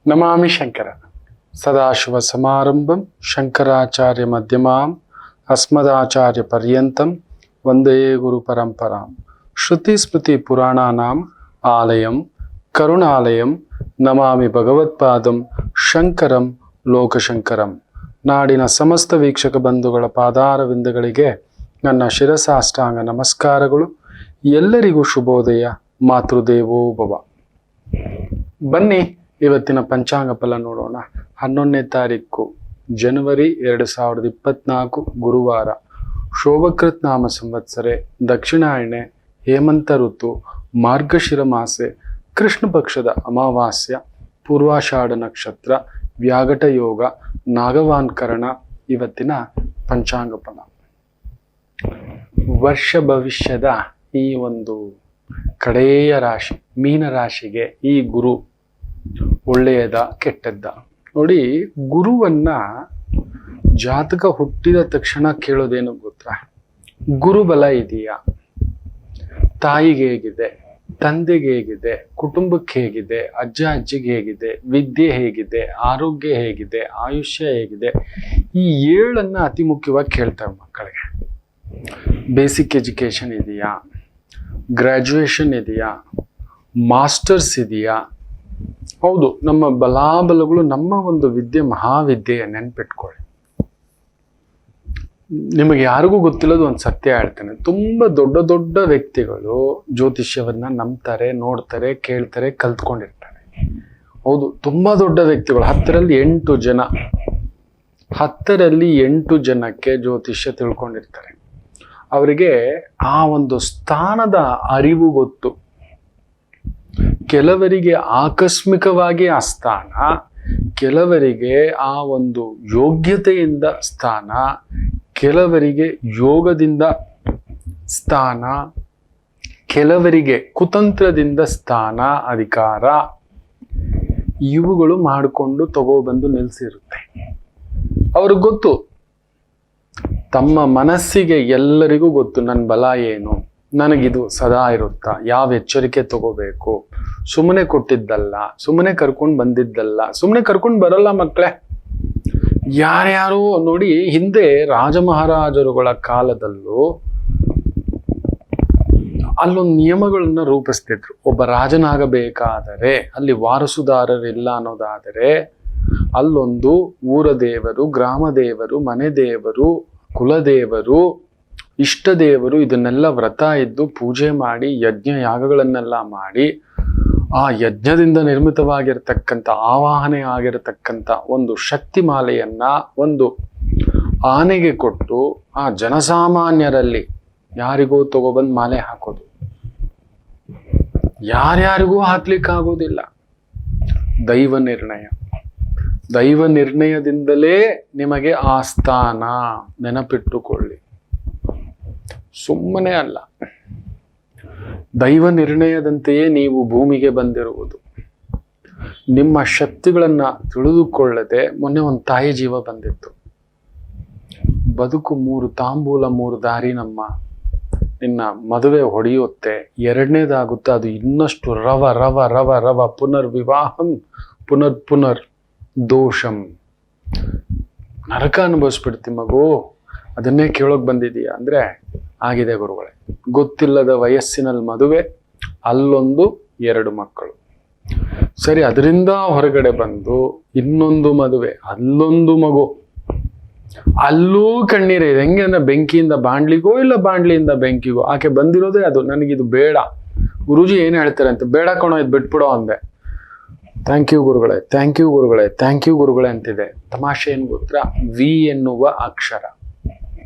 ನಮಾಮಿ ಶಂಕರ ಸದಾಶಿವ ಸಮಾರಂಭಂ ಶಂಕರಾಚಾರ್ಯ ಮಧ್ಯಮಾಂ ಅಸ್ಮದಾಚಾರ್ಯ ಪರ್ಯಂತಂ ವಂದೇ ಗುರು ಪರಂಪರಾಂ. ಶ್ರುತಿ ಸ್ಮೃತಿ ಪುರಾಣಾನಾಂ ಆಲಯಂ ಕರುಣಾಲಯಂ ನಮಾಮಿ ಭಗವತ್ಪಾದಂ ಶಂಕರಂ ಲೋಕಶಂಕರಂ. ನಾಡಿನ ಸಮಸ್ತ ವೀಕ್ಷಕ ಬಂಧುಗಳ ಪಾದಾರವಿಂದಗಳಿಗೆ ನನ್ನ ಶಿರಸಾಷ್ಟಾಂಗ ನಮಸ್ಕಾರಗಳು. ಎಲ್ಲರಿಗೂ ಶುಭೋದಯ. ಮಾತೃದೇವೋ ಭವ. ಬನ್ನಿ ಇವತ್ತಿನ ಪಂಚಾಂಗ ಫಲ ನೋಡೋಣ. 11ನೇ ತಾರೀಕು ಜನವರಿ 2024 ಗುರುವಾರ. ಶೋಭಕೃತ್ ನಾಮ ಸಂವತ್ಸರೆ, ದಕ್ಷಿಣಾಯಣೆ, ಹೇಮಂತ ಋತು, ಮಾರ್ಗಶಿರ ಮಾಸೆ, ಕೃಷ್ಣ ಪಕ್ಷದ ಅಮಾವಾಸ್ಯ, ಪೂರ್ವಾಷಾಢ ನಕ್ಷತ್ರ, ವ್ಯಾಘಟ ಯೋಗ, ನಾಗವಾನ್ಕರಣ. ಇವತ್ತಿನ ಪಂಚಾಂಗ ಫಲ. ವರ್ಷ ಭವಿಷ್ಯದ ಈ ಒಂದು ಕಡೆಯ ರಾಶಿ ಮೀನ ರಾಶಿಗೆ ಈ ಗುರು ಒಳ್ಳೆಯದ ಕೆಟ್ಟದ್ದ? ನೋಡಿ, ಗುರುವನ್ನ ಜಾತಕ ಹುಟ್ಟಿದ ತಕ್ಷಣ ಕೇಳೋದೇನು ಗೊತ್ತಾ? ಗುರುಬಲ ಇದೆಯಾ, ತಾಯಿಗೆ ಹೇಗಿದೆ, ತಂದೆಗೆ ಹೇಗಿದೆ, ಕುಟುಂಬಕ್ಕೆ ಹೇಗಿದೆ, ಅಜ್ಜ ಅಜ್ಜಿಗೆ ಹೇಗಿದೆ, ವಿದ್ಯೆ ಹೇಗಿದೆ, ಆರೋಗ್ಯ ಹೇಗಿದೆ, ಆಯುಷ್ಯ ಹೇಗಿದೆ, ಈ 7 ಅತಿ ಮುಖ್ಯವಾಗಿ ಕೇಳ್ತಾರೆ ಮಕ್ಕಳಿಗೆ. ಬೇಸಿಕ್ ಎಜುಕೇಶನ್ ಇದೆಯಾ, ಗ್ರ್ಯಾಜುಯೇಷನ್ ಇದೆಯಾ, ಮಾಸ್ಟರ್ಸ್ ಇದೆಯಾ? ಹೌದು, ನಮ್ಮ ಬಲಾಬಲಗಳು, ನಮ್ಮ ಒಂದು ವಿದ್ಯೆ ಮಹಾವಿದ್ಯೆ. ನೆನ್ಪಿಟ್ಕೊಳ್ಳಿ. ನಿಮಗೆ ಯಾರಿಗೂ ಗೊತ್ತಿಲ್ಲದು ಒಂದು ಸತ್ಯ ಹೇಳ್ತೇನೆ. ತುಂಬ ದೊಡ್ಡ ದೊಡ್ಡ ವ್ಯಕ್ತಿಗಳು ಜ್ಯೋತಿಷ್ಯವನ್ನ ನಂಬ್ತಾರೆ, ನೋಡ್ತಾರೆ, ಕೇಳ್ತಾರೆ, ಕಲ್ತ್ಕೊಂಡಿರ್ತಾರೆ. ಹೌದು, ತುಂಬಾ ದೊಡ್ಡ ವ್ಯಕ್ತಿಗಳು. 10ರಲ್ಲಿ 8 ಜನಕ್ಕೆ ಜ್ಯೋತಿಷ್ಯ ತಿಳ್ಕೊಂಡಿರ್ತಾರೆ. ಅವರಿಗೆ ಆ ಒಂದು ಸ್ಥಾನದ ಅರಿವು ಗೊತ್ತು. ಕೆಲವರಿಗೆ ಆಕಸ್ಮಿಕವಾಗಿ ಆ ಸ್ಥಾನ, ಕೆಲವರಿಗೆ ಆ ಒಂದು ಯೋಗ್ಯತೆಯಿಂದ ಸ್ಥಾನ, ಕೆಲವರಿಗೆ ಯೋಗದಿಂದ ಸ್ಥಾನ, ಕೆಲವರಿಗೆ ಕುತಂತ್ರದಿಂದ ಸ್ಥಾನ, ಅಧಿಕಾರ, ಇವುಗಳು ಮಾಡಿಕೊಂಡು ತಗೋಬಂದು ನಿಲ್ಸಿರುತ್ತೆ. ಅವ್ರಿಗೆ ಗೊತ್ತು, ತಮ್ಮ ಮನಸ್ಸಿಗೆ ಎಲ್ಲರಿಗೂ ಗೊತ್ತು, ನನ್ನ ಬಲ ಏನು, ನನಗಿದು ಸದಾ ಇರುತ್ತಾ, ಯಾವ ಎಚ್ಚರಿಕೆ ತಗೋಬೇಕು, ಸುಮ್ಮನೆ ಕೊಟ್ಟಿದ್ದಲ್ಲ, ಸುಮ್ಮನೆ ಕರ್ಕೊಂಡು ಬಂದಿದ್ದಲ್ಲ, ಸುಮ್ಮನೆ ಕರ್ಕೊಂಡು ಬರಲ್ಲ ಮಕ್ಕಳೇ. ಯಾರ್ಯಾರು ನೋಡಿ, ಹಿಂದೆ ರಾಜಮಹಾರಾಜರುಗಳ ಕಾಲದಲ್ಲೂ ಅಲ್ಲೊಂದು ನಿಯಮಗಳನ್ನ ರೂಪಿಸ್ತಿದ್ರು. ಒಬ್ಬ ರಾಜನಾಗಬೇಕಾದರೆ, ಅಲ್ಲಿ ವಾರಸುದಾರರಿಲ್ಲ ಅನ್ನೋದಾದರೆ, ಅಲ್ಲೊಂದು ಊರ ದೇವರು, ಗ್ರಾಮ ದೇವರು, ಮನೆ ದೇವರು, ಕುಲದೇವರು, ಇಷ್ಟ ದೇವರು, ಇದನ್ನೆಲ್ಲ ವ್ರತ ಇದ್ದು ಪೂಜೆ ಮಾಡಿ, ಯಜ್ಞ ಯಾಗಗಳನ್ನೆಲ್ಲ ಮಾಡಿ, ಆ ಯಜ್ಞದಿಂದ ನಿರ್ಮಿತವಾಗಿರ್ತಕ್ಕಂಥ, ಆವಾಹನೆ ಆಗಿರತಕ್ಕಂಥ ಒಂದು ಶಕ್ತಿ ಮಾಲೆಯನ್ನ ಒಂದು ಆನೆಗೆ ಕೊಟ್ಟು ಆ ಜನಸಾಮಾನ್ಯರಲ್ಲಿ ಯಾರಿಗೂ ತಗೊಬಂದು ಮಾಲೆ ಹಾಕೋದು. ಯಾರ್ಯಾರಿಗೂ ಹಾಕ್ಲಿಕ್ಕಾಗೋದಿಲ್ಲ. ದೈವ ನಿರ್ಣಯ. ದೈವ ನಿರ್ಣಯದಿಂದಲೇ ನಿಮಗೆ ಆ ಸ್ಥಾನ. ನೆನಪಿಟ್ಟುಕೊಳ್ಳಿ, ಸುಮ್ಮನೆ ಅಲ್ಲ. ದೈವ ನಿರ್ಣಯದಂತೆಯೇ ನೀವು ಭೂಮಿಗೆ ಬಂದಿರುವುದು. ನಿಮ್ಮ ಶಕ್ತಿಗಳನ್ನ ತಿಳಿದುಕೊಳ್ಳದೆ, ಮೊನ್ನೆ ಒಂದು ತಾಯಿ ಜೀವ ಬಂದಿತ್ತು. ಬದುಕು 3 ತಾಂಬೂಲ 3 ದಾರಿ ನಮ್ಮ. ನಿನ್ನ ಮದುವೆ ಹೊಡೆಯುತ್ತೆ, 2ನೇದಾಗುತ್ತೆ, ಅದು ಇನ್ನಷ್ಟು ರವ ರವ ರವ ರವ ಪುನರ್ವಿವಾಹಂ ಪುನರ್ ದೋಷಂ. ನರಕ ಅನುಭವಿಸ್ಬಿಡ್ತಿ ಮಗು. ಅದನ್ನೇ ಕೇಳೋಕ್ ಬಂದಿದೀಯ ಅಂದ್ರೆ ಆಗಿದೆ ಗುರುಗಳೇ. ಗೊತ್ತಿಲ್ಲದ ವಯಸ್ಸಿನಲ್ಲಿ ಮದುವೆ, ಅಲ್ಲೊಂದು 2 ಮಕ್ಕಳು. ಸರಿ, ಅದರಿಂದ ಹೊರಗಡೆ ಬಂದು ಇನ್ನೊಂದು ಮದುವೆ, ಅಲ್ಲೊಂದು ಮಗು, ಅಲ್ಲೂ ಕಣ್ಣೀರೇ. ಹೆಂಗೆ ಅಂದ್ರೆ ಬೆಂಕಿಯಿಂದ ಬಾಂಡ್ಲಿಗೋ ಇಲ್ಲ ಬಾಂಡ್ಲಿಯಿಂದ ಬೆಂಕಿಗೋ. ಆಕೆ ಬಂದಿರೋದೇ ಅದು, ನನಗಿದು ಬೇಡ. ಗುರುಜಿ ಏನ್ ಹೇಳ್ತಾರೆ ಅಂತ, ಬೇಡ ಕಣೋ, ಇದು ಬಿಟ್ಬಿಡೋ ಅಂದೆ. ಥ್ಯಾಂಕ್ ಯು ಗುರುಗಳೇ, ಥ್ಯಾಂಕ್ ಯು ಗುರುಗಳೇ, ಥ್ಯಾಂಕ್ ಯು ಗುರುಗಳೇ ಅಂತಿದೆ. ತಮಾಷೆ ಏನು ಗೊತ್ತಾ? ವಿ ಎನ್ನುವ ಅಕ್ಷರ.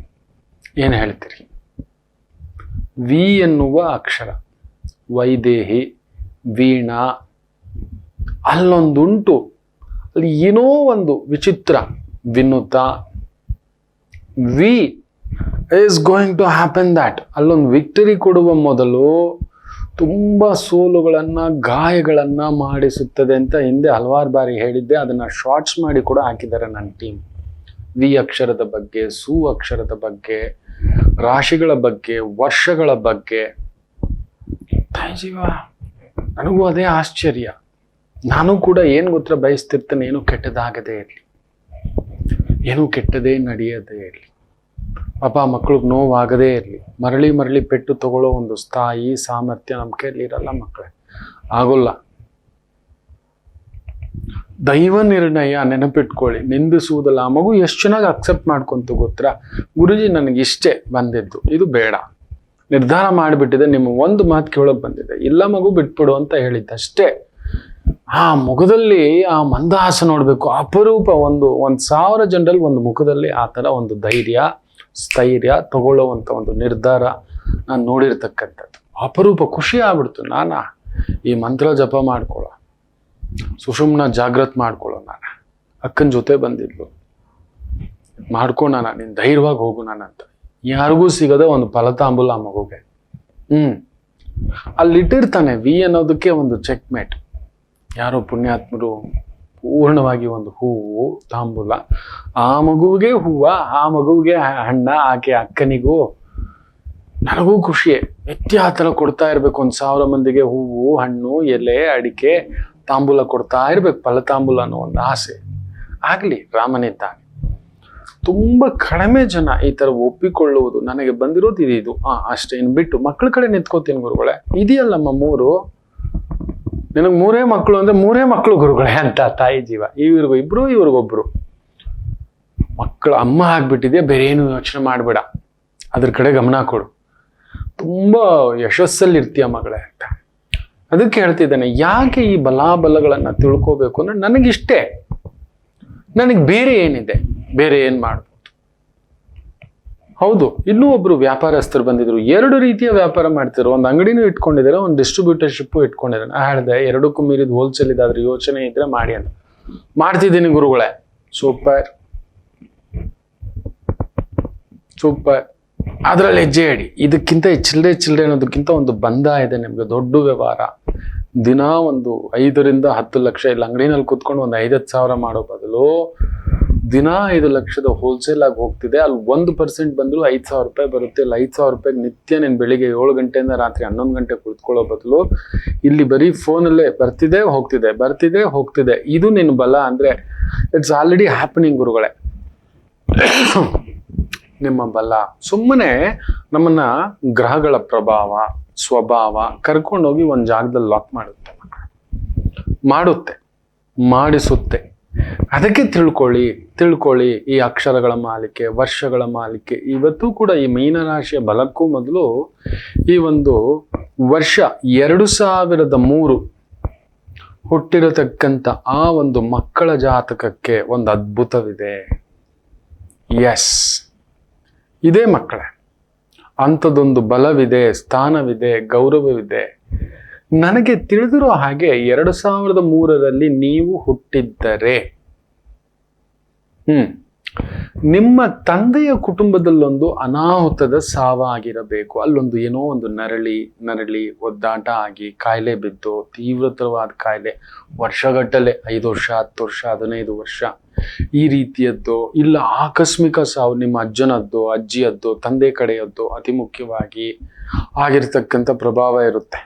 ಏನು ಹೇಳ್ತೀರಿ? ವಿ ಎನ್ನುವ ಅಕ್ಷರ, ವೈದೇಹಿ, ವೀಣಾ, ಅಲ್ಲೊಂದುಂಟು. ಅಲ್ಲಿ ಏನೋ ಒಂದು ವಿಚಿತ್ರ. Vinuta, we is going to happen that. ಅಲ್ಲೊಂದು ವಿಕ್ಟರಿ ಕೊಡುವ ಮೊದಲು ತುಂಬ ಸೋಲುಗಳನ್ನ, ಗಾಯಗಳನ್ನ ಮಾಡಿಸುತ್ತದೆ ಅಂತ ಹಿಂದೆ ಹಲವಾರು ಬಾರಿ ಹೇಳಿದ್ದೆ. ಅದನ್ನ ಶಾರ್ಟ್ಸ್ ಮಾಡಿ ಕೂಡ ಹಾಕಿದ್ದಾರೆ ನನ್ನ ಟೀಮ್. ವಿ ಅಕ್ಷರದ ಬಗ್ಗೆ, ಸು ಅಕ್ಷರದ ಬಗ್ಗೆ, ರಾಶಿಗಳ ಬಗ್ಗೆ, ವರ್ಷಗಳ ಬಗ್ಗೆ. ಜೀವ, ನನಗೂ ಅದೇ ಆಶ್ಚರ್ಯ. ನಾನು ಕೂಡ ಏನು ಗೊತ್ತರ ಬಯಸ್ತಿರ್ತೇನೆ, ಏನು ಕೆಟ್ಟದಾಗದೇ ಇರಲಿ, ಏನು ಕೆಟ್ಟದೇ ನಡೆಯದೇ ಇರಲಿ, ಪಾಪ ಮಕ್ಳಿಗೆ ನೋವಾಗದೇ ಇರಲಿ, ಮರಳಿ ಮರಳಿ ಪೆಟ್ಟು ತಗೊಳ್ಳೋ ಒಂದು ಸ್ಥಾಯಿ ಸಾಮರ್ಥ್ಯ ನಮ್ಮ ಕೈಯಲ್ಲಿ ಇರಲ್ಲ ಮಕ್ಕಳೇ, ಆಗೋಲ್ಲ. ದೈವ ನಿರ್ಣಯ ನೆನಪಿಟ್ಕೊಳ್ಳಿ, ನಿಂದಿಸುವುದಲ್ಲ. ಆ ಮಗು ಎಷ್ಟು ಚೆನ್ನಾಗಿ ಅಕ್ಸೆಪ್ಟ್ ಮಾಡ್ಕೊಂತು ಗೊತ್ತರ, ಗುರುಜಿ ನನಗಿಷ್ಟೇ ಬಂದಿದ್ದು, ಇದು ಬೇಡ, ನಿರ್ಧಾರ ಮಾಡಿಬಿಟ್ಟಿದೆ, ನಿಮ್ಮ ಒಂದು ಮಾತು ಕೇಳೋಕೆ ಬಂದಿದೆ, ಇಲ್ಲ ಮಗು ಬಿಟ್ಬಿಡು ಅಂತ ಹೇಳಿದ್ದಷ್ಟೇ. ಆ ಮುಖದಲ್ಲಿ ಆ ಮಂದಹಾಸ ನೋಡಬೇಕು, ಅಪರೂಪ. ಒಂದು 1000 ಜನರಲ್ಲಿ ಒಂದು ಮುಖದಲ್ಲಿ ಆ ಥರ ಒಂದು ಧೈರ್ಯ ಸ್ಥೈರ್ಯ ತಗೊಳ್ಳೋವಂಥ ಒಂದು ನಿರ್ಧಾರ ನಾನು ನೋಡಿರ್ತಕ್ಕಂಥದ್ದು ಅಪರೂಪ. ಖುಷಿ ಆಗ್ಬಿಡ್ತು. ಈ ಮಂತ್ರ ಜಪ ಮಾಡ್ಕೊಳ್ಳೋ, ಸುಷುಮ್ನ ಜಾಗೃತ್ ಮಾಡ್ಕೊಳ್ಳೋ, ನಾನು ಅಕ್ಕನ ಜೊತೆ ಬಂದಿದ್ಲು, ಮಾಡ್ಕೊಂಡ ನೀನು ಧೈರ್ಯವಾಗಿ ಹೋಗು ನಾನಂತ. ಯಾರಿಗೂ ಸಿಗದೆ ಒಂದು ಫಲತಾಂಬೂಲ ಆ ಮಗುಗೆ. ಅಲ್ಲಿಟ್ಟಿರ್ತಾನೆ ವಿ ಅನ್ನೋದಕ್ಕೆ ಒಂದು ಚೆಕ್ ಮೇಟ್. ಯಾರೋ ಪುಣ್ಯಾತ್ಮರು ಪೂರ್ಣವಾಗಿ ಒಂದು ಹೂವು ತಾಂಬೂಲ, ಆ ಮಗುವಿಗೆ ಹೂವ, ಆ ಮಗುವಿಗೆ ಹಣ್ಣ, ಆಕೆ ಅಕ್ಕನಿಗೂ ನನಗೂ ಖುಷಿಯೇ. ನಿತ್ಯ ಆ ಥರ ಕೊಡ್ತಾ ಇರ್ಬೇಕು. 1000 ಮಂದಿಗೆ ಹೂವು, ಹಣ್ಣು, ಎಲೆ, ಅಡಿಕೆ, ತಾಂಬೂಲ ಕೊಡ್ತಾ ಇರ್ಬೇಕು, ಫಲತಾಂಬೂಲ ಅನ್ನೋ ಒಂದು ಆಸೆ ಆಗ್ಲಿ ರಾಮನಿದ್ದಾಗ. ತುಂಬಾ ಕಡಿಮೆ ಜನ ಈ ತರ ಒಪ್ಪಿಕೊಳ್ಳುವುದು. ನನಗೆ ಬಂದಿರೋದು ಇದು ಅಷ್ಟೇ. ಇನ್ನು ಬಿಟ್ಟು ಮಕ್ಕಳ ಕಡೆ ನಿಂತ್ಕೋತೀನಿ ಗುರುಗಳೇ, ಇದೆಯಲ್ಲಮ್ಮ 3, ನಿನಗೆ 3 ಮಕ್ಕಳು ಅಂದ್ರೆ 3 ಮಕ್ಕಳು ಗುರುಗಳೇ ಅಂತ ತಾಯಿ ಜೀವ. ಇವ್ರಿಗೂ ಇಬ್ರು, ಇವ್ರಿಗೊಬ್ರು ಮಕ್ಕಳು. ಅಮ್ಮ ಆಗ್ಬಿಟ್ಟಿದೆ, ಬೇರೆ ಏನು ಯೋಚನೆ ಮಾಡ್ಬೇಡ, ಅದ್ರ ಕಡೆ ಗಮನ ಕೊಡು, ತುಂಬಾ ಯಶಸ್ಸಲ್ಲಿ ಇರ್ತೀಯ ಮಗಳೇ ಅಂತ. ಅದಕ್ಕೆ ಹೇಳ್ತಿದ್ದಾನೆ, ಯಾಕೆ ಈ ಬಲಾಬಲಗಳನ್ನ ತಿಳ್ಕೋಬೇಕು ಅಂದ್ರೆ ನನಗಿಷ್ಟೇ, ನನಗೆ ಬೇರೆ ಏನಿದೆ, ಬೇರೆ ಏನ್ ಮಾಡ್ಬೋದು. ಹೌದು, ಇನ್ನೂ ಒಬ್ರು ವ್ಯಾಪಾರಸ್ಥರು ಬಂದಿದ್ರು, 2 ರೀತಿಯ ವ್ಯಾಪಾರ ಮಾಡ್ತಿದ್ರು. ಒಂದು ಅಂಗಡಿನೂ ಇಟ್ಕೊಂಡಿದ್ದಾರೆ, ಒಂದು ಡಿಸ್ಟ್ರಿಬ್ಯೂಟರ್ಶಿಪ್ ಇಟ್ಕೊಂಡಿದ್ದಾರೆ. ನಾ ಹೇಳಿದೆ, 2ಕ್ಕೂ ಮೀರಿದ ಹೋಲ್ಸೇಲ್ ಇದಾದ್ರೆ ಯೋಚನೆ ಇದ್ರೆ ಮಾಡಿ ಅಂತ. ಮಾಡ್ತಿದ್ದೀನಿ ಗುರುಗಳೇ. Super super. ಅದ್ರಲ್ಲಿ ಹೆಜ್ಜೆ ಇಡಿ. ಇದಕ್ಕಿಂತ ಚಿಲ್ಲರೆ ಅನ್ನೋದಕ್ಕಿಂತ ಒಂದು ಬಂಧ ಇದೆ ನಿಮ್ಗೆ, ದೊಡ್ಡ ವ್ಯವಹಾರ. ದಿನ ಒಂದು 5 ರಿಂದ 10 ಲಕ್ಷ ಇಲ್ಲ ಅಂಗಡಿನಲ್ಲಿ ಕುತ್ಕೊಂಡು ಒಂದು 5-10 ಸಾವಿರ ಮಾಡೋ ಬದಲು ದಿನ 5 ಲಕ್ಷದ ಹೋಲ್ಸೇಲ್ ಆಗಿ ಹೋಗ್ತಿದೆ. ಅಲ್ಲಿ 1% ಬಂದ್ರು 5,000 ರೂಪಾಯಿ ಬರುತ್ತೆ. ಇಲ್ಲ 5,000 ರೂಪಾಯಿ ನಿತ್ಯ ನೀನು ಬೆಳಿಗ್ಗೆ 7 ಗಂಟೆಯಿಂದ ರಾತ್ರಿ 11 ಗಂಟೆ ಕುಳಿತುಕೊಳ್ಳೋ ಬದಲು ಇಲ್ಲಿ ಬರೀ ಫೋನಲ್ಲೇ ಬರ್ತಿದೆ ಹೋಗ್ತಿದೆ. ಇದು ನಿನ್ನ ಬಲ ಅಂದ್ರೆ ಇಟ್ಸ್ ಆಲ್ರೆಡಿ ಹ್ಯಾಪನಿಂಗ್ ಗುರುಗಳೇ. ನಿಮ್ಮ ಬಲ ಸುಮ್ಮನೆ ನಮ್ಮನ್ನ ಗ್ರಹಗಳ ಪ್ರಭಾವ ಸ್ವಭಾವ ಕರ್ಕೊಂಡೋಗಿ ಒಂದು ಜಾಗದಲ್ಲಿ ಲಾಕ್ ಮಾಡಿಸುತ್ತೆ. ಅದಕ್ಕೆ ತಿಳ್ಕೊಳ್ಳಿ ಈ ಅಕ್ಷರಗಳ ಮಾಲಿಕೆ, ವರ್ಷಗಳ ಮಾಲಿಕೆ. ಇವತ್ತು ಕೂಡ ಈ ಮೀನರಾಶಿಯ ಬಲಕ್ಕೂ ಮೊದಲು ಈ ಒಂದು ವರ್ಷ 2003 ಹುಟ್ಟಿರತಕ್ಕಂಥ ಆ ಒಂದು ಮಕ್ಕಳ ಜಾತಕಕ್ಕೆ ಒಂದು ಅದ್ಭುತವಿದೆ. ಎಸ್, ಇದೇ ಮಕ್ಕಳೇ, ಅಂಥದ್ದೊಂದು ಬಲವಿದೆ, ಸ್ಥಾನವಿದೆ, ಗೌರವವಿದೆ. ನನಗೆ ತಿಳಿದಿರೋ ಹಾಗೆ 2003ರಲ್ಲಿ ನೀವು ಹುಟ್ಟಿದ್ದರೆ ನಿಮ್ಮ ತಂದೆಯ ಕುಟುಂಬದಲ್ಲೊಂದು ಅನಾಹುತದ ಸಾವಾಗಿರಬೇಕು. ಅಲ್ಲೊಂದು ಏನೋ ಒಂದು ನರಳಿ ಒದ್ದಾಟ ಆಗಿ ಕಾಯಿಲೆ ಬಿದ್ದು, ತೀವ್ರತರವಾದ ಕಾಯಿಲೆ, ವರ್ಷಗಟ್ಟಲೆ 5 ವರ್ಷ 10 ವರ್ಷ 15 ವರ್ಷ ಈ ರೀತಿಯದ್ದು, ಇಲ್ಲ ಆಕಸ್ಮಿಕ ಸಾವು, ನಿಮ್ಮ ಅಜ್ಜನದ್ದು, ಅಜ್ಜಿಯದ್ದು, ತಂದೆ ಕಡೆಯದ್ದು ಅತಿ ಮುಖ್ಯವಾಗಿ ಆಗಿರ್ತಕ್ಕಂಥ ಪ್ರಭಾವ ಇರುತ್ತೆ.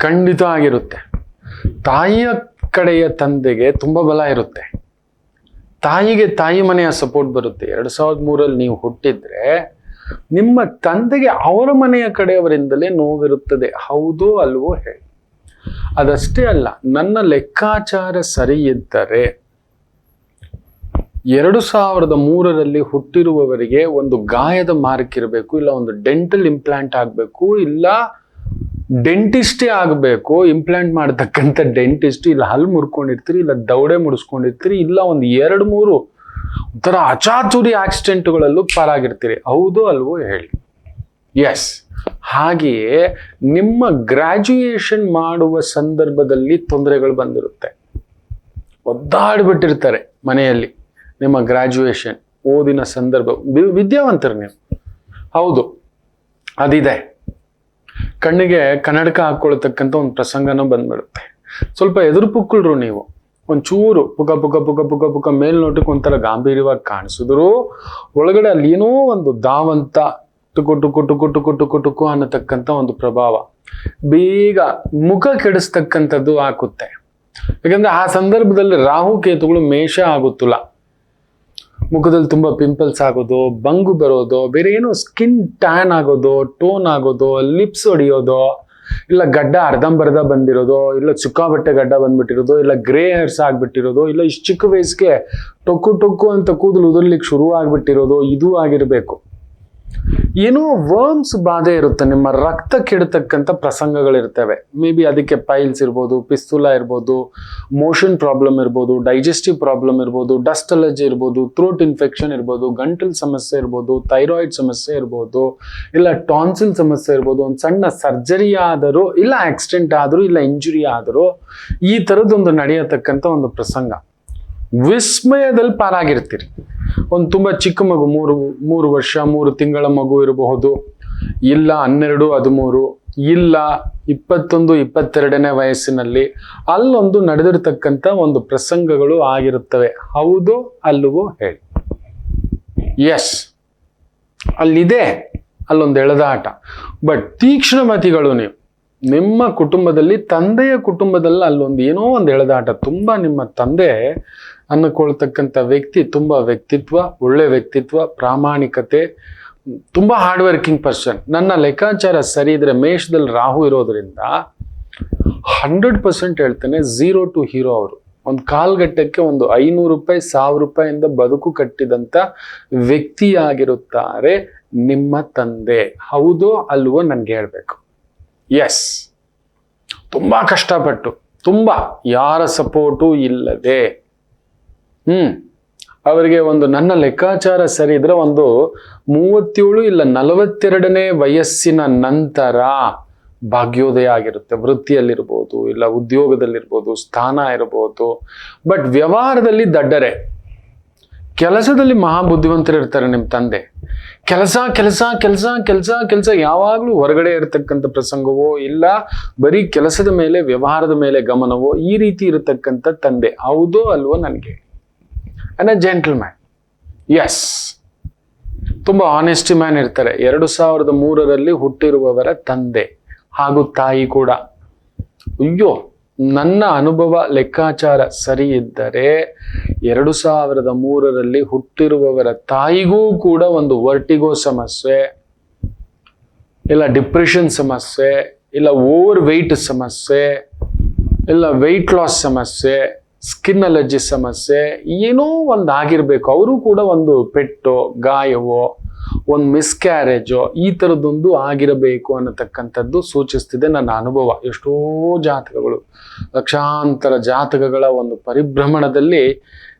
ಖಂಡಿತ ಆಗಿರುತ್ತೆ. ತಾಯಿಯ ಕಡೆಯ ತಂದೆಗೆ ತುಂಬಾ ಬಲ ಇರುತ್ತೆ. ತಾಯಿಗೆ ತಾಯಿ ಮನೆಯ ಸಪೋರ್ಟ್ ಬರುತ್ತೆ. 2003ರಲ್ಲಿ ನೀವು ಹುಟ್ಟಿದ್ರೆ ನಿಮ್ಮ ತಂದೆಗೆ ಅವರ ಮನೆಯ ಕಡೆಯವರಿಂದಲೇ ನೋವಿರುತ್ತದೆ. ಹೌದೋ ಅಲ್ವೋ ಹೇಳಿ. ಅದಷ್ಟೇ ಅಲ್ಲ, ನನ್ನ ಲೆಕ್ಕಾಚಾರ ಸರಿ ಇದ್ದರೆ 2003ರಲ್ಲಿ ಹುಟ್ಟಿರುವವರಿಗೆ ಒಂದು ಗಾಯದ ಮಾರ್ಕ್ ಇರಬೇಕು, ಇಲ್ಲ ಒಂದು ಡೆಂಟಲ್ ಇಂಪ್ಲಾಂಟ್ ಆಗಬೇಕು, ಇಲ್ಲ ಡೆಂಟಿಸ್ಟೇ ಆಗಬೇಕು. ಇಂಪ್ಲಾಂಟ್ ಮಾಡತಕ್ಕಂಥ ಡೆಂಟಿಸ್ಟ್. ಇಲ್ಲ ಹಲ್ಲು ಮುರ್ಕೊಂಡಿರ್ತೀರಿ, ಇಲ್ಲ ದೌಡೆ ಮುಡಿಸ್ಕೊಂಡಿರ್ತೀರಿ, ಇಲ್ಲ ಒಂದು 2-3 ಒಂಥರ ಅಚಾತುರಿ ಆಕ್ಸಿಡೆಂಟ್ಗಳಲ್ಲೂ ಪಾರಾಗಿರ್ತೀರಿ. ಹೌದೋ ಅಲ್ವೋ ಹೇಳಿ. ಎಸ್, ಹಾಗೆಯೇ ನಿಮ್ಮ ಗ್ರಾಜ್ಯುಯೇಷನ್ ಮಾಡುವ ಸಂದರ್ಭದಲ್ಲಿ ತೊಂದರೆಗಳು ಬಂದಿರುತ್ತೆ. ಒದ್ದಾಡ್ಬಿಟ್ಟಿರ್ತಾರೆ ಮನೆಯಲ್ಲಿ. ನಿಮ್ಮ ಗ್ರಾಜ್ಯುಯೇಷನ್ ಓದಿನ ಸಂದರ್ಭ, ವಿದ್ಯಾವಂತರು ನೀವು, ಹೌದು ಅದಿದೆ. ಕಣ್ಣಿಗೆ ಕನ್ನಡಕ ಹಾಕೊಳ್ತಕ್ಕಂಥ ಒಂದು ಪ್ರಸಂಗನೂ ಬಂದ್ಬಿಡುತ್ತೆ. ಸ್ವಲ್ಪ ಎದುರು ಪುಕ್ಕಳ್ರು ನೀವು, ಒಂಚೂರು ಪುಕ ಮೇಲ್ನೋಟಕ್ಕೆ ಒಂಥರ ಗಾಂಭೀರ್ಯವಾಗಿ ಕಾಣಿಸಿದ್ರು ಒಳಗಡೆ ಅಲ್ಲಿ ಏನೋ ಒಂದು ಧಾವಂತ ಟುಕು ಟುಕು ಟುಕು ಟುಕು ಟುಕು ಟುಕು ಅನ್ನತಕ್ಕಂಥ ಒಂದು ಪ್ರಭಾವ, ಬೇಗ ಮುಖ ಕೆಡಿಸ್ತಕ್ಕಂಥದ್ದು ಆಗುತ್ತೆ. ಯಾಕಂದ್ರೆ ಆ ಸಂದರ್ಭದಲ್ಲಿ ರಾಹು ಕೇತುಗಳು ಮೇಷ ಆಗುತ್ತಿಲ್ಲ, ಮುಖದಲ್ಲಿ ತುಂಬಾ ಪಿಂಪಲ್ಸ್ ಆಗೋದು, ಬಂಗು ಬರೋದು, ಬೇರೆ ಏನೋ ಸ್ಕಿನ್ ಟ್ಯಾನ್ ಆಗೋದು, ಟೋನ್ ಆಗೋದು, ಲಿಪ್ಸ್ ಹೊಡಿಯೋದು, ಇಲ್ಲ ಗಡ್ಡ ಅರ್ಧಂಬರ್ಧ ಬಂದಿರೋದು, ಇಲ್ಲ ಸಿಕ್ಕಾಬಟ್ಟೆ ಗಡ್ಡ ಬಂದ್ಬಿಟ್ಟಿರೋದು, ಇಲ್ಲ ಗ್ರೇ ಹೇರ್ಸ್ ಆಗ್ಬಿಟ್ಟಿರೋದು, ಇಲ್ಲ ಇಷ್ಟು ಚಿಕ್ಕ ವಯಸ್ಸಿಗೆ ಟೊಕ್ಕು ಟೊಕ್ಕು ಅಂತ ಕೂದಲು ಉದುರ್ಲಿಕ್ಕೆ ಶುರು ಆಗ್ಬಿಟ್ಟಿರೋದು, ಇದು ಆಗಿರ್ಬೇಕು. ಏನೋ ವರ್ಮ್ಸ್ ಬಾಧೆ ಇರುತ್ತೆ, ನಿಮ್ಮ ರಕ್ತ ಕೆಡತಕ್ಕಂಥ ಪ್ರಸಂಗಗಳಿರ್ತವೆ. ಮೇ ಬಿ ಅದಕ್ಕೆ ಪೈಲ್ಸ್ ಇರ್ಬೋದು, ಪಿಸ್ತೂಲ ಇರ್ಬೋದು, ಮೋಷನ್ ಪ್ರಾಬ್ಲಮ್ ಇರ್ಬೋದು, ಡೈಜೆಸ್ಟಿವ್ ಪ್ರಾಬ್ಲಮ್ ಇರ್ಬೋದು, ಡಸ್ಟ್ ಅಲರ್ಜಿ ಇರ್ಬೋದು, ಥ್ರೋಟ್ ಇನ್ಫೆಕ್ಷನ್ ಇರ್ಬೋದು, ಗಂಟಲ್ ಸಮಸ್ಯೆ ಇರ್ಬೋದು, ಥೈರಾಯ್ಡ್ ಸಮಸ್ಯೆ ಇರ್ಬೋದು, ಇಲ್ಲ ಟಾನ್ಸಿಲ್ ಸಮಸ್ಯೆ ಇರ್ಬೋದು, ಒಂದು ಸಣ್ಣ ಸರ್ಜರಿ ಆದರೂ, ಇಲ್ಲ ಆಕ್ಸಿಡೆಂಟ್ ಆದರೂ, ಇಲ್ಲ ಇಂಜುರಿ ಆದರೂ, ಈ ಥರದ್ದೊಂದು ನಡೆಯತಕ್ಕಂಥ ಒಂದು ಪ್ರಸಂಗ. ವಿಸ್ಮಯದಲ್ಲಿ ಪಾರಾಗಿರ್ತೀರಿ. ಒಂದು ತುಂಬ ಚಿಕ್ಕ ಮಗು, ಮೂರು ವರ್ಷ 3 ತಿಂಗಳ ಮಗು ಇರಬಹುದು, ಇಲ್ಲ 12, 13, ಇಲ್ಲ 21, 22ನೇ ವಯಸ್ಸಿನಲ್ಲಿ ಅಲ್ಲೊಂದು ನಡೆದಿರ್ತಕ್ಕಂಥ ಒಂದು ಪ್ರಸಂಗಗಳು ಆಗಿರುತ್ತವೆ. ಹೌದು ಅಲ್ಲವೋ ಹೇಳಿ? ಎಸ್, ಅಲ್ಲಿದೆ, ಅಲ್ಲೊಂದು ಎಳೆದಾಟ. ಬಟ್ ತೀಕ್ಷ್ಣಮತಿಗಳು ನೀವು. ನಿಮ್ಮ ಕುಟುಂಬದಲ್ಲಿ, ತಂದೆಯ ಕುಟುಂಬದಲ್ಲಿ ಅಲ್ಲೊಂದು ಏನೋ ಒಂದು ಎಳೆದಾಟ. ತುಂಬಾ ನಿಮ್ಮ ತಂದೆ ಅನ್ನಕೊಳ್ತಕ್ಕಂಥ ವ್ಯಕ್ತಿ ತುಂಬಾ ವ್ಯಕ್ತಿತ್ವ, ಒಳ್ಳೆ ವ್ಯಕ್ತಿತ್ವ, ಪ್ರಾಮಾಣಿಕತೆ, ತುಂಬಾ ಹಾರ್ಡ್ ವರ್ಕಿಂಗ್ ಪರ್ಸನ್. ನನ್ನ ಲೆಕ್ಕಾಚಾರ ಸರಿ ಇದ್ರೆ ಮೇಷದಲ್ಲಿ ರಾಹು ಇರೋದ್ರಿಂದ 100% ಹೇಳ್ತೇನೆ, 0 to ಹೀರೋ ಅವರು. ಒಂದು ಕಾಲ್ಗಟ್ಟಕ್ಕೆ ಒಂದು 500 ರೂಪಾಯಿ 1000 ರೂಪಾಯಿಯಿಂದ ಬದುಕು ಕಟ್ಟಿದಂತ ವ್ಯಕ್ತಿಯಾಗಿರುತ್ತಾರೆ ನಿಮ್ಮ ತಂದೆ. ಹೌದೋ ಅಲ್ವೋ ನನ್ಗೆ ಹೇಳ್ಬೇಕು. ಎಸ್, ತುಂಬಾ ಕಷ್ಟಪಟ್ಟು, ತುಂಬಾ ಯಾರ ಸಪೋರ್ಟು ಇಲ್ಲದೆ, ಅವರಿಗೆ ಒಂದು, ನನ್ನ ಲೆಕ್ಕಾಚಾರ ಸರಿ ಇದ್ರೆ ಒಂದು 37 ಇಲ್ಲ 42ನೇ ವಯಸ್ಸಿನ ನಂತರ ಭಾಗ್ಯೋದಯ ಆಗಿರುತ್ತೆ. ವೃತ್ತಿಯಲ್ಲಿರ್ಬೋದು, ಇಲ್ಲ ಉದ್ಯೋಗದಲ್ಲಿರ್ಬೋದು, ಸ್ಥಾನ ಇರಬಹುದು. ಬಟ್ ವ್ಯವಹಾರದಲ್ಲಿ ದಡ್ಡರೆ, ಕೆಲಸದಲ್ಲಿ ಮಹಾಬುದ್ಧಿವಂತರು ಇರ್ತಾರೆ ನಿಮ್ಮ ತಂದೆ. ಕೆಲಸ ಕೆಲಸ ಕೆಲಸ ಕೆಲಸ ಕೆಲಸ, ಯಾವಾಗಲೂ ಹೊರಗಡೆ ಇರತಕ್ಕಂಥ ಪ್ರಸಂಗವೋ, ಇಲ್ಲ ಬರೀ ಕೆಲಸದ ಮೇಲೆ, ವ್ಯವಹಾರದ ಮೇಲೆ ಗಮನವೋ, ಈ ರೀತಿ ಇರತಕ್ಕಂಥ ತಂದೆ. ಹೌದೋ ಅಲ್ವೋ ನನಗೆ? ಅ ಜೆಂಟಲ್ಮ್ಯಾನ್. ಎಸ್, ತುಂಬಾ ಆನೆಸ್ಟಿ ಮ್ಯಾನ್ ಇರ್ತಾರೆ. 2003ರಲ್ಲಿ ಹುಟ್ಟಿರುವವರ ತಂದೆ ಹಾಗೂ ತಾಯಿ ಕೂಡ. ಅಯ್ಯೋ, ನನ್ನ ಅನುಭವ ಲೆಕ್ಕಾಚಾರ ಸರಿ ಇದ್ದರೆ 2003ರಲ್ಲಿ ಹುಟ್ಟಿರುವವರ ತಾಯಿಗೂ ಕೂಡ ಒಂದು ವರ್ಟಿಗೋ ಸಮಸ್ಯೆ, ಇಲ್ಲ ಡಿಪ್ರೆಷನ್ ಸಮಸ್ಯೆ, ಇಲ್ಲ ಓವರ್ ವೆಯ್ಟ್ ಸಮಸ್ಯೆ, ಇಲ್ಲ ವೆಯ್ಟ್ ಲಾಸ್ ಸಮಸ್ಯೆ, ಸ್ಕಿನ್ ಅಲರ್ಜಿ ಸಮಸ್ಯೆ, ಏನೋ ಒಂದು ಆಗಿರ್ಬೇಕು. ಅವರು ಕೂಡ ಒಂದು ಪೆಟ್ಟೋ, ಗಾಯವೋ, ಒಂದು ಮಿಸ್ಕ್ಯಾರೇಜೋ, ಈ ಥರದ್ದೊಂದು ಆಗಿರಬೇಕು ಅನ್ನತಕ್ಕಂಥದ್ದು ಸೂಚಿಸ್ತಿದೆ ನನ್ನ ಅನುಭವ. ಎಷ್ಟೋ ಜಾತಕಗಳು, ಲಕ್ಷಾಂತರ ಜಾತಕಗಳ ಒಂದು ಪರಿಭ್ರಮಣದಲ್ಲಿ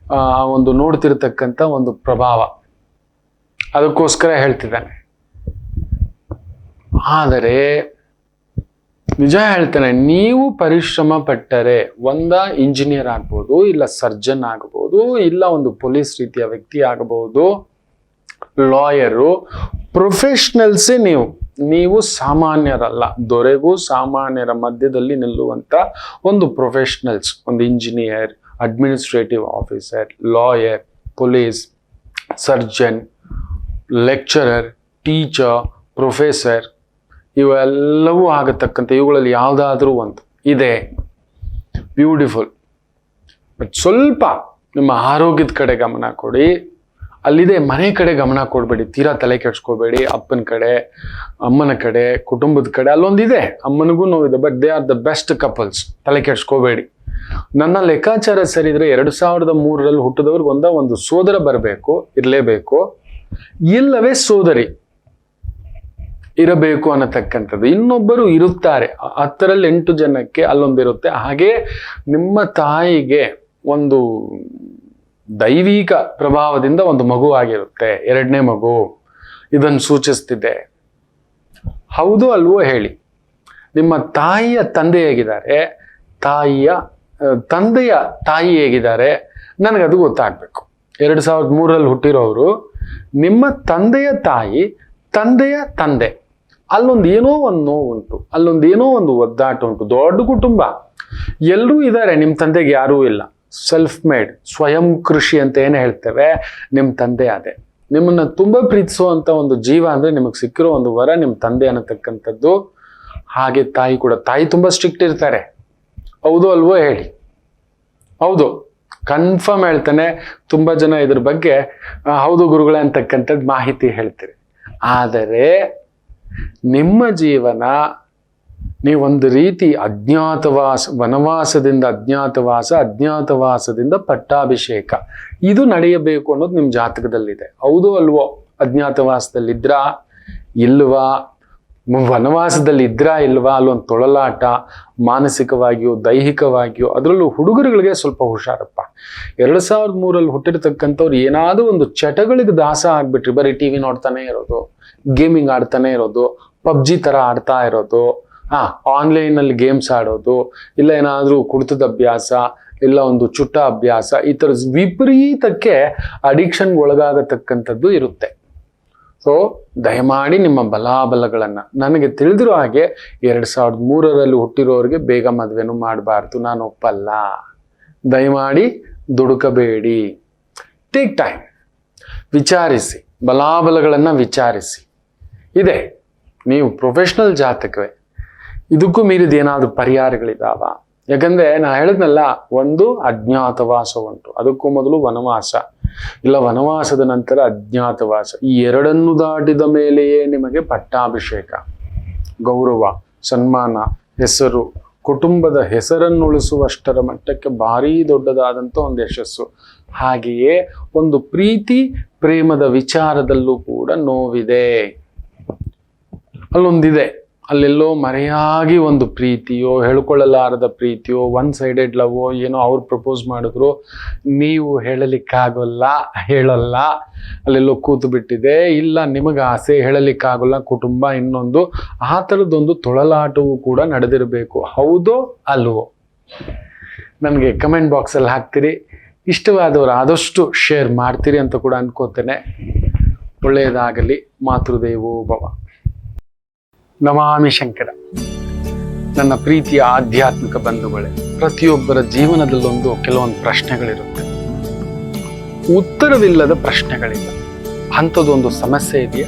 ಒಂದು ನೋಡ್ತಿರ್ತಕ್ಕಂಥ ಒಂದು ಪ್ರಭಾವ. ಅದಕ್ಕೋಸ್ಕರ ಹೇಳ್ತಿದ್ದಾನೆ. ಆದರೆ ನಿಜ ಹೇಳ್ತೇನೆ, ನೀವು ಪರಿಶ್ರಮ ಪಟ್ಟರೆ ಒಂದ ಇಂಜಿನಿಯರ್ ಆಗ್ಬೋದು, ಇಲ್ಲ ಸರ್ಜನ್ ಆಗಬಹುದು, ಇಲ್ಲ ಒಂದು ಪೊಲೀಸ್ ರೀತಿಯ ವ್ಯಕ್ತಿ ಆಗಬಹುದು, ಲಾಯರು, ಪ್ರೊಫೆಷನಲ್ಸೇ ನೀವು ಸಾಮಾನ್ಯರಲ್ಲ. ದೊರೆಗೂ ಸಾಮಾನ್ಯರ ಮಧ್ಯದಲ್ಲಿ ನಿಲ್ಲುವಂತ ಒಂದು ಪ್ರೊಫೆಷನಲ್ಸ್, ಒಂದು engineer, administrative officer, lawyer, police, surgeon, lecturer, teacher, professor, ಇವೆಲ್ಲವೂ ಆಗತಕ್ಕಂಥ, ಇವುಗಳಲ್ಲಿ ಯಾವುದಾದ್ರೂ ಒಂದು ಇದೆ. ಬ್ಯೂಟಿಫುಲ್. ಬಟ್ ಸ್ವಲ್ಪ ನಿಮ್ಮ ಆರೋಗ್ಯದ ಕಡೆ ಗಮನ ಕೊಡಿ. ಅಲ್ಲಿದೆ, ಮನೆ ಕಡೆ ಗಮನ ಕೊಡಬೇಡಿ, ತೀರಾ ತಲೆ ಕೆಡ್ಸ್ಕೋಬೇಡಿ. ಅಪ್ಪನ ಕಡೆ, ಅಮ್ಮನ ಕಡೆ, ಕುಟುಂಬದ ಕಡೆ ಅಲ್ಲೊಂದಿದೆ. ಅಮ್ಮನಿಗೂ ನೋವಿದೆ, but they are the best couples. ತಲೆ ಕೆಡ್ಸ್ಕೋಬೇಡಿ. ನನ್ನ ಲೆಕ್ಕಾಚಾರ ಸರಿ ಇದ್ರೆ 2003ರಲ್ಲಿ ಹುಟ್ಟಿದವ್ರಿಗೆ ಒಂದು ಸೋದರ ಬರಬೇಕು, ಇರಲೇಬೇಕು, ಇಲ್ಲವೇ ಸೋದರಿ ಇರಬೇಕು ಅನ್ನತಕ್ಕಂಥದ್ದು. ಇನ್ನೊಬ್ಬರು ಇರುತ್ತಾರೆ, 10ರಲ್ಲಿ 8 ಜನಕ್ಕೆ ಅಲ್ಲೊಂದಿರುತ್ತೆ. ಹಾಗೆ ನಿಮ್ಮ ತಾಯಿಗೆ ಒಂದು ದೈವಿಕ ಪ್ರಭಾವದಿಂದ ಒಂದು ಮಗು ಆಗಿರುತ್ತೆ, 2ನೇ ಮಗು. ಇದನ್ನು ಸೂಚಿಸ್ತಿದೆ. ಹೌದು ಅಲ್ವೋ ಹೇಳಿ? ನಿಮ್ಮ ತಾಯಿಯ ತಂದೆ ಹೇಗಿದ್ದಾರೆ, ತಂದೆಯ ತಾಯಿ ಹೇಗಿದ್ದಾರೆ, ನನಗದು ಗೊತ್ತಾಗಬೇಕು. 2003ರಲ್ಲಿ ಹುಟ್ಟಿರೋರು, ನಿಮ್ಮ ತಂದೆಯ ತಾಯಿ, ತಂದೆಯ ತಂದೆ, ಅಲ್ಲೊಂದು ಏನೋ ಒಂದು ನೋವು ಉಂಟು, ಅಲ್ಲೊಂದು ಏನೋ ಒಂದು ಒದ್ದಾಟ ಉಂಟು. ದೊಡ್ಡ ಕುಟುಂಬ, ಎಲ್ಲರೂ ಇದ್ದಾರೆ, ನಿಮ್ಮ ತಂದೆಗೆ ಯಾರೂ ಇಲ್ಲ. ಸೆಲ್ಫ್ ಮೇಡ್, ಸ್ವಯಂ ಕೃಷಿ ಅಂತ ಏನು ಹೇಳ್ತೇವೆ, ನಿಮ್ಮ ತಂದೆ ಅದೇ. ನಿಮ್ಮನ್ನ ತುಂಬಾ ಪ್ರೀತಿಸುವಂತ ಒಂದು ಜೀವ ಅಂದ್ರೆ ನಿಮಗೆ ಸಿಕ್ಕಿರೋ ಒಂದು ವರ ನಿಮ್ಮ ತಂದೆ ಅನ್ನತಕ್ಕಂಥದ್ದು. ಹಾಗೆ ತಾಯಿ ಕೂಡ. ತಾಯಿ ತುಂಬಾ ಸ್ಟ್ರಿಕ್ಟ್ ಇರ್ತಾರೆ, ಹೌದು ಅಲ್ವೋ ಹೇಳಿ? ಹೌದು, ಕನ್ಫರ್ಮ್ ಹೇಳ್ತಾನೆ. ತುಂಬಾ ಜನ ಇದ್ರ ಬಗ್ಗೆ ಹೌದು ಗುರುಗಳೇ ಅಂತಕ್ಕಂಥದ್ದು ಮಾಹಿತಿ ಹೇಳ್ತೀರಿ. ಆದರೆ ನಿಮ್ಮ ಜೀವನ ನೀವೊಂದು ರೀತಿ ವನವಾಸದಿಂದ ಅಜ್ಞಾತವಾಸದಿಂದ ಪಟ್ಟಾಭಿಷೇಕ ಇದು ನಡೆಯಬೇಕು ಅನ್ನೋದು ನಿಮ್ಮ ಜಾತಕದಲ್ಲಿದೆ. ಹೌದು ಅಲ್ವೋ? ಅಜ್ಞಾತವಾಸದಲ್ಲಿದ್ರಾ ಇಲ್ವಾ, ವನವಾಸದಲ್ಲಿ ಇಲ್ವಾ, ಅಲ್ಲೊಂದು ತೊಳಲಾಟ, ಮಾನಸಿಕವಾಗಿಯೋ ದೈಹಿಕವಾಗಿಯೋ. ಅದರಲ್ಲೂ ಹುಡುಗರುಗಳಿಗೆ ಸ್ವಲ್ಪ ಹುಷಾರಪ್ಪ. 2003 ಹುಟ್ಟಿರ್ತಕ್ಕಂಥವ್ರು ಏನಾದರೂ ಒಂದು ಚಟಗಳಿಗೆ ದಾಸ ಆಗ್ಬಿಟ್ರಿ, ಬರೀ ಟಿವಿ ನೋಡ್ತಾನೆ ಇರೋದು, ಗೇಮಿಂಗ್ ಆಡ್ತಾನೆ ಇರೋದು, ಪಬ್ಜಿ ತರ ಆಡ್ತಾ ಇರೋದು, ಆನ್ಲೈನಲ್ಲಿ ಗೇಮ್ಸ್ ಆಡೋದು, ಇಲ್ಲ ಏನಾದರೂ ಕುಡಿತದ ಅಭ್ಯಾಸ, ಇಲ್ಲ ಒಂದು ಚುಟ್ಟ ಅಭ್ಯಾಸ, ಈ ಥರ ವಿಪರೀತಕ್ಕೆ ಅಡಿಕ್ಷನ್ಗೆ ಒಳಗಾಗತಕ್ಕಂಥದ್ದು ಇರುತ್ತೆ. ಸೊ ದಯಮಾಡಿ ನಿಮ್ಮ ಬಲಾಬಲಗಳನ್ನ, ನನಗೆ ತಿಳಿದಿರೋ ಹಾಗೆ 2003 ಹುಟ್ಟಿರೋರಿಗೆ ಬೇಗ ಮದುವೆನೂ ಮಾಡಬಾರ್ದು, ನಾನು ಒಪ್ಪಲ್ಲ. ದಯಮಾಡಿ ದುಡುಕಬೇಡಿ, ಟೇಕ್ ಟೈಮ್, ವಿಚಾರಿಸಿ, ಬಲಾಬಲಗಳನ್ನ ವಿಚಾರಿಸಿ. ಇದೆ, ನೀವು ಪ್ರೊಫೆಷನಲ್ ಜಾತಕವೇ, ಇದಕ್ಕೂ ಮೀರಿದ ಏನಾದ್ರು ಪರಿಹಾರಗಳಿದಾವ? ಯಾಕಂದ್ರೆ ನಾ ಹೇಳಿದ್ನಲ್ಲ, ಒಂದು ಅಜ್ಞಾತವಾಸ ಉಂಟು, ಅದಕ್ಕೂ ಮೊದಲು ವನವಾಸ, ಇಲ್ಲ ವನವಾಸದ ನಂತರ ಅಜ್ಞಾತವಾಸ. ಈ ಎರಡನ್ನು ದಾಟಿದ ಮೇಲೆಯೇ ನಿಮಗೆ ಪಟ್ಟಾಭಿಷೇಕ, ಗೌರವ, ಸನ್ಮಾನ, ಹೆಸರು, ಕುಟುಂಬದ ಹೆಸರನ್ನು ಉಳಿಸುವಷ್ಟರ ಮಟ್ಟಕ್ಕೆ ಭಾರೀ ದೊಡ್ಡದಾದಂಥ ಒಂದು ಯಶಸ್ಸು. ಹಾಗೆಯೇ ಒಂದು ಪ್ರೀತಿ ಪ್ರೇಮದ ವಿಚಾರದಲ್ಲೂ ಕೂಡ ನೋವಿದೆ. ಅಲ್ಲೊಂದಿದೆ, ಅಲ್ಲೆಲ್ಲೋ ಮರೆಯಾಗಿ ಒಂದು ಪ್ರೀತಿಯೋ, ಹೇಳ್ಕೊಳ್ಳಲಾರದ ಪ್ರೀತಿಯೋ, ಒನ್ ಸೈಡೆಡ್ ಲವೋ ಏನೋ ಅವ್ರು ಪ್ರಪೋಸ್ ಮಾಡಿದ್ರು, ನೀವು ಹೇಳಲಿಕ್ಕಾಗಲ್ಲ, ಹೇಳಲ್ಲ, ಅಲ್ಲೆಲ್ಲೋ ಕೂತು ಬಿಟ್ಟಿದೆ. ಇಲ್ಲ ನಿಮಗೆ ಆಸೆ, ಹೇಳಲಿಕ್ಕಾಗಲ್ಲ, ಕುಟುಂಬ ಇನ್ನೊಂದು, ಆ ಥರದ್ದೊಂದು ತೊಳಲಾಟವೂ ಕೂಡ ನಡೆದಿರಬೇಕು. ಹೌದೋ ಅಲ್ವೋ? ನನಗೆ ಕಮೆಂಟ್ ಬಾಕ್ಸಲ್ಲಿ ಹಾಕ್ತೀರಿ. ಇಷ್ಟವಾದವರು ಆದಷ್ಟು ಶೇರ್ ಮಾಡ್ತೀರಿ ಅಂತ ಕೂಡ ಅನ್ಕೋತೇನೆ. ಒಳ್ಳೆಯದಾಗಲಿ. ಮಾತೃದೇವೋ ಭವ. ನಮಾಮಿ ಶಂಕರ. ನನ್ನ ಪ್ರೀತಿಯ ಆಧ್ಯಾತ್ಮಿಕ ಬಂಧುಗಳೇ, ಪ್ರತಿಯೊಬ್ಬರ ಜೀವನದಲ್ಲೊಂದು ಕೆಲವೊಂದು ಪ್ರಶ್ನೆಗಳಿರುತ್ತೆ, ಉತ್ತರವಿಲ್ಲದ ಪ್ರಶ್ನೆಗಳಿಲ್ಲ. ಅಂಥದ್ದೊಂದು ಸಮಸ್ಯೆ ಇದೆಯಾ?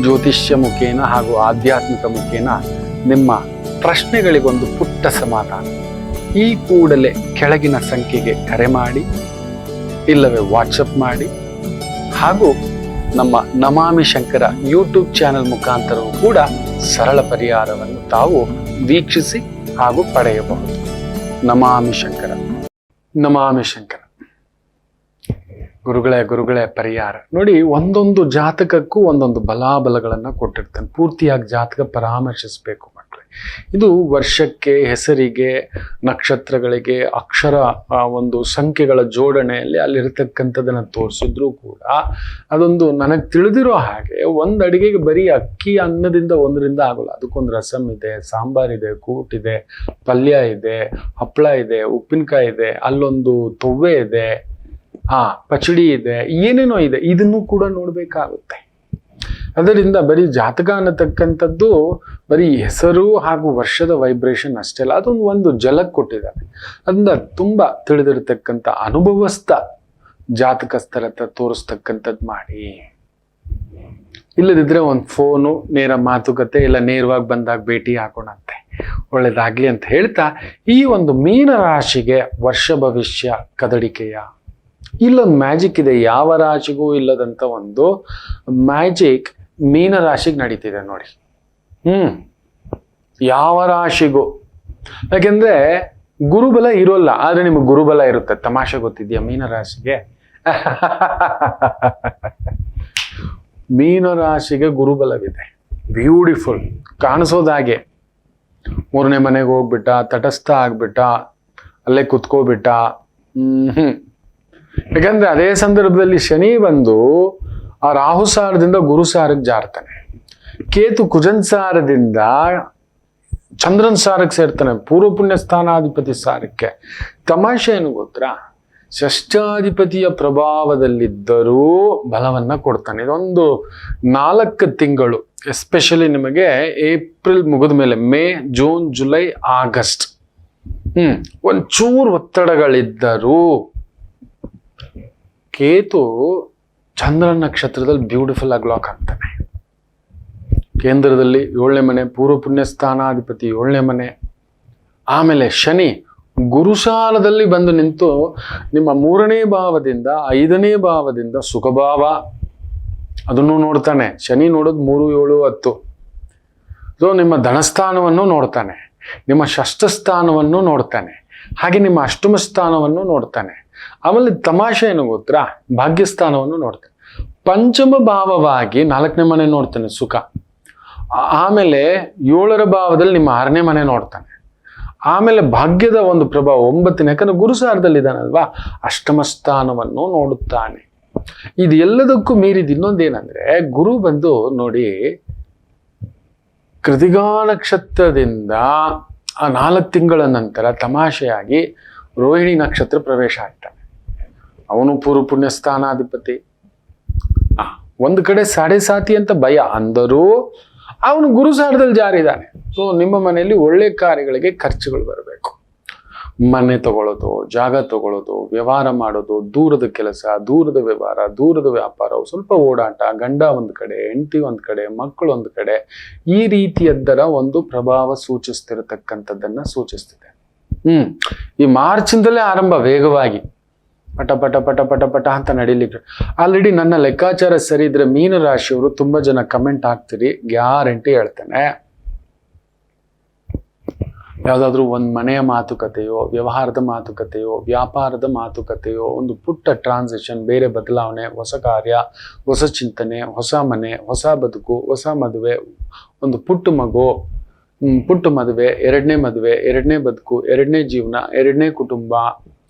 ಜ್ಯೋತಿಷ್ಯ ಮುಖೇನ ಹಾಗೂ ಆಧ್ಯಾತ್ಮಿಕ ಮುಖೇನ ನಿಮ್ಮ ಪ್ರಶ್ನೆಗಳಿಗೊಂದು ಪುಟ್ಟ ಸಮಾಧಾನ. ಈ ಕೂಡಲೇ ಕೆಳಗಿನ ಸಂಖ್ಯೆಗೆ ಕರೆ ಮಾಡಿ, ಇಲ್ಲವೇ ವಾಟ್ಸಪ್ ಮಾಡಿ, ಹಾಗೂ ನಮ್ಮ ನಮಾಮಿ ಶಂಕರ ಯೂಟ್ಯೂಬ್ ಚಾನೆಲ್ ಮುಖಾಂತರವೂ ಕೂಡ ಸರಳ ಪರಿಹಾರವನ್ನು ತಾವು ವೀಕ್ಷಿಸಿ ಹಾಗೂ ಪಡೆಯಬಹುದು. ನಮಾಮಿ ಶಂಕರ. ನಮಾಮಿ ಶಂಕರ. ಗುರುಗಳೇ ಪರಿಹಾರ ನೋಡಿ, ಒಂದೊಂದು ಜಾತಕಕ್ಕೂ ಒಂದೊಂದು ಬಲಾಬಲಗಳನ್ನು ಕೊಟ್ಟಿರ್ತಾನೆ. ಪೂರ್ತಿಯಾಗಿ ಜಾತಕ ಪರಾಮರ್ಶಿಸಬೇಕು ಮಕ್ಕಳೇ. ಇದು ವರ್ಷಕ್ಕೆ, ಹೆಸರಿಗೆ, ನಕ್ಷತ್ರಗಳಿಗೆ, ಅಕ್ಷರ ಒಂದು ಸಂಖ್ಯೆಗಳ ಜೋಡಣೆಯಲ್ಲಿ ಅಲ್ಲಿರತಕ್ಕಂಥದ್ದನ್ನು ತೋರಿಸಿದ್ರು ಕೂಡ ಅದೊಂದು ನನಗೆ ತಿಳಿದಿರೋ ಹಾಗೆ ಒಂದು ಅಡಿಗೆಗೆ ಬರೀ ಅಕ್ಕಿ ಅನ್ನದಿಂದ ಒಂದರಿಂದ ಆಗೋಲ್ಲ. ಅದಕ್ಕೊಂದು ರಸಮ್ ಇದೆ, ಸಾಂಬಾರಿದೆ, ಕೂಟಿದೆ, ಪಲ್ಯ ಇದೆ, ಹಪ್ಪಳ ಇದೆ, ಉಪ್ಪಿನಕಾಯಿ ಇದೆ, ಅಲ್ಲೊಂದು ತೊವ್ವೆ ಇದೆ, ಪಚಡಿ ಇದೆ, ಏನೇನೋ ಇದೆ. ಇದನ್ನು ಕೂಡ ನೋಡ್ಬೇಕಾಗುತ್ತೆ. ಅದರಿಂದ ಬರೀ ಜಾತಕ ಅನ್ನತಕ್ಕಂಥದ್ದು ಬರೀ ಹೆಸರು ಹಾಗೂ ವರ್ಷದ ವೈಬ್ರೇಷನ್ ಅಷ್ಟೇ ಅಲ್ಲ, ಅದೊಂದು ಒಂದು ಜಲಕ್ ಕೊಟ್ಟಿದ್ದಾರೆ. ಅದರಿಂದ ತುಂಬಾ ತಿಳಿದಿರತಕ್ಕಂಥ ಅನುಭವಸ್ಥ ಜಾತಕಸ್ಥರ ಹತ್ರ ತೋರಿಸ್ತಕ್ಕಂಥದ್ದು ಮಾಡಿ. ಇಲ್ಲದಿದ್ರೆ ಒಂದು ಫೋನು, ನೇರ ಮಾತುಕತೆ, ಇಲ್ಲ ನೇರವಾಗಿ ಬಂದಾಗ ಭೇಟಿ ಹಾಕೋಣಂತೆ. ಒಳ್ಳೇದಾಗ್ಲಿ ಅಂತ ಹೇಳ್ತಾ, ಈ ಒಂದು ಮೀನ ರಾಶಿಗೆ ವರ್ಷ ಭವಿಷ್ಯ ಕದಡಿಕೆಯ ಇಲ್ಲೊಂದು ಮ್ಯಾಜಿಕ್ ಇದೆ. ಯಾವ ರಾಶಿಗೂ ಇಲ್ಲದಂತ ಒಂದು ಮ್ಯಾಜಿಕ್ ಮೀನ ರಾಶಿಗೆ ನಡೀತಿದೆ ನೋಡಿ. ಯಾವ ರಾಶಿಗೂ. ಯಾಕೆಂದ್ರೆ ಗುರುಬಲ ಇರೋಲ್ಲ, ಆದ್ರೆ ನಿಮಗೆ ಗುರುಬಲ ಇರುತ್ತೆ. ತಮಾಷೆ ಗೊತ್ತಿದ್ಯಾ ಮೀನ ರಾಶಿಗೆ? ಮೀನ ರಾಶಿಗೆ ಗುರುಬಲವಿದೆ. ಬ್ಯೂಟಿಫುಲ್, ಕಾಣಿಸೋದಾಗೆ. 3ನೇ ಮನೆಗೆ ಹೋಗ್ಬಿಟ್ಟ, ತಟಸ್ಥ ಆಗ್ಬಿಟ್ಟ, ಅಲ್ಲೇ ಕುತ್ಕೋಬಿಟ್ಟ. ಯಾಕಂದ್ರೆ ಅದೇ ಸಂದರ್ಭದಲ್ಲಿ ಶನಿ ಬಂದು ಆ ರಾಹು ಸಾರದಿಂದ ಗುರು ಸಾರಕ್ಕೆ ಜಾರ್ತಾನೆ, ಕೇತು ಕುಜನ್ ಸಾರದಿಂದ ಚಂದ್ರನ್ ಸಾರಕ್ಕೆ ಸೇರ್ತಾನೆ, ಪೂರ್ವ ಪುಣ್ಯ ಸ್ಥಾನಾಧಿಪತಿ ಸಾರಕ್ಕೆ. ತಮಾಷೆ ಏನು ಗೊತ್ತಾ? ಷಷ್ಠಾಧಿಪತಿಯ ಪ್ರಭಾವದಲ್ಲಿದ್ದರೂ ಬಲವನ್ನ ಕೊಡ್ತಾನೆ. ಇದೊಂದು 4 ತಿಂಗಳು, ಎಸ್ಪೆಷಲಿ ನಿಮಗೆ ಏಪ್ರಿಲ್ ಮುಗಿದ ಮೇಲೆ, ಮೇ, ಜೂನ್, ಜುಲೈ, ಆಗಸ್ಟ್ ಒಂಚೂರು ಒತ್ತಡಗಳಿದ್ದರೂ ಕೇತು ಚಂದ್ರ ನಕ್ಷತ್ರದಲ್ಲಿ ಬ್ಯೂಟಿಫುಲ್ ಆಗಿ ಲಾಕ್ ಆಗ್ತಾನೆ. ಕೇಂದ್ರದಲ್ಲಿ 7ನೇ ಮನೆ, ಪೂರ್ವ ಪುಣ್ಯ ಸ್ಥಾನಾಧಿಪತಿ 7ನೇ ಮನೆ. ಆಮೇಲೆ ಶನಿ ಗುರುಸಾಲದಲ್ಲಿ ಬಂದು ನಿಂತು ನಿಮ್ಮ 3ನೇ ಭಾವದಿಂದ 5ನೇ ಭಾವದಿಂದ ಸುಖಭಾವ ಅದನ್ನು ನೋಡ್ತಾನೆ. ಶನಿ ನೋಡೋದು 3, 7, 10. ಸೊ ನಿಮ್ಮ ಧನಸ್ಥಾನವನ್ನು ನೋಡ್ತಾನೆ, ನಿಮ್ಮ ಷಷ್ಠಸ್ಥಾನವನ್ನು ನೋಡ್ತಾನೆ, ಹಾಗೆ ನಿಮ್ಮ ಅಷ್ಟಮ ಸ್ಥಾನವನ್ನು ನೋಡ್ತಾನೆ. ಆಮೇಲೆ ತಮಾಷೆ ಏನು ಗೊತ್ತಾ, ಭಾಗ್ಯಸ್ಥಾನವನ್ನು ನೋಡ್ತಾನೆ. ಪಂಚಮ ಭಾವವಾಗಿ 4ನೇ ಮನೆ ನೋಡ್ತಾನೆ, ಸುಖ. ಆಮೇಲೆ 7ರ ಭಾವದಲ್ಲಿ ನಿಮ್ಮ 6ನೇ ಮನೆ ನೋಡ್ತಾನೆ. ಆಮೇಲೆ ಭಾಗ್ಯದ ಒಂದು ಪ್ರಭಾವ 9ನೇ, ಯಾಕಂದ್ರೆ ಗುರುಸಾರದಲ್ಲಿ ಇದ್ದಾನಲ್ವಾ, ಅಷ್ಟಮ ಸ್ಥಾನವನ್ನು ನೋಡುತ್ತಾನೆ. ಇದು ಎಲ್ಲದಕ್ಕೂ ಮೀರಿದ ಇನ್ನೊಂದೇನಂದ್ರೆ, ಗುರು ಬಂದು ನೋಡಿ ಕೃತಿಗಾ ನಕ್ಷತ್ರದಿಂದ ಆ 4 ತಿಂಗಳ ನಂತರ ತಮಾಷೆಯಾಗಿ ರೋಹಿಣಿ ನಕ್ಷತ್ರ ಪ್ರವೇಶ ಆಗ್ತಾನೆ. ಅವನು ಪೂರ್ವ ಪುಣ್ಯ ಸ್ಥಾನಾಧಿಪತಿ. ಒಂದು ಕಡೆ ಸಾಡೆ ಸಾತಿ ಅಂತ ಭಯ ಅಂದರೂ ಅವನು ಗುರುಸಾರದಲ್ಲಿ ಜಾರಿದ್ದಾನೆ. ಸೊ ನಿಮ್ಮ ಮನೆಯಲ್ಲಿ ಒಳ್ಳೆ ಕಾರ್ಯಗಳಿಗೆ ಖರ್ಚುಗಳು ಬರಬೇಕು. ಮನೆ ತಗೊಳ್ಳೋದು, ಜಾಗ ತಗೊಳ್ಳೋದು, ವ್ಯವಹಾರ ಮಾಡೋದು, ದೂರದ ಕೆಲಸ, ದೂರದ ವ್ಯವಹಾರ, ದೂರದ ವ್ಯಾಪಾರ, ಸ್ವಲ್ಪ ಓಡಾಟ, ಗಂಡ ಒಂದು ಕಡೆ, ಹೆಂಡತಿ ಒಂದು ಕಡೆ, ಮಕ್ಕಳು ಒಂದು ಕಡೆ, ಈ ರೀತಿಯದ್ದರ ಒಂದು ಪ್ರಭಾವ ಸೂಚಿಸ್ತಿರತಕ್ಕಂಥದ್ದನ್ನ ಸೂಚಿಸ್ತಿದೆ. ಈ ಮಾರ್ಚಿಂದಲೇ ಆರಂಭ ವೇಗವಾಗಿ ಪಟ ಪಟ ಪಟ ಪಟ ಪಟ ಅಂತ ನಡೀಲಿಕ್ಕೆ. ಆಲ್ರೆಡಿ ನನ್ನ ಲೆಕ್ಕಾಚಾರ ಸರಿ ಇದ್ರೆ ಮೀನರಾಶಿಯವರು ತುಂಬಾ ಜನ ಕಮೆಂಟ್ ಹಾಕ್ತೀರಿ, ಗ್ಯಾರಂಟಿ ಹೇಳ್ತೇನೆ. ಯಾವುದಾದ್ರೂ ಒಂದು ಮನೆಯ ಮಾತುಕತೆಯೋ, ವ್ಯವಹಾರದ ಮಾತುಕತೆಯೋ, ವ್ಯಾಪಾರದ ಮಾತುಕತೆಯೋ, ಒಂದು ಪುಟ್ಟ ಟ್ರಾನ್ಸಿಷನ್, ಬೇರೆ ಬದಲಾವಣೆ, ಹೊಸ ಕಾರ್ಯ, ಹೊಸ ಚಿಂತನೆ, ಹೊಸ ಮನೆ, ಹೊಸ ಬದುಕು, ಹೊಸ ಮದುವೆ, ಒಂದು ಪುಟ್ಟ ಮಗು, ಪುಟ್ಟ ಮದುವೆ, 2ನೇ ಮದುವೆ, 2ನೇ ಬದುಕು, 2ನೇ ಜೀವನ, 2ನೇ ಕುಟುಂಬ,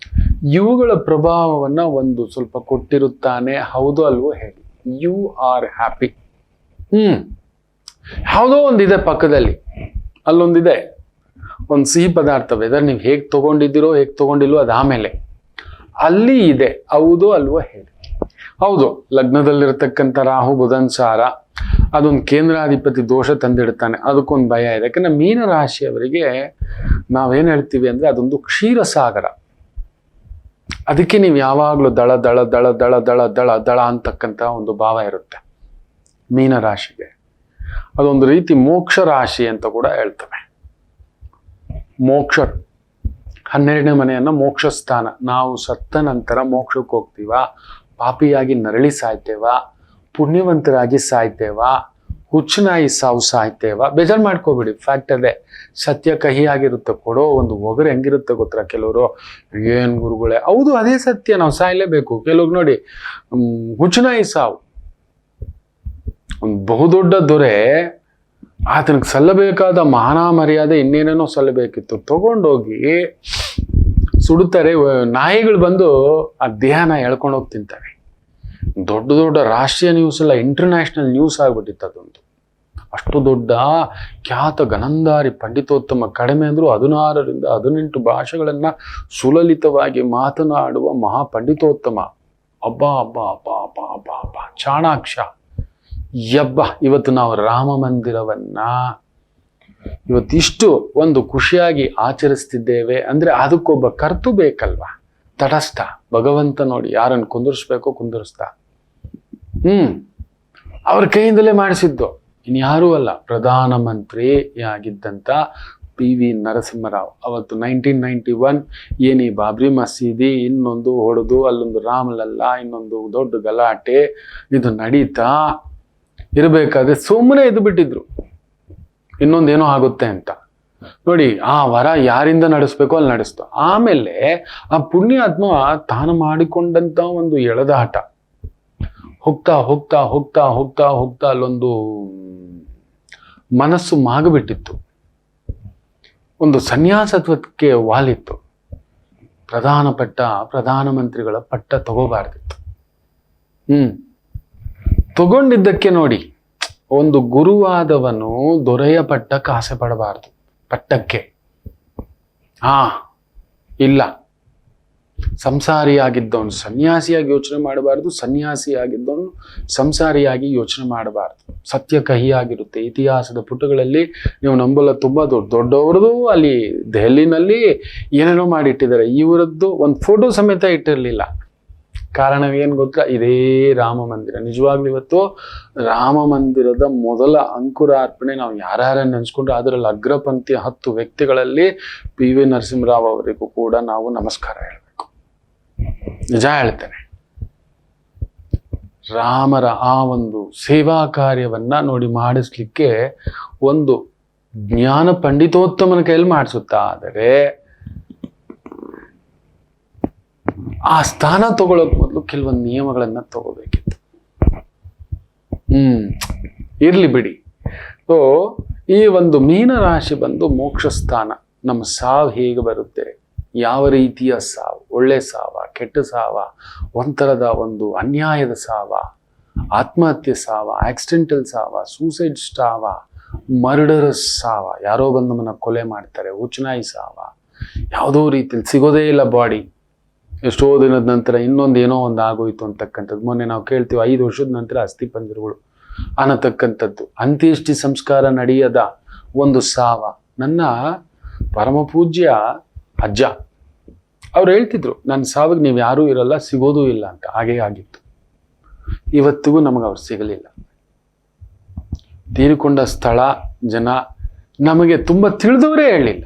ಇವುಗಳ ಪ್ರಭಾವವನ್ನ ಒಂದು ಸ್ವಲ್ಪ ಕೊಟ್ಟಿರುತ್ತಾನೆ. ಹೌದು ಅಲ್ವೋ ಹೇಳಿ? You are happy. ಯಾವುದೋ ಒಂದಿದೆ ಪಕ್ಕದಲ್ಲಿ, ಅಲ್ಲೊಂದಿದೆ ಒಂದು ಸಿಹಿ ಪದಾರ್ಥ. ವೆದರ್ ನೀವು ಹೇಗೆ ತಗೊಂಡಿದ್ದೀರೋ ಹೇಗೆ ತಗೊಂಡಿಲ್ವೋ ಅದು ಆಮೇಲೆ ಅಲ್ಲಿ ಇದೆ. ಹೌದು ಅಲ್ವೋ ಹೇಳಿ? ಹೌದು. ಲಗ್ನದಲ್ಲಿರ್ತಕ್ಕಂಥ ರಾಹು ಬುಧನ್ ಸಾರ ಅದೊಂದು ಕೇಂದ್ರಾಧಿಪತಿ ದೋಷ ತಂದಿಡ್ತಾನೆ. ಅದಕ್ಕೊಂದು ಭಯ ಇದೆ. ಯಾಕಂದ್ರೆ ಮೀನರಾಶಿಯವರಿಗೆ ನಾವೇನು ಹೇಳ್ತೀವಿ ಅಂದ್ರೆ ಅದೊಂದು ಕ್ಷೀರಸಾಗರ. ಅದಕ್ಕೆ ನೀವು ಯಾವಾಗಲೂ ದಳ ದಳ ದಳ ದಳ ದಳ ದಳ ದಳ ಅಂತಕ್ಕಂಥ ಒಂದು ಭಾವ ಇರುತ್ತೆ ಮೀನರಾಶಿಗೆ. ಅದೊಂದು ರೀತಿ ಮೋಕ್ಷ ರಾಶಿ ಅಂತ ಕೂಡ ಹೇಳ್ತವೆ. ಮೋಕ್ಷ 12ನೇ ಮನೆಯನ್ನ ಮೋಕ್ಷ ಸ್ಥಾನ. ನಾವು ಸತ್ತ ನಂತರ ಮೋಕ್ಷಕ್ಕೆ ಹೋಗ್ತೀವ, ಪಾಪಿಯಾಗಿ ನರಳಿ ಸಾಯ್ತೇವ, ಪುಣ್ಯವಂತರಾಗಿ ಸಾಯ್ತೇವ, ಹುಚ್ಚನಾಯಿ ಸಾವು ಸಾಯ್ತೇವ. ಬೇಜಾರು ಮಾಡ್ಕೋಬಿಡಿ, ಫ್ಯಾಕ್ಟ್ ಅದೇ. ಸತ್ಯ ಕಹಿ ಆಗಿರುತ್ತೆ. ಕೊಡೋ ಒಂದು ಒಗರು ಹೆಂಗಿರುತ್ತೆ ಗೊತ್ತಾ? ಕೆಲವರು ಏನ್ ಗುರುಗಳೇ, ಹೌದು ಅದೇ ಸತ್ಯ, ನಾವು ಸಾಯ್ಲೇಬೇಕು. ಕೆಲವ್ರು ನೋಡಿ ಹುಚ್ಚನಾಯಿ ಸಾವು. ಒಂದು ಬಹುದೊಡ್ಡ ದೊರೆ, ಆತನಿಗೆ ಸಲ್ಲಬೇಕಾದ ಮಾನ ಮರ್ಯಾದೆ ಇನ್ನೇನೇನೋ ಸಲ್ಲಬೇಕಿತ್ತು, ತಗೊಂಡೋಗಿ ಸುಡುತ್ತಾರೆ. ನಾಯಿಗಳು ಬಂದು ಆ ದೇಹನ ಎಳ್ಕೊಂಡು ಹೋಗಿ ತಿಂತವೆ. ದೊಡ್ಡ ದೊಡ್ಡ ರಾಷ್ಟ್ರೀಯ ನ್ಯೂಸ್ ಎಲ್ಲ ಇಂಟರ್ನ್ಯಾಷನಲ್ ನ್ಯೂಸ್ ಆಗ್ಬಿಟ್ಟಿತ್ತು ಅದೊಂದು. ಅಷ್ಟು ದೊಡ್ಡ ಖ್ಯಾತ ಗಣಂದಾರಿ ಪಂಡಿತೋತ್ತಮ, ಕಡಿಮೆ ಅಂದ್ರೂ 16ರಿಂದ 18 ಭಾಷೆಗಳನ್ನ ಸುಲಲಿತವಾಗಿ ಮಾತನಾಡುವ ಮಹಾಪಂಡಿತೋತ್ತಮ. ಅಬ್ಬಾ ಅಬ್ಬಾ ಅಬ್ಬಾ ಅಬ್ಬಾ ಅಬ್ಬಾ ಅಬ್ಬಾ, ಚಾಣಾಕ್ಷ. ಯಬ್ಬ, ಇವತ್ತು ನಾವು ರಾಮ ಮಂದಿರವನ್ನ ಇವತ್ತಿಷ್ಟು ಒಂದು ಖುಷಿಯಾಗಿ ಆಚರಿಸ್ತಿದ್ದೇವೆ ಅಂದ್ರೆ ಅದಕ್ಕೊಬ್ಬ ಕರ್ತು ಬೇಕಲ್ವಾ, ತಟಸ್ಥ. ಭಗವಂತ ನೋಡಿ ಯಾರನ್ನು ಕುಂದಿರಿಸ್ಬೇಕೋ ಕುಂದಿರಿಸ್ತಾ. ಅವ್ರ ಕೈಯಿಂದಲೇ ಮಾಡಿಸಿದ್ದು, ಇನ್ಯಾರೂ ಅಲ್ಲ, ಪ್ರಧಾನಮಂತ್ರಿಯಾಗಿದ್ದಂಥ PV ನರಸಿಂಹರಾವ್. ಅವತ್ತು 1991 ಏನಿ ಬಾಬ್ರಿ ಮಸೀದಿ ಇನ್ನೊಂದು ಹೊಡೆದು, ಅಲ್ಲೊಂದು ರಾಮಲಲ್ಲಾ, ಇನ್ನೊಂದು ದೊಡ್ಡ ಗಲಾಟೆ ಇದು ನಡೀತಾ ಇರಬೇಕಾದ್ರೆ ಸುಮ್ಮನೆ ಎದ್ದು ಬಿಟ್ಟಿದ್ರು, ಇನ್ನೊಂದೇನೋ ಆಗುತ್ತೆ ಅಂತ. ನೋಡಿ, ಆ ವರ ಯಾರಿಂದ ನಡೆಸ್ಬೇಕೋ ಅಲ್ಲಿ ನಡೆಸ್ತು. ಆಮೇಲೆ ಆ ಪುಣ್ಯಾತ್ಮ ತಾನು ಮಾಡಿಕೊಂಡಂತ ಒಂದು ಎಳೆದಾಟ ಹೋಗ್ತಾ ಹೋಗ್ತಾ ಹೋಗ್ತಾ ಹೋಗ್ತಾ ಹೋಗ್ತಾ ಅಲ್ಲೊಂದು ಮನಸ್ಸು ಮಾಗಬಿಟ್ಟಿತ್ತು. ಒಂದು ಸನ್ಯಾಸತ್ವಕ್ಕೆ ವಾಲಿತ್ತು. ಪ್ರಧಾನಮಂತ್ರಿಗಳ ಪಟ್ಟ ತಗೋಬಾರ್ದಿತ್ತು. ತಗೊಂಡಿದ್ದಕ್ಕೆ ನೋಡಿ, ಒಂದು ಗುರುವಾದವನು ದೊರೆಯ ಪಟ್ಟಕ್ಕೆ ಆಸೆ ಪಡಬಾರ್ದು. ಪಟ್ಟಕ್ಕೆ ಇಲ್ಲ, ಸಂಸಾರಿಯಾಗಿದ್ದವನು ಸನ್ಯಾಸಿಯಾಗಿ ಯೋಚನೆ ಮಾಡಬಾರ್ದು, ಸನ್ಯಾಸಿಯಾಗಿದ್ದವನು ಸಂಸಾರಿಯಾಗಿ ಯೋಚನೆ ಮಾಡಬಾರ್ದು. ಸತ್ಯ ಕಹಿಯಾಗಿರುತ್ತೆ. ಇತಿಹಾಸದ ಪುಟಗಳಲ್ಲಿ ನೀವು ನಂಬಲ್ಲ, ತುಂಬಾ ದೊಡ್ಡವ್ರದ್ದು ಅಲ್ಲಿ ದೆಹಲಿನಲ್ಲಿ ಏನೇನೋ ಮಾಡಿಟ್ಟಿದ್ದಾರೆ. ಇವರದ್ದು ಒಂದು ಫೋಟೋ ಸಮೇತ ಇಟ್ಟಿರಲಿಲ್ಲ. ಕಾರಣವೇನು ಗೊತ್ತಾ? ಇದೇ ರಾಮ ಮಂದಿರ. ನಿಜವಾಗ್ಲೂ ಇವತ್ತು ರಾಮ ಮಂದಿರದ ಮೊದಲ ಅಂಕುರಾರ್ಪಣೆ ನಾವು ಯಾರ್ಯಾರ ನೆನೆಸ್ಕೊಂಡ್ರೆ ಅದರಲ್ಲಿ ಅಗ್ರಪಂಕ್ತಿ 10 ವ್ಯಕ್ತಿಗಳಲ್ಲಿ PV ನರಸಿಂಹರಾವ್ ಅವರಿಗೂ ಕೂಡ ನಾವು ನಮಸ್ಕಾರ ಹೇಳಬೇಕು. ನಿಜ ಹೇಳ್ತೇನೆ. ರಾಮರ ಆ ಒಂದು ಸೇವಾ ಕಾರ್ಯವನ್ನ ನೋಡಿ ಮಾಡಿಸ್ಲಿಕ್ಕೆ ಒಂದು ಜ್ಞಾನ ಪಂಡಿತೋತ್ತಮನ ಕೈಯಲ್ಲಿ ಮಾಡಿಸುತ್ತಾ, ಆದರೆ ಆ ಸ್ಥಾನ ತಗೊಳ್ಳೋಕ್ ಮೊದಲು ಕೆಲವೊಂದು ನಿಯಮಗಳನ್ನ ತಗೋಬೇಕಿತ್ತು. ಇರ್ಲಿ ಬಿಡಿ. ಸೊ ಈ ಒಂದು ಮೀನರಾಶಿ ಬಂದು ಮೋಕ್ಷ ಸ್ಥಾನ. ನಮ್ಮ ಸಾವು ಹೇಗೆ ಬರುತ್ತೆ, ಯಾವ ರೀತಿಯ ಸಾವು, ಒಳ್ಳೆ ಸಾವ, ಕೆಟ್ಟ ಸಾವ, ಒಂಥರದ ಒಂದು ಅನ್ಯಾಯದ ಸಾವ, ಆತ್ಮಹತ್ಯೆ ಸಾವ, ಆಕ್ಸಿಡೆಂಟಲ್ ಸಾವ, ಸೂಸೈಡ್ ಸಾವ, ಮರ್ಡರಸ್ ಸಾವ, ಯಾರೋ ಬಂದು ನಮ್ಮನ್ನ ಕೊಲೆ ಮಾಡ್ತಾರೆ, ಹುಚ್ಚನಾಯಿ ಸಾವ, ಯಾವುದೋ ರೀತಿಯಲ್ಲಿ ಸಿಗೋದೇ ಇಲ್ಲ ಬಾಡಿ, ಎಷ್ಟೋ ದಿನದ ನಂತರ ಇನ್ನೊಂದು ಏನೋ ಒಂದು ಆಗೋಯ್ತು ಅಂತಕ್ಕಂಥದ್ದು. ಮೊನ್ನೆ ನಾವು ಕೇಳ್ತೀವಿ 5 ವರ್ಷದ ನಂತರ ಅಸ್ಥಿ ಪಂಜರಗಳು ಅನ್ನತಕ್ಕಂಥದ್ದು. ಅಂತ್ಯೇಷ್ಟಿ ಸಂಸ್ಕಾರ ನಡೆಯದ ಒಂದು ಸಾವ. ನನ್ನ ಪರಮ ಪೂಜ್ಯ ಅಜ್ಜ ಅವ್ರು ಹೇಳ್ತಿದ್ರು, ನನ್ನ ಸಾವಿಗೆ ನೀವು ಯಾರೂ ಇರಲ್ಲ, ಸಿಗೋದೂ ಇಲ್ಲ ಅಂತ. ಹಾಗೇ ಆಗಿತ್ತು. ಇವತ್ತಿಗೂ ನಮಗೆ ಅವ್ರು ಸಿಗಲಿಲ್ಲ. ತೀರಿಕೊಂಡ ಸ್ಥಳ, ಜನ ನಮಗೆ ತುಂಬ ತಿಳಿದವರೇ ಹೇಳಿಲ್ಲ.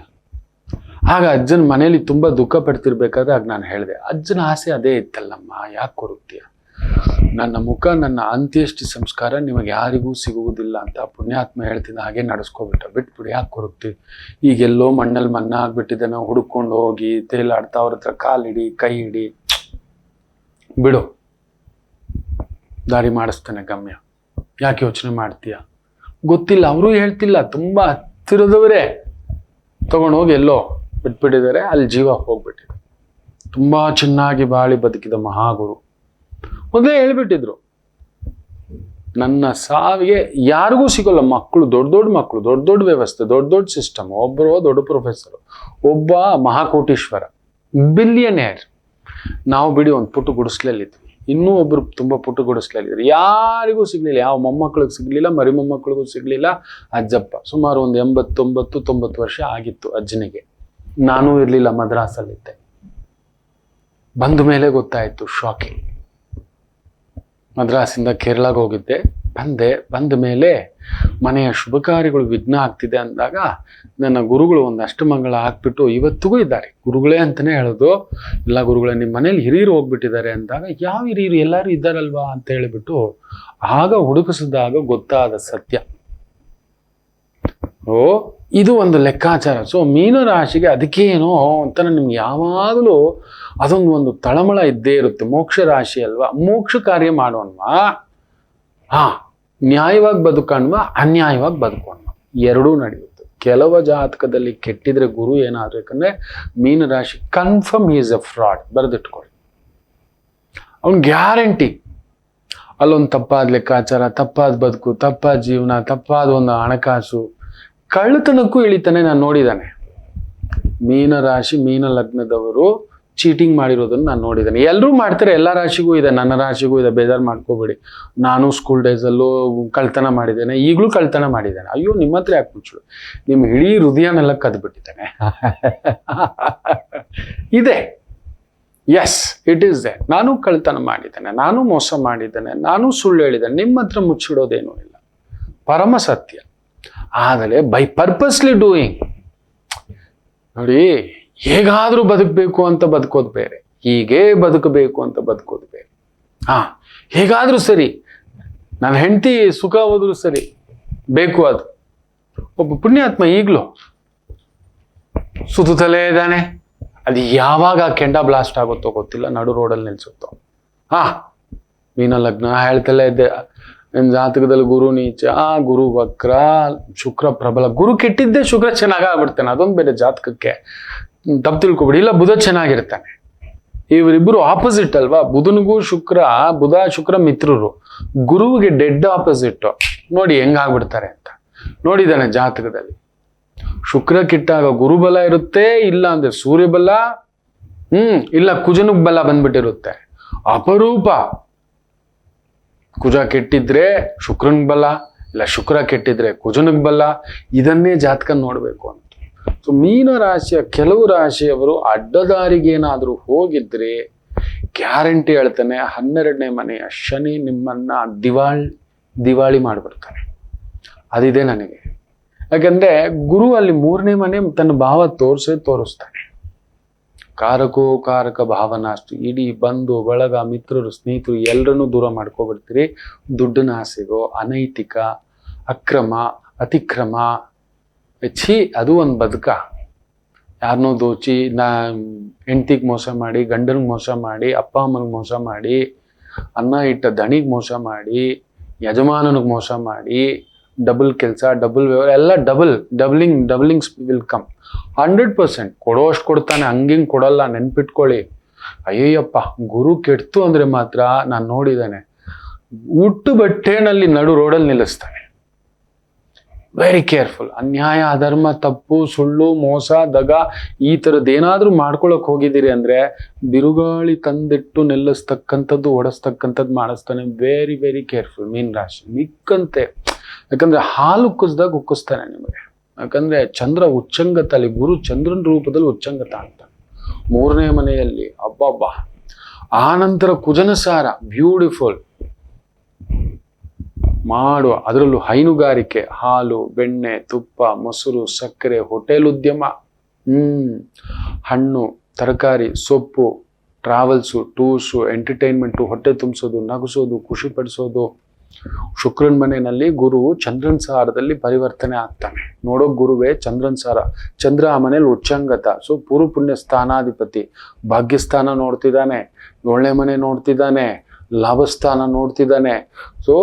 ಆಗ ಅಜ್ಜನ ಮನೇಲಿ ತುಂಬ ದುಃಖ ಪಡ್ತಿರ್ಬೇಕಾದ್ರೆ ಆಗ ನಾನು ಹೇಳಿದೆ, ಅಜ್ಜನ ಆಸೆ ಅದೇ ಇತ್ತಲ್ಲಮ್ಮ, ಯಾಕೆ ಕೊರಗ್ತೀಯ? ನನ್ನ ಮುಖ, ನನ್ನ ಅಂತ್ಯೇಷ್ಟಿ ಸಂಸ್ಕಾರ ನಿಮಗೆ ಯಾರಿಗೂ ಸಿಗುವುದಿಲ್ಲ ಅಂತ ಪುಣ್ಯಾತ್ಮ ಹೇಳ್ತಿದ್ದ. ಹಾಗೆ ನಡೆಸ್ಕೊಬಿಟ್ಟ. ಬಿಟ್ಬಿಡಿ, ಯಾಕೆ ಕೊರಗ್ತೀವಿ? ಈಗೆಲ್ಲೋ ಮಣ್ಣಲ್ಲಿ ಮನ್ನ ಆಗ್ಬಿಟ್ಟಿದೆ, ನಾವು ಹುಡ್ಕೊಂಡು ಹೋಗಿ ತೇಲಾಡ್ತಾ ಅವ್ರ ಹತ್ರ ಕಾಲಿಡಿ, ಕೈ ಹಿಡಿ, ಬಿಡು, ದಾರಿ ಮಾಡಿಸ್ತಾನೆ ಗಮ್ಯ, ಯಾಕೆ ಯೋಚನೆ ಮಾಡ್ತೀಯ? ಗೊತ್ತಿಲ್ಲ, ಅವರು ಹೇಳ್ತಿಲ್ಲ, ತುಂಬ ಹತ್ತಿರದವರೇ ತಗೊಂಡೋಗಿ ಎಲ್ಲೋ ಬಿಟ್ಬಿಟ್ಟಿದ್ದಾರೆ, ಅಲ್ಲಿ ಜೀವ ಹೋಗ್ಬಿಟ್ಟಿದೆ. ತುಂಬ ಚೆನ್ನಾಗಿ ಬಾಳಿ ಬದುಕಿದ ಮಹಾಗುರು ಮೊದಲೇ ಹೇಳ್ಬಿಟ್ಟಿದ್ರು, ನನ್ನ ಸಾವಿಗೆ ಯಾರಿಗೂ ಸಿಗೋಲ್ಲ. ಮಕ್ಕಳು, ದೊಡ್ಡ ದೊಡ್ಡ ಮಕ್ಕಳು, ದೊಡ್ಡ ದೊಡ್ಡ ವ್ಯವಸ್ಥೆ, ದೊಡ್ಡ ದೊಡ್ಡ ಸಿಸ್ಟಮ್, ಒಬ್ಬರು ದೊಡ್ಡ ಪ್ರೊಫೆಸರ್, ಒಬ್ಬ ಮಹಾಕೋಟೀಶ್ವರ, ಬಿಲಿಯನೇರ್. ನಾವು ಬಿಡಿ ಒಂದು ಪುಟ್ಟು ಗುಡಿಸ್ಲಲ್ಲಿದ್ವಿ, ಇನ್ನೂ ಒಬ್ರು ತುಂಬ ಪುಟ್ಟು ಗುಡಿಸ್ಲಲ್ಲಿದ್ರು. ಯಾರಿಗೂ ಸಿಗ್ಲಿಲ್ಲ, ಯಾವ ಮೊಮ್ಮಕ್ಕಳಿಗೆ ಸಿಗ್ಲಿಲ್ಲ, ಮರಿ ಮೊಮ್ಮಕ್ಕಳಿಗೂ ಸಿಗ್ಲಿಲ್ಲ. ಅಜ್ಜಪ್ಪ ಸುಮಾರು ಒಂದು 89-90 ವರ್ಷ ಆಗಿತ್ತು ಅಜ್ಜನಿಗೆ. ನಾನೂ ಇರಲಿಲ್ಲ, ಮದ್ರಾಸಲ್ಲಿದ್ದೆ. ಬಂದ ಮೇಲೆ ಗೊತ್ತಾಯಿತು, ಶಾಕಿಂಗ್. ಮದ್ರಾಸಿಂದ ಕೇರಳಗೆ ಹೋಗಿದ್ದೆ, ಬಂದ ಮೇಲೆ ಮನೆಯ ಶುಭ ಕಾರ್ಯಗಳು ವಿಘ್ನ ಆಗ್ತಿದೆ ಅಂದಾಗ ನನ್ನ ಗುರುಗಳು ಒಂದು ಅಷ್ಟಮಂಗಳ ಹಾಕ್ಬಿಟ್ಟು ಇವತ್ತಿಗೂ ಇದ್ದಾರೆ. ಗುರುಗಳೇ ಅಂತಲೇ ಹೇಳೋದು. ಎಲ್ಲ ಗುರುಗಳೇ, ನಿಮ್ಮ ಮನೇಲಿ ಹಿರಿಯರು ಹೋಗ್ಬಿಟ್ಟಿದ್ದಾರೆ ಅಂದಾಗ, ಯಾವ ಹಿರಿಯರು, ಎಲ್ಲರೂ ಇದ್ದಾರಲ್ವಾ ಅಂತ ಹೇಳಿಬಿಟ್ಟು ಆಗ ಹುಡುಕಿಸಿದಾಗ ಗೊತ್ತಾದ ಸತ್ಯ. ಇದು ಒಂದು ಲೆಕ್ಕಾಚಾರ. ಸೊ ಮೀನರಾಶಿಗೆ ಅದಕ್ಕೇನೋ ಒಂಥರ ನಿಮ್ಗೆ ಯಾವಾಗಲೂ ಅದೊಂದು ತಳಮಳ ಇದ್ದೇ ಇರುತ್ತೆ. ಮೋಕ್ಷ ರಾಶಿ ಅಲ್ವಾ, ಮೋಕ್ಷ ಕಾರ್ಯ ಮಾಡೋಣವಾ, ನ್ಯಾಯವಾಗಿ ಬದುಕೋಣವಾ, ಅನ್ಯಾಯವಾಗಿ ಬದುಕೋಣವಾ, ಎರಡೂ ನಡೆಯುತ್ತೆ. ಕೆಲವ ಜಾತಕದಲ್ಲಿ ಕೆಟ್ಟಿದ್ರೆ ಗುರು ಏನಾದ್ರು, ಯಾಕಂದ್ರೆ ಮೀನರಾಶಿ ಕನ್ಫರ್ಮ್ ಈಸ್ ಅ ಫ್ರಾಡ್, ಬರೆದಿಟ್ಕೊಳ್ಳಿ. ಅವ್ನು ಗ್ಯಾರಂಟಿ ಅಲ್ಲೊಂದು ತಪ್ಪಾದ ಲೆಕ್ಕಾಚಾರ, ತಪ್ಪಾದ ಬದುಕು, ತಪ್ಪಾದ ಜೀವನ, ತಪ್ಪಾದ ಒಂದು ಹಣಕಾಸು, ಕಳ್ಳತನಕ್ಕೂ ಇಳಿತಾನೆ. ನಾನು ನೋಡಿದ್ದಾನೆ. ಮೀನರಾಶಿ, ಮೀನ ಲಗ್ನದವರು ಚೀಟಿಂಗ್ ಮಾಡಿರೋದನ್ನು ನಾನು ನೋಡಿದ್ದೇನೆ. ಎಲ್ಲರೂ ಮಾಡ್ತಾರೆ, ಎಲ್ಲ ರಾಶಿಗೂ ಇದೆ, ನನ್ನ ರಾಶಿಗೂ ಇದೆ, ಬೇಜಾರು ಮಾಡ್ಕೋಬೇಡಿ. ನಾನು ಸ್ಕೂಲ್ ಡೇಸಲ್ಲೂ ಕಳ್ತನ ಮಾಡಿದ್ದೇನೆ, ಈಗಲೂ ಕಳ್ತನ ಮಾಡಿದ್ದೇನೆ. ಅಯ್ಯೋ, ನಿಮ್ಮ ಹತ್ರ ಯಾಕೆ ಮುಚ್ಚಳು, ನಿಮ್ಮ ಇಡೀ ಹೃದಯನೆಲ್ಲ ಕದ್ಬಿಟ್ಟಿದ್ದೇನೆ. ಇದೆ, ಎಸ್, ಇಟ್ ಈಸ್ ದೇ. ನಾನು ಕಳ್ತನ ಮಾಡಿದ್ದೇನೆ, ನಾನು ಮೋಸ ಮಾಡಿದ್ದೇನೆ, ನಾನು ಸುಳ್ಳು ಹೇಳಿದ್ದೇನೆ. ನಿಮ್ಮ ಹತ್ರ ಮುಚ್ಚಿಡೋದೇನೂ ಇಲ್ಲ, ಪರಮ ಸತ್ಯ. ಆದರೆ ಬೈ ಪರ್ಪಸ್ಲಿ ಡೂಯಿಂಗ್, ನೋಡಿ, ಹೇಗಾದ್ರೂ ಬದುಕಬೇಕು ಅಂತ ಬದುಕೋದು ಬೇರೆ, ಹೀಗೇ ಬದುಕಬೇಕು ಅಂತ ಬದುಕೋದು ಬೇರೆ. ಹೇಗಾದ್ರೂ ಸರಿ, ನನ್ನ ಹೆಂಡತಿ ಸುಖ ಹೋದ್ರು ಸರಿ, ಬೇಕು ಅದು. ಒಬ್ಬ ಪುಣ್ಯಾತ್ಮ ಈಗಲೂ ಸುತ್ತಲೇ ಇದ್ದಾನೆ. ಅದು ಯಾವಾಗ ಕೆಂಡ ಬ್ಲಾಸ್ಟ್ ಆಗುತ್ತೋ ಗೊತ್ತಿಲ್ಲ, ನಡು ರೋಡಲ್ಲಿ ನಿಲ್ಸುತ್ತೋ. ಮೀನ ಲಗ್ನ ಹೇಳ್ತಲೇ ಇದ್ದೆ, ನನ್ನ ಜಾತಕದಲ್ಲಿ ಗುರು ನೀಚ, ಗುರು ವಕ್ರ, ಶುಕ್ರ ಪ್ರಬಲ. ಗುರು ಕೆಟ್ಟಿದ್ದೆ, ಶುಕ್ರ ಚೆನ್ನಾಗಾಗ್ಬಿಡ್ತಾನೆ, ಅದೊಂದು ಬೇರೆ ಜಾತಕಕ್ಕೆ, ತಪ್ಪು ತಿಳ್ಕೊಬಿಡಿ. ಇಲ್ಲ, ಬುಧ ಚೆನ್ನಾಗಿರ್ತಾನೆ. ಇವರಿಬ್ಬರು ಆಪೋಸಿಟ್ ಅಲ್ವಾ, ಬುಧನಿಗೂ ಬುಧ ಶುಕ್ರ ಮಿತ್ರರು, ಗುರುವಿಗೆ ಡೆಡ್ ಆಪೋಸಿಟ್. ನೋಡಿ ಹೆಂಗಾಗ್ಬಿಡ್ತಾರೆ ಅಂತ. ನೋಡಿದ್ದಾನೆ ಜಾತಕದಲ್ಲಿ. ಶುಕ್ರ ಕೆಟ್ಟಾಗ ಗುರುಬಲ ಇರುತ್ತೆ, ಇಲ್ಲ ಅಂದ್ರೆ ಸೂರ್ಯಬಲ, ಇಲ್ಲ ಕುಜನಿಗೆ ಬಲ ಬಂದ್ಬಿಟ್ಟಿರುತ್ತೆ. ಅಪರೂಪ ಕುಜ ಕೆಟ್ಟಿದ್ರೆ ಶುಕ್ರನಿಗೆ ಬಲ, ಇಲ್ಲ ಶುಕ್ರ ಕೆಟ್ಟಿದ್ರೆ ಕುಜನಿಗೆ ಬಲ. ಇದನ್ನೇ ಜಾತಕ ನೋಡ್ಬೇಕು ಅಂತ. ಸೊ ಮೀನ ರಾಶಿಯ ಕೆಲವು ರಾಶಿಯವರು ಅಡ್ಡದಾರಿಗೇನಾದ್ರೂ ಹೋಗಿದ್ರೆ ಗ್ಯಾರಂಟಿ ಹೇಳ್ತಾನೆ 12ನೇ ಮನೆಯ ಶನಿ ನಿಮ್ಮನ್ನ ದಿವಾಳಿ ಮಾಡ್ಬಿಡ್ತಾನೆ. ಅದಿದೆ ನನಗೆ. ಯಾಕಂದ್ರೆ ಗುರು ಅಲ್ಲಿ 3ನೇ ಮನೆ ತನ್ನ ಭಾವ ತೋರಿಸ್ತಾನೆ. ಕಾರಕ ಭಾವನಾಷ್ಟು. ಇಡೀ ಬಂಧು ಬಳಗ ಮಿತ್ರರು ಸ್ನೇಹಿತರು ಎಲ್ಲರನ್ನೂ ದೂರ ಮಾಡ್ಕೊಬಿಡ್ತೀರಿ. ದುಡ್ಡಿನ ಆಸೆಗೋ, ಅನೈತಿಕ, ಅಕ್ರಮ, ಅತಿಕ್ರಮ, ಅದು ಒಂದು ಬದುಕ. ಯಾರನ್ನೋ ದೋಚಿ ಹೆಂಡ್ತಿಗೆ ಮೋಸ ಮಾಡಿ, ಗಂಡನಿಗೆ ಮೋಸ ಮಾಡಿ, ಅಪ್ಪ ಅಮ್ಮನಿಗೆ ಮೋಸ ಮಾಡಿ, ಅನ್ನ ಇಟ್ಟ ದಣಿಗೆ ಮೋಸ ಮಾಡಿ, ಯಜಮಾನನಿಗೆ ಮೋಸ ಮಾಡಿ, ಡಬಲ್ ಕೆಲಸ, ಡಬಲ್ ವ್ಯವಹಾರ, ಎಲ್ಲ ಡಬಲಿಂಗ್ಸ್ ವಿಲ್ ಕಮ್. 100% ಕೊಡೋಷ್ಟು ಕೊಡ್ತಾನೆ, ಹಂಗಿಂಗ್ ಕೊಡಲ್ಲ, ನೆನ್ಪಿಟ್ಕೊಳ್ಳಿ. ಅಯ್ಯಯ್ಯಪ್ಪ, ಗುರು ಕೆಡ್ತು ಅಂದ್ರೆ ಮಾತ್ರ ನಾನು ನೋಡಿದ್ದೇನೆ, ಉಟ್ಟು ಬಟ್ಟೆನಲ್ಲಿ ನಡು ರೋಡಲ್ಲಿ ನಿಲ್ಲಿಸ್ತಾನೆ. Very careful. ಅನ್ಯಾಯ, ಅಧರ್ಮ, ತಪ್ಪು, ಸುಳ್ಳು, ಮೋಸ, ದಗ ಈ ಥರದ್ದೇನಾದ್ರೂ ಮಾಡ್ಕೊಳಕ್ ಹೋಗಿದ್ದೀರಿ ಅಂದ್ರೆ ಬಿರುಗಾಳಿ ತಂದಿಟ್ಟು ನಿಲ್ಲಿಸ್ತಕ್ಕಂಥದ್ದು, ಓಡಿಸ್ತಕ್ಕಂಥದ್ದು ಮಾಡಿಸ್ತಾನೆ. Very very careful. ಮೀನ್ ರಾಶಿ ಮಿಕ್ಕಂತೆ. ಯಾಕಂದ್ರೆ ಹಾಲು ಉಕ್ಕಿಸ್ದಾಗ ಉಕ್ಕಿಸ್ತಾನೆ ನಿಮಗೆ. ಯಾಕಂದ್ರೆ ಚಂದ್ರ ಉಚ್ಚಂಗತ, ಅಲ್ಲಿ ಗುರು ಚಂದ್ರನ ರೂಪದಲ್ಲಿ ಉಚ್ಚಂಗತ ಅಂತ 3ನೇ ಮನೆಯಲ್ಲಿ. ಅಬ್ಬಬ್ಬ. ಆ ನಂತರ ಕುಜನ ಸಾರ ಬ್ಯೂಟಿಫುಲ್ ಮಾಡುವ, ಅದರಲ್ಲೂ ಹೈನುಗಾರಿಕೆ, ಹಾಲು, ಬೆಣ್ಣೆ, ತುಪ್ಪ, ಮೊಸರು, ಸಕ್ಕರೆ, ಹೋಟೆಲ್ ಉದ್ಯಮ, ಹಣ್ಣು, ತರಕಾರಿ, ಸೊಪ್ಪು, ಟ್ರಾವೆಲ್ಸು, ಟೂರ್ಸು, ಎಂಟರ್ಟೈನ್ಮೆಂಟು, ಹೊಟ್ಟೆ ತುಂಬಿಸೋದು, ನಗಿಸೋದು, ಖುಷಿ ಪಡಿಸೋದು. ಶುಕ್ರನ ಮನೆಯಲ್ಲಿ ಗುರು ಚಂದ್ರನ್ ಸಾರದಲ್ಲಿ ಪರಿವರ್ತನೆ ಆಗ್ತಾನೆ. ನೋಡೋ ಗುರುವೇ ಚಂದ್ರನ್ ಸಾರ. ಚಂದ್ರ ಆ ಮನೇಲಿ ಉಚ್ಚಂಗತ. ಸೊ ಪೂರ್ವ ಪುಣ್ಯ ಸ್ಥಾನಾಧಿಪತಿ. ಭಾಗ್ಯಸ್ಥಾನ ನೋಡ್ತಿದ್ದಾನೆ, 7ನೇ ಮನೆ ನೋಡ್ತಿದ್ದಾನೆ, ಲಾಭಸ್ಥಾನ ನೋಡ್ತಿದ್ದಾನೆ. ಸೊ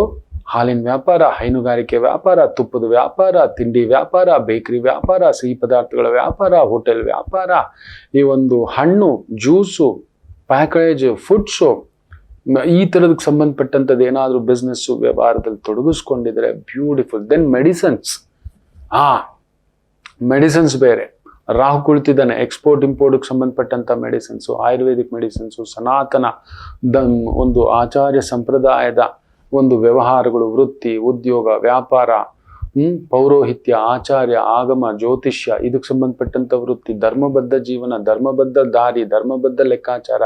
ಹಾಲಿನ ವ್ಯಾಪಾರ, ಹೈನುಗಾರಿಕೆ ವ್ಯಾಪಾರ, ತುಪ್ಪದ ವ್ಯಾಪಾರ, ತಿಂಡಿ ವ್ಯಾಪಾರ, ಬೇಕರಿ ವ್ಯಾಪಾರ, ಸಿಹಿ ಪದಾರ್ಥಗಳ ವ್ಯಾಪಾರ, ಹೋಟೆಲ್ ವ್ಯಾಪಾರ, ಈ ಒಂದು ಹಣ್ಣು, ಜ್ಯೂಸು, ಪ್ಯಾಕೇಜ್ ಫುಡ್ಸು, ಈ ಥರದಕ್ಕೆ ಸಂಬಂಧಪಟ್ಟಂಥದ್ದು ಏನಾದರೂ ಬಿಸ್ನೆಸ್ಸು ವ್ಯವಹಾರದಲ್ಲಿ ತೊಡಗಿಸ್ಕೊಂಡಿದ್ರೆ ಬ್ಯೂಟಿಫುಲ್. ದೆನ್ ಮೆಡಿಸನ್ಸ್ ಬೇರೆ. ರಾಹು ಕುಳಿತಿದ್ದಾನೆ. ಎಕ್ಸ್ಪೋರ್ಟ್ ಇಂಪೋರ್ಟ್ಗೆ ಸಂಬಂಧಪಟ್ಟಂಥ ಮೆಡಿಸಿನ್ಸು, ಆಯುರ್ವೇದಿಕ್ ಮೆಡಿಸಿನ್ಸು, ಸನಾತನ ಒಂದು ಆಚಾರ್ಯ ಸಂಪ್ರದಾಯದ ಒಂದು ವ್ಯವಹಾರಗಳು, ವೃತ್ತಿ, ಉದ್ಯೋಗ, ವ್ಯಾಪಾರ, ಪೌರೋಹಿತ್ಯ, ಆಚಾರ್ಯ, ಆಗಮ, ಜ್ಯೋತಿಷ್ಯ, ಇದಕ್ಕೆ ಸಂಬಂಧಪಟ್ಟಂಥ ವೃತ್ತಿ, ಧರ್ಮಬದ್ಧ ಜೀವನ, ಧರ್ಮಬದ್ಧ ದಾರಿ, ಧರ್ಮಬದ್ಧ ಲೆಕ್ಕಾಚಾರ,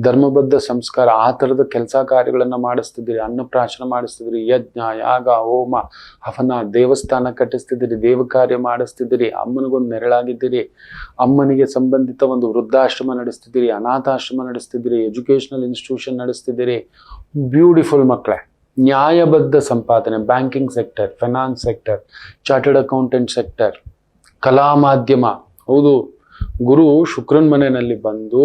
ಧರ್ಮಬದ್ಧ ಸಂಸ್ಕಾರ, ಆ ಥರದ ಕೆಲಸ ಕಾರ್ಯಗಳನ್ನು ಮಾಡಿಸ್ತಿದ್ದೀರಿ. ಅನ್ನಪ್ರಾಶನ ಮಾಡಿಸ್ತಿದ್ದೀರಿ, ಯಜ್ಞ, ಯಾಗ, ಹೋಮ, ಹವನ, ದೇವಸ್ಥಾನ ಕಟ್ಟಿಸ್ತಿದ್ದೀರಿ, ದೇವ ಕಾರ್ಯ ಮಾಡಿಸ್ತಿದ್ದೀರಿ, ಅಮ್ಮನಿಗೊಂದು ನೆರಳಾಗಿದ್ದೀರಿ, ಅಮ್ಮನಿಗೆ ಸಂಬಂಧಿತ ಒಂದು ವೃದ್ಧಾಶ್ರಮ ನಡೆಸ್ತಿದ್ದೀರಿ, ಅನಾಥಾಶ್ರಮ ನಡೆಸ್ತಿದ್ದೀರಿ, ಎಜುಕೇಷನಲ್ ಇನ್ಸ್ಟಿಟ್ಯೂಷನ್ ನಡೆಸ್ತಿದ್ದೀರಿ. ಬ್ಯೂಟಿಫುಲ್ ಮಕ್ಕಳೇ. ನ್ಯಾಯಬದ್ಧ ಸಂಪಾದನೆ, banking sector, finance sector, chartered accountant sector, ಕಲಾ ಮಾಧ್ಯಮ. ಹೌದು, ಗುರು ಶುಕ್ರನ್ ಮನೆಯಲ್ಲಿ ಬಂದು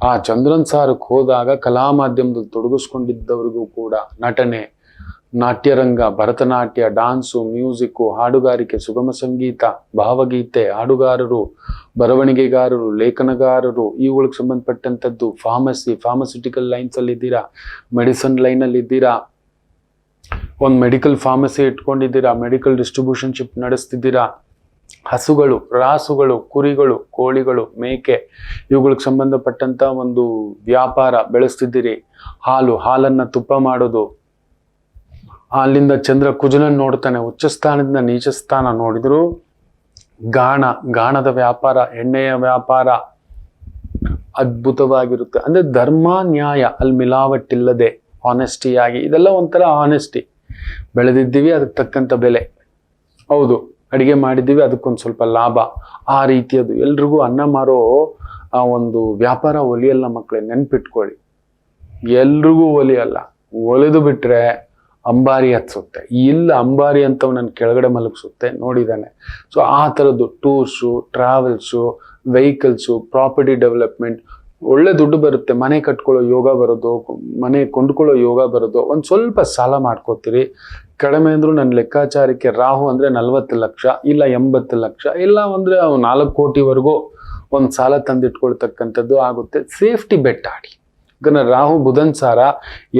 ಆ ಚಂದ್ರನ್ ಸಾರಕ್ಕೆ ಹೋದಾಗ ಕಲಾ ಮಾಧ್ಯಮದಲ್ಲಿ ತೊಡಗಿಸ್ಕೊಂಡಿದ್ದವರಿಗೂ ಕೂಡ ನಟನೆ, ನಾಟ್ಯರಂಗ, ಭರತನಾಟ್ಯ, ಡಾನ್ಸು, ಮ್ಯೂಸಿಕ್ಕು, ಹಾಡುಗಾರಿಕೆ, ಸುಗಮ ಸಂಗೀತ, ಭಾವಗೀತೆ, ಹಾಡುಗಾರರು, ಬರವಣಿಗೆಗಾರರು, ಲೇಖನಗಾರರು, ಇವುಗಳಿಗೆ ಸಂಬಂಧಪಟ್ಟಂಥದ್ದು, ಫಾರ್ಮಸ್ಯೂಟಿಕಲ್ ಲೈನ್ಸ್ ಅಲ್ಲಿ ಇದ್ದೀರಾ, ಮೆಡಿಸನ್ ಲೈನಲ್ಲಿ ಇದ್ದೀರಾ, ಒಂದು ಮೆಡಿಕಲ್ ಫಾರ್ಮಸಿ ಇಟ್ಕೊಂಡಿದ್ದೀರಾ, ಮೆಡಿಕಲ್ ಡಿಸ್ಟ್ರಿಬ್ಯೂಷನ್ಶಿಪ್ ನಡೆಸ್ತಿದ್ದೀರಾ, ಹಸುಗಳು, ರಾಸುಗಳು, ಕುರಿಗಳು, ಕೋಳಿಗಳು, ಮೇಕೆ ಇವುಗಳಿಗೆ ಸಂಬಂಧಪಟ್ಟಂತ ಒಂದು ವ್ಯಾಪಾರ ಬೆಳೆಸ್ತಿದ್ದೀರಿ. ಹಾಲನ್ನ ತುಪ್ಪ ಮಾಡೋದು. ಅಲ್ಲಿಂದ ಚಂದ್ರ ಕುಜನನ್ನು ನೋಡ್ತಾನೆ. ಉಚ್ಚ ಸ್ಥಾನದಿಂದ ನೀಚ ಸ್ಥಾನ ನೋಡಿದ್ರು ಗಾಣದ ವ್ಯಾಪಾರ, ಎಣ್ಣೆಯ ವ್ಯಾಪಾರ ಅದ್ಭುತವಾಗಿರುತ್ತೆ. ಅಂದ್ರೆ ಧರ್ಮ, ನ್ಯಾಯ, ಅಲ್ಲಿ ಮಿಲಾವಟ್ಟಿಲ್ಲದೆ ಆನೆಸ್ಟಿಯಾಗಿ, ಇದೆಲ್ಲ ಒಂಥರ ಆನೆಸ್ಟಿ. ಬೆಳೆದಿದ್ದೀವಿ, ಅದಕ್ಕೆ ತಕ್ಕಂಥ ಬೆಲೆ. ಹೌದು, ಅಡಿಗೆ ಮಾಡಿದ್ದೀವಿ, ಅದಕ್ಕೊಂದು ಸ್ವಲ್ಪ ಲಾಭ. ಆ ರೀತಿಯದು. ಎಲ್ರಿಗೂ ಅನ್ನ ಮಾರೋ ಆ ಒಂದು ವ್ಯಾಪಾರ ಒಲಿಯಲ್ಲ ಮಕ್ಕಳೇ, ನೆನ್ಪಿಟ್ಕೊಳ್ಳಿ. ಎಲ್ರಿಗೂ ಒಲಿಯಲ್ಲ. ಒಲೆದು ಬಿಟ್ರೆ ಅಂಬಾರಿ ಹತ್ಸುತ್ತೆ. ಇಲ್ಲ ಅಂಬಾರಿ ಅಂತವ್ ನನ್ನ ಕೆಳಗಡೆ ಮಲಗಿಸುತ್ತೆ, ನೋಡಿದ್ದಾನೆ. ಸೊ ಆ ಥರದ್ದು tours, travels, vehicles, property development, ಒಳ್ಳೆ ದುಡ್ಡು ಬರುತ್ತೆ. ಮನೆ ಕಟ್ಕೊಳ್ಳೋ ಯೋಗ ಬರೋದು, ಮನೆ ಕೊಂಡ್ಕೊಳ್ಳೋ ಯೋಗ ಬರೋದು. ಒಂದು ಸ್ವಲ್ಪ ಸಾಲ ಮಾಡ್ಕೋತೀರಿ. ಕಡಿಮೆ ಅಂದ್ರೂ ನನ್ನ ಲೆಕ್ಕಾಚಾರಕ್ಕೆ ರಾಹು ಅಂದರೆ 40 ಲಕ್ಷ, ಇಲ್ಲ 80 ಲಕ್ಷ, ಇಲ್ಲ ಅಂದರೆ 4 ಕೋಟಿವರೆಗೂ ಒಂದು ಸಾಲ ತಂದಿಟ್ಕೊಳ್ತಕ್ಕಂಥದ್ದು ಆಗುತ್ತೆ. ಸೇಫ್ಟಿ ಬೆಟ್ ಆಡಿ. ಯಾಕಂದ್ರೆ ರಾಹು ಬುಧನ್ ಸಾರ,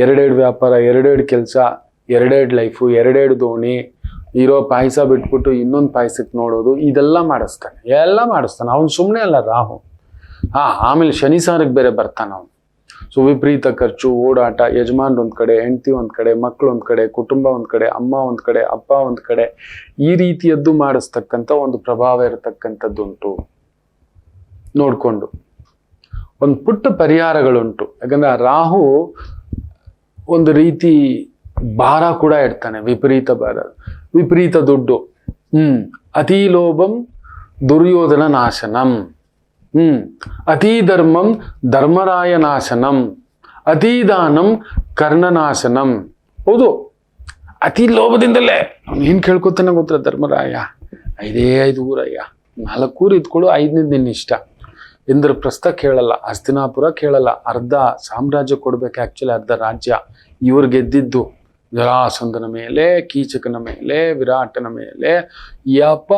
2 ವ್ಯಾಪಾರ, 2 ಕೆಲಸ, 2 ಲೈಫು, 2 ದೋಣಿ, ಇರೋ ಪಾಯಸ ಬಿಟ್ಬಿಟ್ಟು ಇನ್ನೊಂದು ಪಾಯಸಕ್ಕೆ ನೋಡೋದು, ಇದೆಲ್ಲ ಮಾಡಿಸ್ತಾನೆ. ಅವನು ಸುಮ್ಮನೆ ಅಲ್ಲ ರಾಹು. ಆಮೇಲೆ ಶನಿ ಸಾರಕ್ಕೆ ಬೇರೆ ಬರ್ತಾನೆ ಅವನು. ಸೊ ವಿಪರೀತ ಖರ್ಚು, ಓಡಾಟ, ಯಜಮಾನ್ ಒಂದ್ ಕಡೆ, ಹೆಂಡತಿ ಒಂದ್ ಕಡೆ, ಮಕ್ಕಳು ಒಂದ್ ಕಡೆ, ಕುಟುಂಬ ಒಂದ್ ಕಡೆ, ಅಮ್ಮ ಒಂದ್ ಕಡೆ, ಅಪ್ಪ ಒಂದ್ ಕಡೆ, ಈ ರೀತಿಯದ್ದು ಮಾಡಿಸ್ತಕ್ಕಂಥ ಒಂದು ಪ್ರಭಾವ ಇರತಕ್ಕಂಥದ್ದುಂಟು. ನೋಡ್ಕೊಂಡು ಒಂದು ಪುಟ್ಟ ಪರಿಹಾರಗಳುಂಟು. ಯಾಕಂದ್ರೆ ಆ ರಾಹು ಒಂದು ರೀತಿ ಭಾರ ಕೂಡ ಇಡ್ತಾನೆ, ವಿಪರೀತ ಭಾರ, ವಿಪರೀತ ದುಡ್ಡು. ಅತೀ ಲೋಭಂ ದುರ್ಯೋಧನ ನಾಶನಂ, ಅತೀ ಧರ್ಮಂ ಧರ್ಮರಾಯ ನಾಶನಂ, ಅತೀ ದಾನಂ ಕರ್ಣನಾಶನಂ. ಹೌದು, ಅತಿ ಲೋಭದಿಂದಲೇ ಅವನು ಏನ್ ಕೇಳ್ಕೊತಾನೆ ಗೊತ್ತಾ ಧರ್ಮರಾಯ, 5 ಊರಯ್ಯ, 4 ಊರು ಇದ್ಕೊಳ್ಳು, 5ನೇದು ನಿನ್ನ ಇಷ್ಟ. ಇಂದ್ರಪ್ರಸ್ಥ ಕೇಳಲ್ಲ, ಹಸ್ತಿನಾಪುರ ಕೇಳಲ್ಲ, ಅರ್ಧ ಸಾಮ್ರಾಜ್ಯ ಕೊಡ್ಬೇಕು. ಆಕ್ಚುಲಿ ಅರ್ಧ ರಾಜ್ಯ ಇವ್ರು ಗೆದ್ದಿದ್ದು ಜರಾಸಂಧನ ಮೇಲೆ, ಕೀಚಕನ ಮೇಲೆ, ವಿರಾಟನ ಮೇಲೆ, ಯಪ್ಪ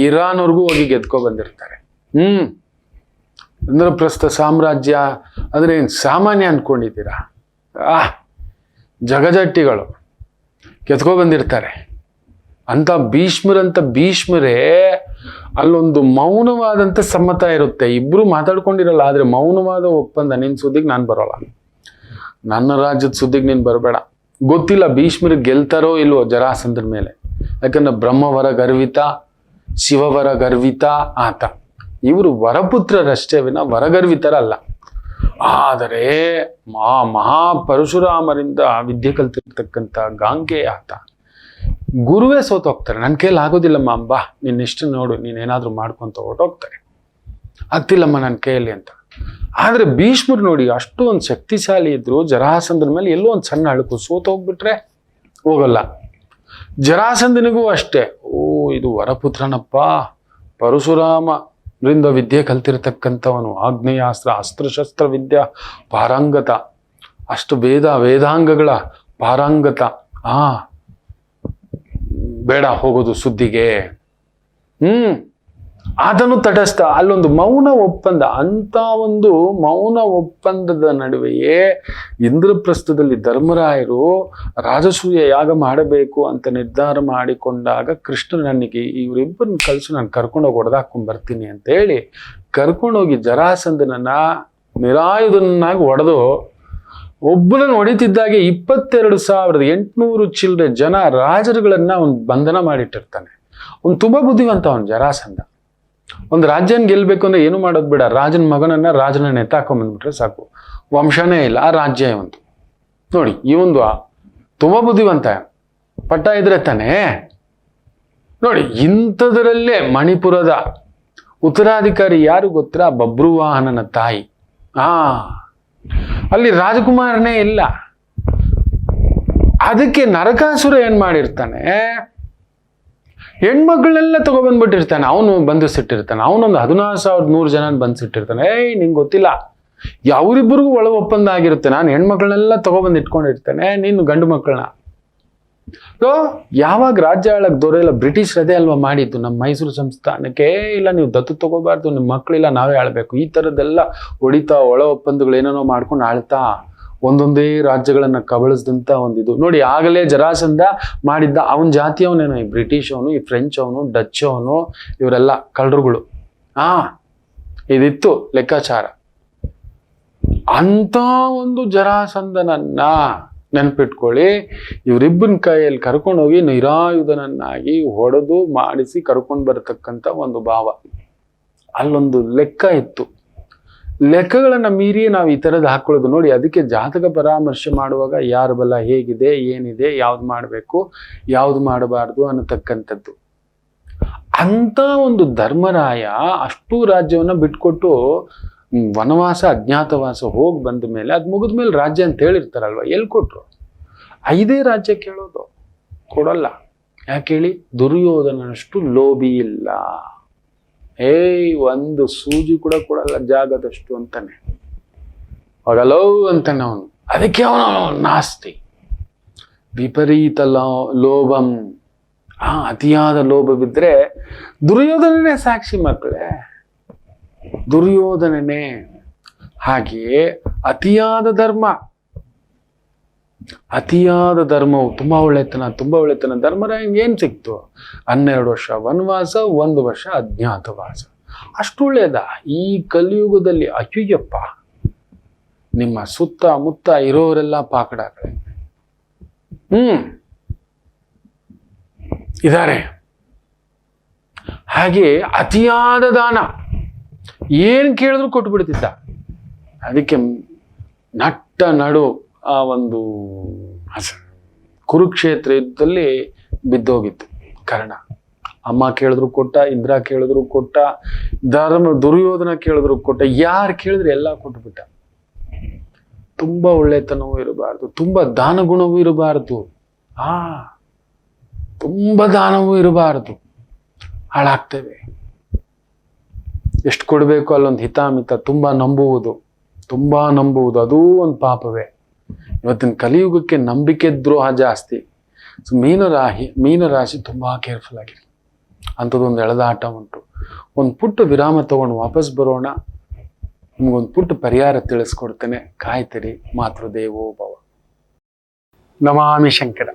ಇರಾನ್ವರೆಗೂ ಹೋಗಿ ಗೆದ್ಕೊ ಬಂದಿರ್ತಾರೆ. ಇಂದ್ರಪ್ರಸ್ಥ ಸಾಮ್ರಾಜ್ಯ ಅಂದ್ರೆ ಏನ್ ಸಾಮಾನ್ಯ ಅನ್ಕೊಂಡಿದ್ದೀರಾ? ಜಗಜಟ್ಟಿಗಳು ಗೆದ್ಕೊ ಬಂದಿರ್ತಾರೆ. ಅಂತ ಭೀಷ್ಮರೇ ಅಲ್ಲೊಂದು ಮೌನವಾದಂತ ಸಮ್ಮತ ಇರುತ್ತೆ. ಇಬ್ರು ಮಾತಾಡ್ಕೊಂಡಿರಲ್ಲ, ಆದ್ರೆ ಮೌನವಾದ ಒಪ್ಪಂದ. ನಿನ್ ಸುದ್ದಿಗೆ ನಾನು ಬರೋಲ್ಲ, ನನ್ನ ರಾಜ್ಯದ ಸುದ್ದಿಗೆ ನೀನ್ ಬರಬೇಡ. ಗೊತ್ತಿಲ್ಲ ಭೀಷ್ಮರಿಗೆ ಗೆಲ್ತಾರೋ ಇಲ್ವೋ ಜರಾಸಂಧನ ಮೇಲೆ. ಯಾಕಂದ್ರೆ ಬ್ರಹ್ಮವರ ಗರ್ವಿತ, ಶಿವವರ ಗರ್ವಿತ ಆತ. ಇವರು ವರಪುತ್ರರಷ್ಟೇ ವಿನ ವರಗರ್ವಿತರಲ್ಲ. ಆದರೆ ಮಹಾಪರಶುರಾಮರಿಂದ ವಿದ್ಯೆ ಕಲ್ತಿರ್ತಕ್ಕಂಥ ಗಾಂಗೆಯ ಆತ. ಗುರುವೇ ಸೋತೋಗ್ತಾರೆ. ನನ್ನ ಕೈಲಿ ಆಗೋದಿಲ್ಲಮ್ಮ ಅಂಬಾ, ನಿನ್ನಿಷ್ಟು ನೋಡು, ನೀನೇನಾದ್ರೂ ಮಾಡ್ಕೊಂತ ಹೊರಟೋಗ್ತಾರೆ, ಆಗ್ತಿಲ್ಲಮ್ಮ ನನ್ನ ಕೈಯಲ್ಲಿ ಅಂತ. ಆದ್ರೆ ಭೀಷ್ಮರು ನೋಡಿ, ಅಷ್ಟು ಒಂದು ಶಕ್ತಿಶಾಲಿ ಇದ್ರು, ಜರಾಸಂಧನ ಮೇಲೆ ಎಲ್ಲೋ ಒಂದು ಸಣ್ಣ ಅಳುಕು, ಸೋತೋಗ್ಬಿಟ್ರೆ ಹೋಗಲ್ಲ. ಜರಾಸಂಧನಿಗೂ ಅಷ್ಟೇ, ಇದು ವರಪುತ್ರನಪ್ಪ, ಪರಶುರಾಮರಿಂದ ವಿದ್ಯೆ ಕಲ್ತಿರ್ತಕ್ಕಂಥವನು, ಆಗ್ನೇಯಾಸ್ತ್ರ ಅಸ್ತ್ರಶಸ್ತ್ರ ವಿದ್ಯಾ ಪಾರಂಗತ, ಅಷ್ಟು ವೇದಾಂಗಗಳ ಪಾರಂಗತ. ಬೇಡ ಹೋಗೋದು ಸುದ್ದಿಗೆ. ಅದನ್ನು ತಟಸ್ಥ. ಅಲ್ಲೊಂದು ಮೌನ ಒಪ್ಪಂದ. ಅಂತ ಒಂದು ಮೌನ ಒಪ್ಪಂದದ ನಡುವೆಯೇ ಇಂದ್ರಪ್ರಸ್ಥದಲ್ಲಿ ಧರ್ಮರಾಯರು ರಾಜಸೂಯ ಯಾಗ ಮಾಡಬೇಕು ಅಂತ ನಿರ್ಧಾರ ಮಾಡಿಕೊಂಡಾಗ ಕೃಷ್ಣ ನನಗೆ ಇವರಿಬ್ಬರನ್ನ ಕಳಿಸು, ನಾನು ಕರ್ಕೊಂಡೋಗಿ ಹೊಡೆದಾಕೊಂಡ್ ಬರ್ತೀನಿ ಅಂತ ಹೇಳಿ ಕರ್ಕೊಂಡೋಗಿ ಜರಾಸಂಧನನ್ನ ನಿರಾಯುಧನಾಗಿ ಹೊಡೆದು ಒಬ್ಬನನ್ನು ಹೊಡಿತಿದ್ದಾಗೆ 22,800 ಚಿಲ್ಲರೆ ಜನ ರಾಜರುಗಳನ್ನ ಅವನು ಬಂಧನ ಮಾಡಿಟ್ಟಿರ್ತಾನೆ. ಅವ್ನು ತುಂಬಾ ಬುದ್ಧಿವಂತ ಅವನು ಜರಾಸಂಧ. ಒಂದು ರಾಜ್ಯನ ಗೆಲ್ಬೇಕು ಅಂದ್ರೆ ಏನು ಮಾಡೋದು ಬೇಡ, ರಾಜನ ಮಗನನ್ನ ರಾಜನ ನೆತ್ತಾಕೊಂಡ್ಬಂದ್ಬಿಟ್ರೆ ಸಾಕು, ವಂಶನೇ ಇಲ್ಲ, ಆ ರಾಜ್ಯ ಇವಂತು. ನೋಡಿ, ಈ ಒಂದು ತುಂಬಾ ಬುದ್ಧಿವಂತ, ಪಟ್ಟ ಇದ್ರೆ ತಾನೇ. ನೋಡಿ, ಇಂಥದ್ರಲ್ಲೇ ಮಣಿಪುರದ ಉತ್ತರಾಧಿಕಾರಿ ಯಾರು ಗೊತ್ತಾ? ಬಬ್ರುವಾಹನನ ತಾಯಿ. ಅಲ್ಲಿ ರಾಜಕುಮಾರನೇ ಇಲ್ಲ. ಅದಕ್ಕೆ ನರಕಾಸುರ ಏನ್ ಮಾಡಿರ್ತಾನೆ, ಹೆಣ್ಮಕ್ಳನ್ನೆಲ್ಲ ತಗೊಬಂದ್ಬಿಟ್ಟಿರ್ತಾನೆ. ಅವನು ಬಂಧಿಸಿಟ್ಟಿರ್ತಾನೆ. ಅವನೊಂದು 16,100 ಜನ ಬಂಧಿಸಿಟ್ಟಿರ್ತಾನೆ. ನಿಂಗೆ ಗೊತ್ತಿಲ್ಲ, ಅವರಿಬ್ಬರಿಗೂ ಒಳ ಒಪ್ಪಂದ ಆಗಿರುತ್ತೆ. ನಾನು ಹೆಣ್ಮಕ್ಳನ್ನೆಲ್ಲ ತಗೊಬಂದು ಇಟ್ಕೊಂಡಿರ್ತೇನೆ, ನೀನು ಗಂಡು ಮಕ್ಕಳನ್ನ. ಯಾವಾಗ ರಾಜ್ಯ ಆಳಕ್ ದೊರೆಯಲ್ಲ, ಬ್ರಿಟಿಷ್ ಅದೇ ಅಲ್ವಾ ಮಾಡಿದ್ದು ನಮ್ಮ ಮೈಸೂರು ಸಂಸ್ಥಾನಕ್ಕೆ. ಇಲ್ಲ, ನೀವು ದತ್ತು ತಗೋಬಾರ್ದು, ನಿಮ್ಮ ಮಕ್ಕಳಿಲ್ಲ, ನಾವೇ ಆಳ್ಬೇಕು. ಈ ತರದ್ದೆಲ್ಲ ಹೊಡಿತಾ ಒಳ ಒಪ್ಪಂದಗಳು ಏನೇನೋ ಮಾಡ್ಕೊಂಡು ಆಳ್ತಾ ಒಂದೊಂದೇ ರಾಜ್ಯಗಳನ್ನ ಕಬಳಿಸಿದಂತ ಒಂದಿದು ನೋಡಿ. ಆಗಲೇ ಜರಾಸಂಧ ಮಾಡಿದ್ದ ಅವನ ಜಾತಿಯವನೇನೋ, ಈ ಬ್ರಿಟಿಷ್ ಅವನು, ಈ ಫ್ರೆಂಚ್ ಅವನು, ಡಚ್ ಅವನು, ಇವರೆಲ್ಲ ಕಳ್ಳರುಗಳು. ಇದಿತ್ತು ಲೆಕ್ಕಾಚಾರ. ಅಂತ ಒಂದು ಜರಾಸಂಧನನ್ನ ನೆನ್ಪಿಟ್ಕೊಳ್ಳಿ. ಇವರಿಬ್ಬನ ಕೈಯಲ್ಲಿ ಕರ್ಕೊಂಡೋಗಿ ನಿರಾಯುಧನನ್ನಾಗಿ ಹೊಡೆದು ಮಾಡಿಸಿ ಕರ್ಕೊಂಡು ಬರತಕ್ಕಂಥ ಒಂದು ಭಾವ. ಅಲ್ಲೊಂದು ಲೆಕ್ಕ ಇತ್ತು. ಲೆಕ್ಕಗಳನ್ನ ಮೀರಿ ನಾವು ಈ ಥರದ್ದು ಹಾಕೊಳ್ಳೋದು ನೋಡಿ. ಅದಕ್ಕೆ ಜಾತಕ ಪರಾಮರ್ಶೆ ಮಾಡುವಾಗ ಯಾರ ಬಲ ಹೇಗಿದೆ, ಏನಿದೆ, ಯಾವ್ದು ಮಾಡಬೇಕು, ಯಾವ್ದು ಮಾಡಬಾರ್ದು ಅನ್ನತಕ್ಕಂಥದ್ದು. ಅಂತ ಒಂದು ಧರ್ಮರಾಯ ಅಷ್ಟು ರಾಜ್ಯವನ್ನ ಬಿಟ್ಕೊಟ್ಟು ವನವಾಸ ಅಜ್ಞಾತವಾಸ ಹೋಗಿ ಬಂದ ಮೇಲೆ, ಅದು ಮುಗಿದ ಮೇಲೆ ರಾಜ್ಯ ಅಂತ ಹೇಳಿರ್ತಾರಲ್ವ, ಎಲ್ಲಿ ಕೊಟ್ರು? 5 ರಾಜ್ಯ ಕೇಳೋದು, ಕೊಡಲ್ಲ. ಯಾಕೆ ಹೇಳಿ? ದುರ್ಯೋಧನನಷ್ಟು ಲೋಭಿ ಇಲ್ಲ. ಒಂದು ಸೂಜಿ ಕೂಡ ಕೊಡಲ್ಲ ಜಾಗದಷ್ಟು ಅಂತಾನೆ. ಹೋಗಲೋ ಅಂತಾನೆ ಅವನು. ಅದಕ್ಕೆ ಅವನು ನಾಸ್ತಿ. ವಿಪರೀತ ಲೋಭಂ. ಅತಿಯಾದ ಲೋಭವಿದ್ರೆ ದುರ್ಯೋಧನನೇ ಸಾಕ್ಷಿ ಮಕ್ಕಳೇ, ದುರ್ಯೋಧನನೇ. ಹಾಗೆಯೇ ಅತಿಯಾದ ಧರ್ಮವು ತುಂಬಾ ಒಳ್ಳೆತನ. ಧರ್ಮರಾಯನ್ಗೆ ಏನ್ ಸಿಕ್ತು? 12 ವರ್ಷ ವನವಾಸ, 1 ವರ್ಷ ಅಜ್ಞಾತವಾಸ. ಅಷ್ಟು ಒಳ್ಳೇದ? ಈ ಕಲಿಯುಗದಲ್ಲಿ ಅಯ್ಯಪ್ಪ, ನಿಮ್ಮ ಸುತ್ತಮುತ್ತ ಇರೋರೆಲ್ಲ ಪಾಕಡಾಕಳೆ ಇದಾರೆ. ಹಾಗೆ ಅತಿಯಾದ ದಾನ, ಏನ್ ಕೇಳಿದ್ರು ಕೊಟ್ಟು ಬಿಡ್ತಿದ್ದ. ಅದಕ್ಕೆ ನಟ್ಟ ನಡು ಆ ಒಂದು ಕುರುಕ್ಷೇತ್ರ ಯುದ್ಧದಲ್ಲಿ ಬಿದ್ದೋಗಿತ್ತು ಕರ್ಣ. ಅಮ್ಮ ಕೇಳಿದ್ರು ಕೊಟ್ಟ, ಇಂದ್ರ ಕೇಳಿದ್ರು ಕೊಟ್ಟ, ದುರ್ಯೋಧನ ಕೇಳಿದ್ರು ಕೊಟ್ಟ, ಯಾರು ಕೇಳಿದ್ರೆ ಎಲ್ಲ ಕೊಟ್ಬಿಟ್ಟ. ತುಂಬಾ ಒಳ್ಳೆತನವೂ ಇರಬಾರ್ದು, ತುಂಬಾ ದಾನ ಗುಣವೂ ಇರಬಾರ್ದು, ತುಂಬಾ ದಾನವೂ ಇರಬಾರ್ದು, ಹಾಳಾಗ್ತೇವೆ. ಎಷ್ಟು ಕೊಡಬೇಕು ಅಲ್ಲೊಂದು ಹಿತಾಮಿತ, ತುಂಬಾ ನಂಬುವುದು ಅದೂ ಒಂದು ಪಾಪವೇ. ಇವತ್ತಿನ ಕಲಿಯುಗಕ್ಕೆ ನಂಬಿಕೆ ದ್ರೋಹ ಜಾಸ್ತಿ. ಸೊ ಮೀನರಾಶಿ ತುಂಬಾ ಕೇರ್ಫುಲ್ ಆಗಿರಿ. ಅಂಥದ್ದೊಂದು ಎಳೆದಾಟ ಉಂಟು. ಒಂದು ಪುಟ್ಟ ವಿರಾಮ ತಗೊಂಡು ವಾಪಸ್ ಬರೋಣ. ನಿಮ್ಗೊಂದು ಪುಟ್ಟ ಪರಿಹಾರ ತಿಳಿಸ್ಕೊಡ್ತೇನೆ, ಕಾಯ್ತಿರಿ. ಮಾತೃದೇವೋ ಭವ. ನಮಾಮಿ ಶಂಕರ.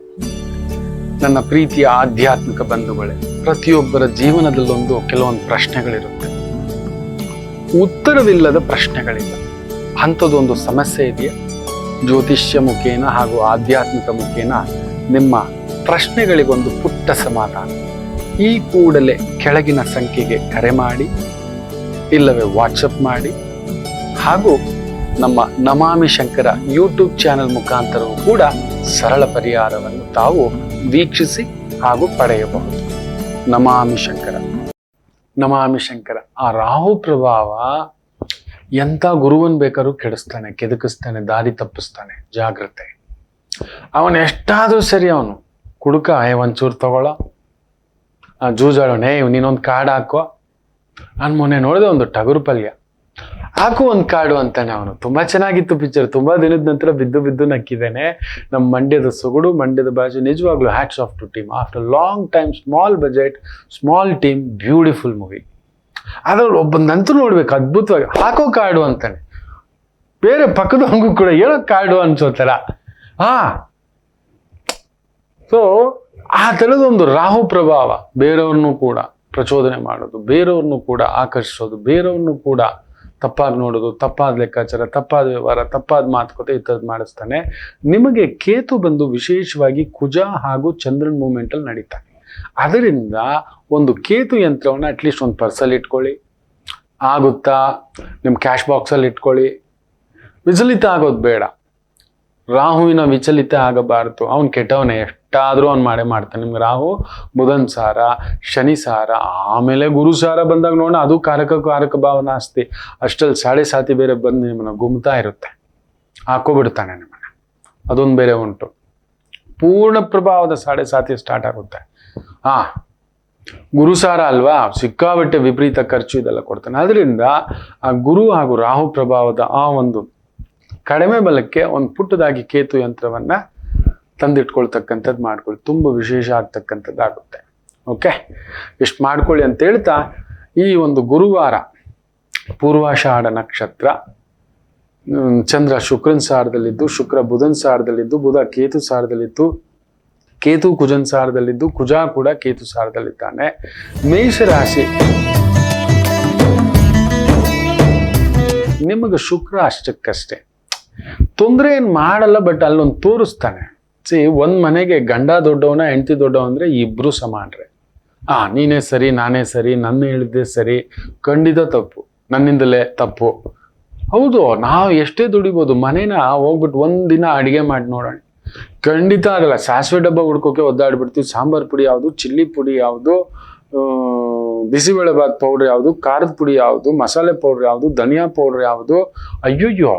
ನನ್ನ ಪ್ರೀತಿಯ ಆಧ್ಯಾತ್ಮಿಕ ಬಂಧುಗಳೇ, ಪ್ರತಿಯೊಬ್ಬರ ಜೀವನದಲ್ಲೊಂದು ಕೆಲವೊಂದು ಪ್ರಶ್ನೆಗಳಿರುತ್ತೆ, ಉತ್ತರವಿಲ್ಲದ ಪ್ರಶ್ನೆಗಳಿಲ್ಲ. ಅಂಥದ್ದೊಂದು ಸಮಸ್ಯೆ ಇದೆಯಾ? ಜ್ಯೋತಿಷ್ಯ ಮುಖೇನ ಹಾಗೂ ಆಧ್ಯಾತ್ಮಿಕ ಮುಖೇನ ನಿಮ್ಮ ಪ್ರಶ್ನೆಗಳಿಗೊಂದು ಪುಟ್ಟ ಸಮಾಧಾನ. ಈ ಕೂಡಲೇ ಕೆಳಗಿನ ಸಂಖ್ಯೆಗೆ ಕರೆ ಮಾಡಿ, ಇಲ್ಲವೇ ವಾಟ್ಸಪ್ ಮಾಡಿ, ಹಾಗೂ ನಮ್ಮ ನಮಾಮಿ ಶಂಕರ ಯೂಟ್ಯೂಬ್ ಚಾನೆಲ್ ಮುಖಾಂತರವೂ ಕೂಡ ಸರಳ ಪರಿಹಾರವನ್ನು ತಾವು ವೀಕ್ಷಿಸಿ ಹಾಗೂ ಪಡೆಯಬಹುದು. ನಮಾಮಿ ಶಂಕರ. ನಮಾಮಿ ಶಂಕರ. ಆ ರಾಹು ಪ್ರಭಾವ ಎಂಥ ಗುರುವನ್ ಬೇಕಾದ್ರೂ ಕೆಡಿಸ್ತಾನೆ, ಕೆದಕಿಸ್ತಾನೆ, ದಾರಿ ತಪ್ಪಿಸ್ತಾನೆ. ಜಾಗ್ರತೆ. ಅವನು ಎಷ್ಟಾದ್ರೂ ಸರಿ, ಅವನು ಕುಡುಕ, ಒಂಚೂರು ತಗೊಳ್ಳೋ, ಜೂಜಾಡೋಣೆ, ನೀನೊಂದು ಕಾರ್ಡ್ ಹಾಕೋ. ನಾನು ಮೊನ್ನೆ ನೋಡಿದೆ ಒಂದು ಟಗರು ಪಲ್ಯ, ಹಾಕು ಒಂದು ಕಾರ್ಡು ಅಂತಾನೆ ಅವನು. ತುಂಬಾ ಚೆನ್ನಾಗಿತ್ತು ಪಿಕ್ಚರ್. ತುಂಬಾ ದಿನದ ನಂತರ ಬಿದ್ದು ನಕ್ಕಿದ್ದೇನೆ. ನಮ್ಮ ಮಂಡ್ಯದ ಸೊಗಡು, ಮಂಡ್ಯದ ಬಾಜು, ನಿಜವಾಗ್ಲೂ hats off to team. After long time, small budget, small team, beautiful movie. ಅದ್ರಲ್ಲಿ ಒಬ್ಬಂದಂತೂ ನೋಡ್ಬೇಕು, ಅದ್ಭುತವಾಗಿ ಹಾಕೋ ಕಾರ್ಡು ಅಂತಾನೆ. ಬೇರೆ ಪಕ್ಕದವನಿಗೂ ಕೂಡ ಹೇಳೋ ಕಾರ್ಡು ಅನ್ಸೋತರ. ಸೊ ಆ ಥರದೊಂದು ರಾಹು ಪ್ರಭಾವ ಬೇರೆಯವ್ರನ್ನೂ ಕೂಡ ಪ್ರಚೋದನೆ ಮಾಡೋದು, ಬೇರೆಯವ್ರನ್ನೂ ಕೂಡ ಆಕರ್ಷಿಸೋದು, ಬೇರೆಯವ್ರನ್ನೂ ಕೂಡ ತಪ್ಪಾಗಿ ನೋಡೋದು, ತಪ್ಪಾದ ಲೆಕ್ಕಾಚಾರ, ತಪ್ಪಾದ ವ್ಯವಹಾರ, ತಪ್ಪಾದ ಮಾತುಕತೆ ಈ ಥರದ್ದು ಮಾಡಿಸ್ತಾನೆ. ನಿಮಗೆ ಕೇತು ಬಂದು ವಿಶೇಷವಾಗಿ ಕುಜ ಹಾಗೂ ಚಂದ್ರನ್ ಮೂಮೆಂಟಲ್ಲಿ ನಡೀತಾನೆ. ಅದರಿಂದ ಒಂದು ಕೇತು ಯಂತ್ರವನ್ನು ಅಟ್ಲೀಸ್ಟ್ ಒಂದು ಪರ್ಸಲ್ಲಿ ಇಟ್ಕೊಳ್ಳಿ. ಆಗುತ್ತಾ? ನಿಮ್ಮ ಕ್ಯಾಶ್ ಬಾಕ್ಸಲ್ಲಿ ಇಟ್ಕೊಳ್ಳಿ. ವಿಚಲಿತ ಆಗೋದು ಬೇಡ. ರಾಹುವಿನ ವಿಚಲಿತ ಆಗಬಾರದು. ಅವನು ಕೆಟ್ಟವನೇ, ಎಷ್ಟಾದರೂ ಅವ್ನು ಮಾಡ್ತಾನೆ. ನಿಮ್ಗೆ ರಾಹು ಬುಧನ್ ಸಾರ, ಶನಿ ಸಾರ, ಆಮೇಲೆ ಗುರು ಸಾರ ಬಂದಾಗ ನೋಡೋಣ, ಅದು ಕಾರಕ ಭಾವನ ಆಸ್ತಿ. ಅಷ್ಟಲ್ಲಿ 7.5 ಬೇರೆ ಬಂದು ನಿಮ್ಮನ್ನ ಗುಮ್ತಾ ಇರುತ್ತೆ, ಹಾಕೋಬಿಡ್ತಾನೆ ನಿಮ್ಮನ್ನ. ಅದೊಂದು ಬೇರೆ ಉಂಟು. ಪೂರ್ಣ ಪ್ರಭಾವದ 7.5 ಸ್ಟಾರ್ಟ್ ಆಗುತ್ತೆ. ಗುರುಸಾರ ಅಲ್ವಾ, ಸಿಕ್ಕಾಬಟ್ಟೆ ವಿಪರೀತ ಖರ್ಚು ಇದೆಲ್ಲ ಕೊಡ್ತಾನೆ. ಅದರಿಂದ ಆ ಗುರು ಹಾಗೂ ರಾಹು ಪ್ರಭಾವದ ಆ ಒಂದು ಕಡಿಮೆ ಬಲಕ್ಕೆ ಒಂದು ಪುಟ್ಟದಾಗಿ ಕೇತು ಯಂತ್ರವನ್ನ ತಂದಿಟ್ಕೊಳ್ತಕ್ಕಂಥದ್ದು ಮಾಡ್ಕೊಳ್ಳಿ. ತುಂಬ ವಿಶೇಷ ಆಗ್ತಕ್ಕಂಥದ್ದಾಗುತ್ತೆ. ಓಕೆ, ಇಷ್ಟು ಮಾಡ್ಕೊಳ್ಳಿ ಅಂತ ಹೇಳ್ತಾ, ಈ ಒಂದು ಗುರುವಾರ ಪೂರ್ವಾಷಾಢ ನಕ್ಷತ್ರ, ಚಂದ್ರ ಶುಕ್ರನ್ ಸಾರದಲ್ಲಿದ್ದು, ಶುಕ್ರ ಬುಧನ್ ಸಾರದಲ್ಲಿದ್ದು, ಬುಧ ಕೇತು ಸಾರದಲ್ಲಿದ್ದು, ಕೇತು ಕುಜನ್ ಸಾರದಲ್ಲಿದ್ದು, ಕುಜ ಕೂಡ ಕೇತು ಸಾರದಲ್ಲಿದ್ದಾನೆ. ಮೇಷರಾಶಿ, ನಿಮಗೆ ಶುಕ್ರ ಅಷ್ಟಕ್ಕಷ್ಟೇ ತೊಂದರೆ ಏನು ಮಾಡಲ್ಲ, ಬಟ್ ಅಲ್ಲೊಂದು ತೋರಿಸ್ತಾನೆ. ಒಂದ್ ಮನೆಗೆ ಗಂಡ ದೊಡ್ಡವನ, ಹೆಂಡತಿ ದೊಡ್ಡವ ಅಂದ್ರೆ ಇಬ್ರು ಸಮಾನ್ರೆ. ನೀನೇ ಸರಿ, ನಾನೇ ಸರಿ, ನನ್ನ ಹೇಳಿದ್ದೆ ಸರಿ, ಖಂಡಿತ ತಪ್ಪು, ನನ್ನಿಂದಲೇ ತಪ್ಪು. ಹೌದು, ನಾವು ಎಷ್ಟೇ ದುಡಿಬೋದು, ಮನೇನ ಹೋಗ್ಬಿಟ್ಟು ಒಂದಿನ ಅಡಿಗೆ ಮಾಡಿ ನೋಡೋಣ, ಖಂಡಿತ ಆಗಲ್ಲ. ಸಾಸಿವೆ ಡಬ್ಬ ಹುಡ್ಕೋಕೆ ಒದ್ದಾಡ್ಬಿಡ್ತೀವಿ. ಸಾಂಬಾರ್ ಪುಡಿ ಯಾವುದು, ಚಿಲ್ಲಿ ಪುಡಿ ಯಾವುದು, ಬಿಸಿಬೇಳೆಬಾತ್ ಪೌಡ್ರ್ ಯಾವುದು, ಖಾರದ ಪುಡಿ ಯಾವುದು, ಮಸಾಲೆ ಪೌಡ್ರ್ ಯಾವುದು, ಧನಿಯಾ ಪೌಡ್ರ್ ಯಾವುದು, ಅಯ್ಯಯ್ಯೋ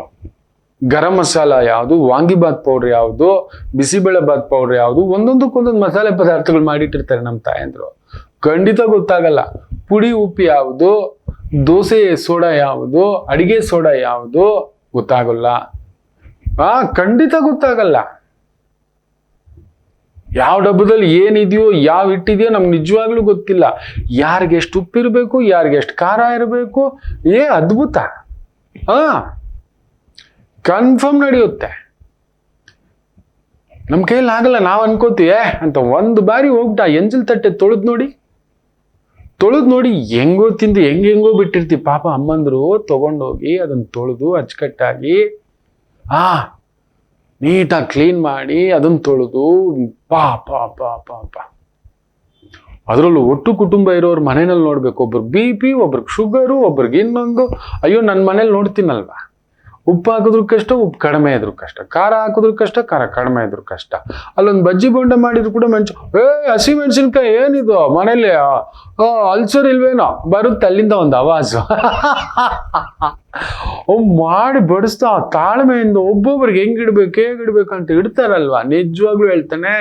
ಗರಂ ಮಸಾಲ ಯಾವುದು, ವಾಂಗಿಬಾತ್ ಪೌಡ್ರ್ ಯಾವುದು, ಬಿಸಿಬೇಳೆಬಾತ್ ಪೌಡ್ರ್ ಯಾವುದು, ಒಂದೊಂದಕ್ಕೊಂದೊಂದು ಮಸಾಲೆ ಪದಾರ್ಥಗಳು ಮಾಡಿಟ್ಟಿರ್ತಾರೆ ನಮ್ಮ ತಾಯಂದ್ರು. ಖಂಡಿತ ಗೊತ್ತಾಗಲ್ಲ. ಪುಡಿ ಉಪ್ಪು ಯಾವುದು, ದೋಸೆ ಸೋಡಾ ಯಾವುದು, ಅಡಿಗೆ ಸೋಡಾ ಯಾವುದು ಗೊತ್ತಾಗಲ್ಲ. ಖಂಡಿತ ಗೊತ್ತಾಗಲ್ಲ. ಯಾವ ಡಬ್ಬದಲ್ಲಿ ಏನಿದೆಯೋ, ಯಾವ ಹಿಟ್ಟಿದೆಯೋ ನಮ್ಗೆ ನಿಜವಾಗ್ಲೂ ಗೊತ್ತಿಲ್ಲ. ಯಾರಿಗೆ ಎಷ್ಟು ಉಪ್ಪಿರಬೇಕು, ಯಾರಿಗೆ ಎಷ್ಟು ಖಾರ ಇರಬೇಕು, ಅದ್ಭುತ. ಕನ್ಫರ್ಮ್ ನಡೆಯುತ್ತೆ. ನಮ್ಮ ಕೈಯಲ್ಲಿ ಆಗಲ್ಲ, ನಾವು ಅನ್ಕೋತೀವಿ ಅಂತ. ಒಂದು ಬಾರಿ ಹೋಗ್ಬಿಟ್ಟು ಆ ಎಂಜಲ್ ತಟ್ಟೆ ತೊಳೆದ್ ನೋಡಿ ಹೆಂಗೋ ತಿಂದು ಹೆಂಗೋ ಬಿಟ್ಟಿರ್ತೀವಿ. ಪಾಪ ಅಮ್ಮಂದ್ರು ತಗೊಂಡೋಗಿ ಅದನ್ನ ತೊಳೆದು ಅಚ್ಚುಕಟ್ಟಾಗಿ ನೀಟಾಗಿ ಕ್ಲೀನ್ ಮಾಡಿ ಅದನ್ನ ತೊಳೆದು ಪಾಪ. ಅದರಲ್ಲೂ ಒಟ್ಟು ಕುಟುಂಬ ಇರೋರು ಮನೆಯಲ್ಲಿ ನೋಡ್ಬೇಕು. ಒಬ್ರಿಗೆ BP, ಒಬ್ರಿಗೆ ಶುಗರು, ಒಬ್ರಿಗೆ ಇನ್ನೊಂದು. ಅಯ್ಯೋ, ನನ್ನ ಮನೇಲಿ ನೋಡ್ತೀನಲ್ವಾ, ಉಪ್ಪು ಹಾಕಿದ್ರು ಕಷ್ಟ, ಉಪ್ಪು ಕಡಿಮೆ ಇದ್ರು ಕಷ್ಟ, ಖಾರ ಹಾಕಿದ್ರು ಕಷ್ಟ, ಖಾರ ಕಡಿಮೆ ಇದ್ರು ಕಷ್ಟ. ಅಲ್ಲೊಂದು ಬಜ್ಜಿ ಬೋಂಡ ಮಾಡಿದ್ರು ಕೂಡ ಹಸಿ ಮೆಣಸಿನ್ಕಾಯಿ ಏನಿದು ಮನೇಲಿ ಅಲ್ಸರ್ ಇಲ್ವೇನೋ ಬರುತ್ತೆ ಅಲ್ಲಿಂದ ಒಂದು ಆವಾಜು. ಮಾಡಿ ಬಡಿಸ್ತಾ ತಾಳ್ಮೆಯಿಂದ ಒಬ್ಬೊಬ್ರಿಗೆ ಹೇಗಿಡ್ಬೇಕು ಅಂತ ಇಡ್ತಾರಲ್ವಾ. ನಿಜವಾಗ್ಲೂ ಹೇಳ್ತಾನೆ,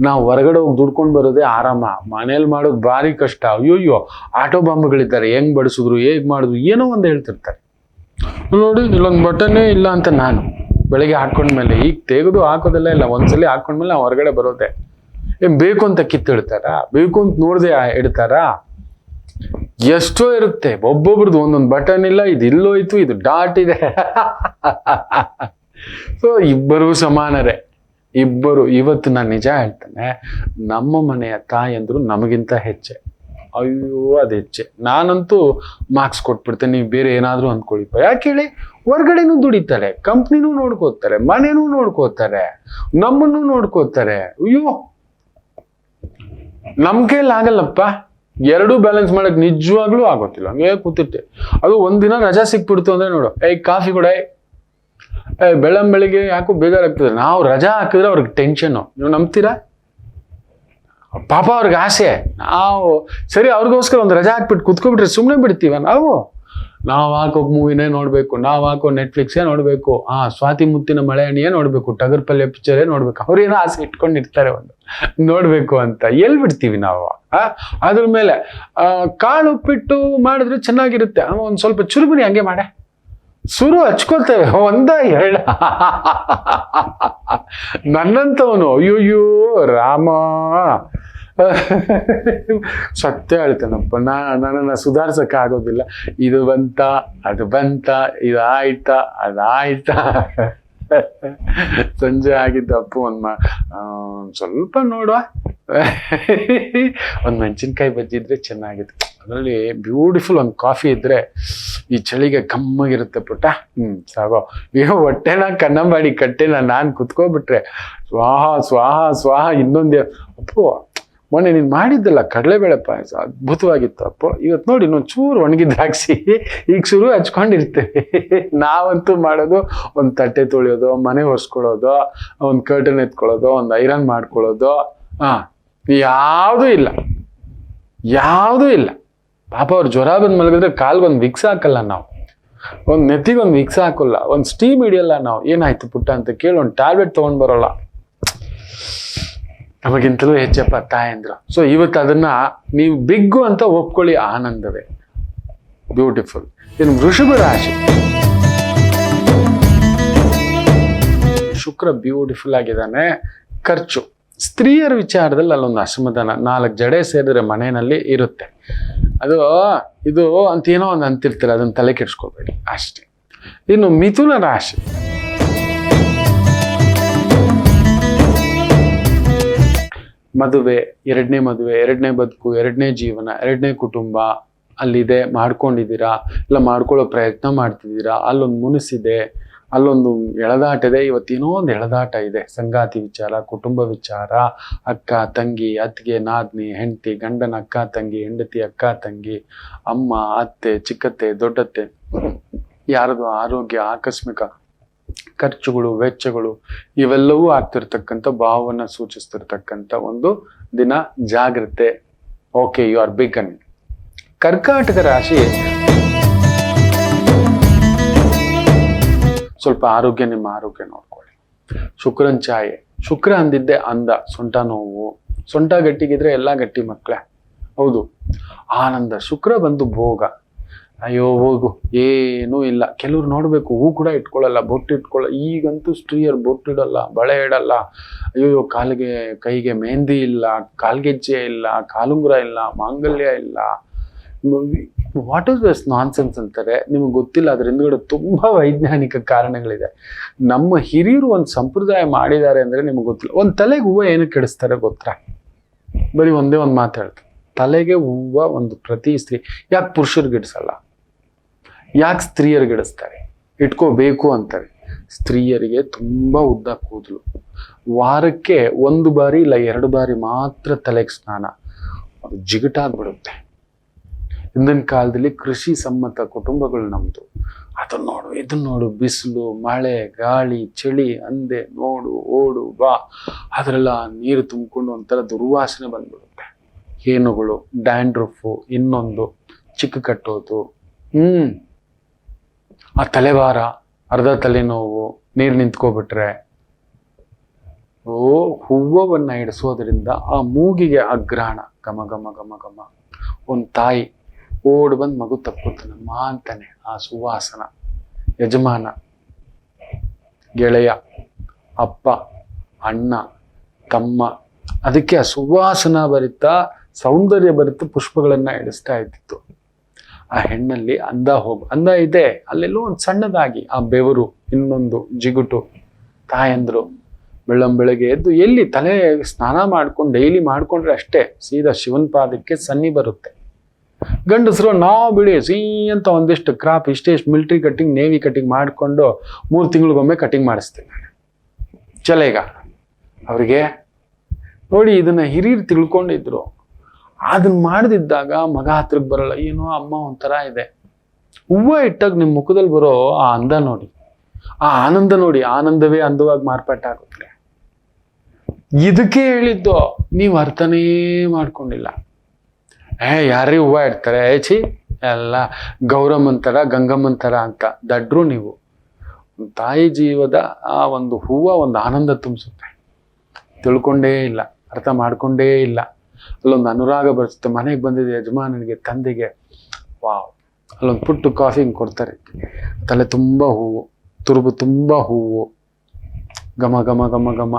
ನಾವು ಹೊರಗಡೆ ಹೋಗಿ ದುಡ್ಕೊಂಡು ಬರೋದೇ ಆರಾಮ, ಮನೇಲಿ ಮಾಡೋದು ಭಾರಿ ಕಷ್ಟ. ಅಯ್ಯೋಯ್ಯೋ ಆಟೋ ಬಾಂಬ್ಗಳಿದ್ದಾರೆ, ಹೆಂಗ್ ಬಡಿಸಿದ್ರು ಹೇಗ್ ಮಾಡಿದ್ರು ಏನೋ ಒಂದು ಹೇಳ್ತಿರ್ತಾರೆ. ನೋಡಿ ಇಲ್ಲೊಂದು ಬಟನ್ನೇ ಇಲ್ಲ ಅಂತ ನಾನು ಬೆಳಗ್ಗೆ ಹಾಕೊಂಡ್ಮೇಲೆ ಈಗ ತೆಗೆದು ಹಾಕೋದೆಲ್ಲ ಇಲ್ಲ, ಒಂದ್ಸಲಿ ಹಾಕೊಂಡ್ಮೇಲೆ ನಾವು ಹೊರಗಡೆ ಬರೋದೆ. ಬೇಕು ಅಂತ ಕಿತ್ತಿಡ್ತಾರ, ಬೇಕು ಅಂತ ನೋಡ್ದೆ ಇಡ್ತಾರ. ಎಷ್ಟೋ ಇರುತ್ತೆ, ಒಬ್ಬೊಬ್ರದ್ದು ಒಂದೊಂದು ಬಟನ್ ಇಲ್ಲ, ಇದು ಇಲ್ಲೋಯ್ತು, ಇದು ಡಾಟ್ ಇದೆ. ಸೊ ಇಬ್ಬರೂ ಸಮಾನರೇ, ಇಬ್ಬರು. ಇವತ್ತು ನಾನು ನಿಜ ಹೇಳ್ತೇನೆ, ನಮ್ಮ ಮನೆಯ ತಾಯಂದ್ರು ನಮಗಿಂತ ಹೆಚ್ಚೆ. ಅಯ್ಯೋ ಅದು ಹೆಚ್ಚೆ. ನಾನಂತೂ ಮಾರ್ಕ್ಸ್ ಕೊಟ್ಬಿಡ್ತೇನೆ, ನೀವು ಬೇರೆ ಏನಾದರೂ ಅಂದ್ಕೊಳ್ಳಿಪ್ಪ. ಯಾಕೆ ಹೇಳಿ, ಹೊರ್ಗಡೆನೂ ದುಡಿತಾರೆ, ಕಂಪ್ನಿನೂ ನೋಡ್ಕೋತಾರೆ, ಮನೆನೂ ನೋಡ್ಕೋತಾರೆ, ನಮ್ಮನ್ನು ನೋಡ್ಕೋತಾರೆ. ಅಯ್ಯೋ ನಮ್ ಕೈಲಿ ಆಗಲ್ಲಪ್ಪ, ಎರಡೂ ಬ್ಯಾಲೆನ್ಸ್ ಮಾಡಕ್ ನಿಜವಾಗ್ಲೂ ಆಗೋತಿಲ್ಲ. ಹಂಗೆ ಕೂತಿರ್ತೆ. ಅದು ಒಂದಿನ ರಜಾ ಸಿಕ್ಬಿಡ್ತು ಅಂದ್ರೆ ನೋಡು, ಕಾಫಿ ಕೊಡ, ಬೆಳಗ್ಗೆ ಯಾಕೋ ಬೇಜಾರಾಗ್ತದೆ. ನಾವು ರಜಾ ಹಾಕಿದ್ರೆ ಅವ್ರಿಗೆ ಟೆನ್ಷನ್ನು. ನೀವು ನಂಬ್ತೀರಾ? ಪಾಪ ಅವ್ರಿಗೆ ಆಸೆ. ನಾವು ಸರಿ ಅವ್ರಿಗೋಸ್ಕರ ಒಂದು ರಜಾ ಹಾಕ್ಬಿಟ್ಟು ಕುತ್ಕೊಬಿಟ್ರೆ ಸುಮ್ಮನೆ ಬಿಡ್ತೀವ ನಾವು ಹಾಕೋ ಮೂವಿನೇ ನೋಡ್ಬೇಕು, ನಾವು ಹಾಕೋ ನೆಟ್ಫ್ಲಿಕ್ಸೇ ನೋಡ್ಬೇಕು, ಸ್ವಾತಿ ಮುತ್ತಿನ ಮಳೆ ಹಣಿಯೇ ನೋಡ್ಬೇಕು, ಟಗರ್ ಪಲ್ಯ ಪಿಕ್ಚರೇ ನೋಡ್ಬೇಕು. ಅವ್ರೇನೋ ಆಸೆ ಇಟ್ಕೊಂಡಿರ್ತಾರೆ ಒಂದು ನೋಡ್ಬೇಕು ಅಂತ. ಎಲ್ಲಿ ಬಿಡ್ತೀವಿ ನಾವು? ಅದ್ರ ಮೇಲೆ ಕಾಳು ಉಪ್ಪಿಟ್ಟು ಮಾಡಿದ್ರೆ ಚೆನ್ನಾಗಿರುತ್ತೆ, ಒಂದ್ ಸ್ವಲ್ಪ ಚುರುಮುರಿ ಹಂಗೆ ಮಾಡೆ, ಸುರು ಹಚ್ಕೊಳ್ತೇವೆ ಒಂದ ಎರಡ. ನನ್ನಂತವನು ಅಯ್ಯೋಯ್ಯೋ ರಾಮ, ಸತ್ಯ ಹೇಳ್ತೇನಪ್ಪ, ನನ್ನನ್ನು ಸುಧಾರ್ಸಕ್ಕೆ ಆಗೋದಿಲ್ಲ. ಇದು ಬಂತ, ಅದು ಬಂತ, ಇದು ಆಯ್ತಾ, ಅದಾಯ್ತಾ. ಸಂಜೆ ಆಗಿದ್ದ ಅಪ್ಪು ಸ್ವಲ್ಪ ನೋಡುವ, ಒಂದು ಮೆಣಸಿನ್ಕಾಯಿ ಬಜ್ಜಿ ಇದ್ರೆ ಚೆನ್ನಾಗಿತ್ತು, ಅದರಲ್ಲಿ ಬ್ಯೂಟಿಫುಲ್ ಒಂದು ಕಾಫಿ ಇದ್ರೆ ಈ ಚಳಿಗೆ ಕಮ್ಮಾಗಿರುತ್ತೆ ಪುಟ್ಟ. ಸಾಗೋ ಈಗ ಹೊಟ್ಟೆನ ಕನ್ನಂಬಾಡಿ ಕಟ್ಟೆನ ನಾನು ಕುತ್ಕೋಬಿಟ್ರೆ ಸ್ವಾಹ ಸ್ವಾಹ ಸ್ವಾಹ. ಇನ್ನೊಂದೇ ಅಪ್ಪು, ಮೊನ್ನೆ ನೀನು ಮಾಡಿದ್ದಲ್ಲ ಕಡಲೆಬೇಳೆ ಪಾಯಸ ಅದ್ಭುತವಾಗಿತ್ತು ಅಪ್ಪು. ಇವತ್ತು ನೋಡಿ ಇನ್ನೊಂದು ಚೂರು ಒಣಗಿದ್ದು ಹಾಕ್ಸಿ ಈಗ ಶುರು ಹಚ್ಕೊಂಡಿರ್ತೇವೆ. ನಾವಂತೂ ಮಾಡೋದು ಒಂದು ತಟ್ಟೆ ತೊಳೆಯೋದು, ಮನೆ ಒರೆಸ್ಕೊಳ್ಳೋದು, ಒಂದು ಕರ್ಟನ್ ಎತ್ಕೊಳ್ಳೋದು, ಒಂದು ಐರನ್ ಮಾಡ್ಕೊಳ್ಳೋದು. ಯಾವುದೂ ಇಲ್ಲ, ಯಾವುದೂ ಇಲ್ಲ. ಪಾಪ ಅವ್ರು ಜ್ವರ ಬಂದು ಮಲಗಿದ್ರೆ ಕಾಲ್ಗೊಂದು ವಿಕ್ಸ್ ಹಾಕಲ್ಲ ನಾವು, ಒಂದು ನೆತ್ತಿಗೊಂದು ವಿಕ್ಸ್ ಹಾಕಲ್ಲ, ಒಂದು ಸ್ಟೀಮ್ ಹಿಡಿಯಲ್ಲ ನಾವು. ಏನಾಯ್ತು ಪುಟ್ಟ ಅಂತ ಕೇಳಿ ಒಂದು ಟ್ಯಾಬ್ಲೆಟ್ ತೊಗೊಂಡು ಬರೋಲ್ಲ. ನಮಗಿಂತಲೂ ಹೆಚ್ಚಪ್ಪ ತಾಯಂದ್ರು. ಸೊ ಇವತ್ತು ಅದನ್ನ ನೀವು ಬಿಗ್ಗು ಅಂತ ಒಪ್ಕೊಳ್ಳಿ, ಆನಂದವೇ. ಬ್ಯೂಟಿಫುಲ್. ಇನ್ನು ವೃಷಭ ರಾಶಿ, ಶುಕ್ರ ಬ್ಯೂಟಿಫುಲ್ ಆಗಿದ್ದಾನೆ. ಖರ್ಚು, ಸ್ತ್ರೀಯರ ವಿಚಾರದಲ್ಲಿ ಅಲ್ಲೊಂದು ಅಸಮಾಧಾನ, 4 ಜಡೆ ಸೇರಿದ್ರೆ ಮನೆಯಲ್ಲಿ ಇರುತ್ತೆ. ಅದು ಇದು ಅಂತ ಏನೋ ಒಂದು ಅಂತಿರ್ತಾರೆ, ಅದನ್ನ ತಲೆ ಕೆಡ್ಸ್ಕೋಬೇಡಿ ಅಷ್ಟೇ. ಇನ್ನು ಮಿಥುನ ರಾಶಿ, ಮದುವೆ, ಎರಡನೇ ಬದುಕು, ಎರಡನೇ ಜೀವನ, ಎರಡನೇ ಕುಟುಂಬ ಅಲ್ಲಿದೆ, ಮಾಡ್ಕೊಂಡಿದ್ದೀರಾ, ಇಲ್ಲ ಮಾಡ್ಕೊಳ್ಳೋ ಪ್ರಯತ್ನ ಮಾಡ್ತಿದ್ದೀರಾ. ಅಲ್ಲೊಂದು ಮುನಿಸಿದೆ, ಅಲ್ಲೊಂದು ಎಳೆದಾಟ ಇದೆ. ಇವತ್ತೇನೋ ಒಂದು ಎಳೆದಾಟ ಇದೆ, ಸಂಗಾತಿ ವಿಚಾರ, ಕುಟುಂಬ ವಿಚಾರ, ಅಕ್ಕ ತಂಗಿ, ಅತ್ತಿಗೆ ನಾದ್ನಿ, ಹೆಂಡತಿ ಗಂಡನ ಅಕ್ಕ ತಂಗಿ, ಹೆಂಡತಿ ಅಕ್ಕ ತಂಗಿ, ಅಮ್ಮ ಅತ್ತೆ, ಚಿಕ್ಕತ್ತೆ, ದೊಡ್ಡತ್ತೆ, ಯಾರದು ಆರೋಗ್ಯ, ಆಕಸ್ಮಿಕ ಖರ್ಚುಗಳು, ವೆಚ್ಚಗಳು, ಇವೆಲ್ಲವೂ ಆಗ್ತಿರ್ತಕ್ಕಂಥ ಭಾವವನ್ನು ಸೂಚಿಸ್ತಿರ್ತಕ್ಕಂಥ ಒಂದು ದಿನ. ಜಾಗ್ರತೆ. ಓಕೆ, ಯು ಆರ್ ಬಿಗ್ ಅನ್. ಕರ್ಕಾಟಕ ರಾಶಿ, ಸ್ವಲ್ಪ ಆರೋಗ್ಯ, ನಿಮ್ಮ ಆರೋಗ್ಯ ನೋಡ್ಕೊಳ್ಳಿ. ಶುಕ್ರನ್ ಛಾಯೆ, ಶುಕ್ರ ಅಂದಿದ್ದೆ ಅಂದ, ಸೊಂಟ ನೋವು, ಸೊಂಟ ಗಟ್ಟಿಗಿದ್ರೆ ಎಲ್ಲ ಗಟ್ಟಿ ಮಕ್ಕಳೇ. ಹೌದು, ಆನಂದ. ಶುಕ್ರ ಬಂದು ಭೋಗ. ಅಯ್ಯೋ ಹೋಗು, ಏನೂ ಇಲ್ಲ. ಕೆಲವ್ರು ನೋಡ್ಬೇಕು, ಹೂ ಕೂಡ ಇಟ್ಕೊಳ್ಳಲ್ಲ, ಬೊಟ್ಟು ಇಟ್ಕೊಳ್ಳಲ್ಲ. ಈಗಂತೂ ಸ್ತ್ರೀಯರು ಬೊಟ್ಟಿಡಲ್ಲ, ಬಳೆ ಇಡಲ್ಲ. ಅಯ್ಯೋ ಕಾಲಿಗೆ ಕೈಗೆ ಮೆಹಂದಿ ಇಲ್ಲ, ಕಾಲ್ಗೆಜ್ಜೆ ಇಲ್ಲ, ಕಾಲುಂಗುರ ಇಲ್ಲ, ಮಾಂಗಲ್ಯ ಇಲ್ಲ. ವಾಟ್ ಇಸ್ ದಿಸ್ ನಾನ್ಸೆನ್ಸ್ ಅಂತಾರೆ. ನಿಮಗೆ ಗೊತ್ತಿಲ್ಲ, ಅದ್ರ ಹಿಂದ್ಗಡೆ ತುಂಬಾ ವೈಜ್ಞಾನಿಕ ಕಾರಣಗಳಿದೆ. ನಮ್ಮ ಹಿರಿಯರು ಒಂದು ಸಂಪ್ರದಾಯ ಮಾಡಿದ್ದಾರೆ ಅಂದ್ರೆ ನಿಮ್ಗೆ ಗೊತ್ತಿಲ್ಲ. ಒಂದು ತಲೆಗೆ ಹೂವು ಏನಕ್ಕೆ ಕೆಡಿಸ್ತಾರೆ ಗೊತ್ತಾ? ಬರೀ ಒಂದೇ ಒಂದು ಮಾತು ಹೇಳ್ತಾರೆ, ತಲೆಗೆ ಹೂವು ಒಂದು ಪ್ರತಿ ಸ್ತ್ರೀ. ಯಾಕೆ ಪುರುಷರು ಗಿಡಿಸಲ್ಲ? ಯಾಕೆ ಸ್ತ್ರೀಯರು ಗಿಡಿಸ್ತಾರೆ? ಇಟ್ಕೋಬೇಕು ಅಂತಾರೆ. ಸ್ತ್ರೀಯರಿಗೆ ತುಂಬಾ ಉದ್ದ ಕೂದಲು, ವಾರಕ್ಕೆ 1 ಬಾರಿ ಇಲ್ಲ 2 ಬಾರಿ ಮಾತ್ರ ತಲೆಗೆ ಸ್ನಾನ, ಅದು ಜಿಗಟಾಗ್ಬಿಡುತ್ತೆ. ಹಿಂದಿನ ಕಾಲದಲ್ಲಿ ಕೃಷಿ ಸಮ್ಮತ ಕುಟುಂಬಗಳು ನಮ್ದು. ಅದನ್ನ ನೋಡು, ಇದನ್ನ ನೋಡು, ಬಿಸಿಲು, ಮಳೆ, ಗಾಳಿ, ಚಳಿ, ಅಂದೆ, ನೋಡು, ಓಡು, ಬಾ, ಅದರೆಲ್ಲ ನೀರು ತುಂಬಿಕೊಂಡು ಒಂಥರ ದುರ್ವಾಸನೆ ಬಂದ್ಬಿಡುತ್ತೆ. ಹೇನುಗಳು, ಡ್ಯಾಂಡ್ರಫು, ಇನ್ನೊಂದು ಚಿಕ್ಕ ಕಟ್ಟೋದು, ಆ ತಲೆಭಾರ, ಅರ್ಧ ತಲೆನೋವು, ನೀರು ನಿಂತ್ಕೊಬಿಟ್ರೆ. ಹೂವನ್ನ ಇಡಿಸೋದ್ರಿಂದ ಆ ಮೂಗಿಗೆ ಅಗ್ರಹಣ, ಘಮ ಘಮ ಘಮ ಘಮ. ಒಂದು ತಾಯಿ ಓಡ್ ಬಂದು ಮಗು ತಪ್ಪುತ್ತಾನಮ್ಮ ಅಂತಾನೆ. ಆ ಸುವಾಸನ ಯಜಮಾನ, ಗೆಳೆಯ, ಅಪ್ಪ, ಅಣ್ಣ, ತಮ್ಮ, ಅದಕ್ಕೆ ಆ ಸುವಾಸನ ಭರಿತ, ಸೌಂದರ್ಯ ಭರಿತ ಪುಷ್ಪಗಳನ್ನ ಇಡಿಸ್ತಾ ಇದ್ದಿತ್ತು. ಆ ಹೆಣ್ಣಲ್ಲಿ ಅಂದ ಇದೆ, ಅಲ್ಲೆಲ್ಲೋ ಒಂದು ಸಣ್ಣದಾಗಿ ಆ ಬೆವರು, ಇನ್ನೊಂದು ಜಿಗುಟು. ತಾಯಂದ್ರು ಬೆಳಗ್ಗೆ ಎದ್ದು ಎಲ್ಲಿ ತಲೆ ಸ್ನಾನ ಮಾಡ್ಕೊಂಡು ಡೈಲಿ ಮಾಡ್ಕೊಂಡ್ರೆ ಅಷ್ಟೇ ಸೀದಾ ಶಿವನ್ ಪಾದಕ್ಕೆ ಸನ್ನಿ ಬರುತ್ತೆ. ಗಂಡಸರು ನಾವು ಬಿಡಿ ಅಂತ ಒಂದಿಷ್ಟು ಕ್ರಾಪ್ ಇಷ್ಟೆಷ್ಟು ಮಿಲ್ಟ್ರಿ ಕಟ್ಟಿಂಗ್, ನೇವಿ ಕಟ್ಟಿಂಗ್ ಮಾಡಿಕೊಂಡು 3 ತಿಂಗಳಿಗೊಮ್ಮೆ ಕಟ್ಟಿಂಗ್ ಮಾಡಿಸ್ತೀನಿ ನಾನು. ಚಲೇಗ ಅವ್ರಿಗೆ ನೋಡಿ, ಇದನ್ನ ಹಿರಿಯರು ತಿಳ್ಕೊಂಡಿದ್ರು. ಅದನ್ನ ಮಾಡದಿದ್ದಾಗ ಮಗ ಹತ್ರಕ್ಕೆ ಬರಲ್ಲ. ಏನೋ ಅಮ್ಮ ಒಂಥರ ಇದೆ. ಹೂವು ಇಟ್ಟಾಗ ನಿಮ್ಮ ಮುಖದಲ್ಲಿ ಬರೋ ಆ ಅಂದ ನೋಡಿ, ಆ ಆನಂದ ನೋಡಿ, ಆನಂದವೇ ಅಂದವಾಗಿ ಮಾರ್ಪಾಟಾಗುತ್ತೆ. ಇದಕ್ಕೆ ಹೇಳಿದ್ದು, ನೀವು ಅರ್ಥನೇ ಮಾಡ್ಕೊಂಡಿಲ್ಲ. ಯಾರೇ ಹೂವು ಇಡ್ತಾರೆ, ಛೀ ಎಲ್ಲ ಗೌರಮ್ಮಂತರ ಗಂಗಮ್ಮಂತರ ಅಂತ ದಡ್ರು ನೀವು. ತಾಯಿ ಜೀವದ ಆ ಒಂದು ಹೂವು ಒಂದು ಆನಂದ ತುಂಬಿಸುತ್ತೆ. ತಿಳ್ಕೊಂಡೇ ಇಲ್ಲ, ಅರ್ಥ ಮಾಡ್ಕೊಂಡೇ ಇಲ್ಲ. ಅಲ್ಲೊಂದು ಅನುರಾಗ ಬರುತ್ತೆ. ಮನೆಗೆ ಬಂದಿದೆ ಯಜಮಾನನಿಗೆ, ತಂದೆಗೆ, ವಾವ್, ಅಲ್ಲೊಂದು ಪುಟ್ಟು ಕಾಫಿ ಹಿಂಗೆ ಕೊಡ್ತಾರೆ. ತಲೆ ತುಂಬ ಹೂವು, ತುರುಬು ತುಂಬ ಹೂವು, ಘಮ ಘಮ ಘಮ ಘಮ.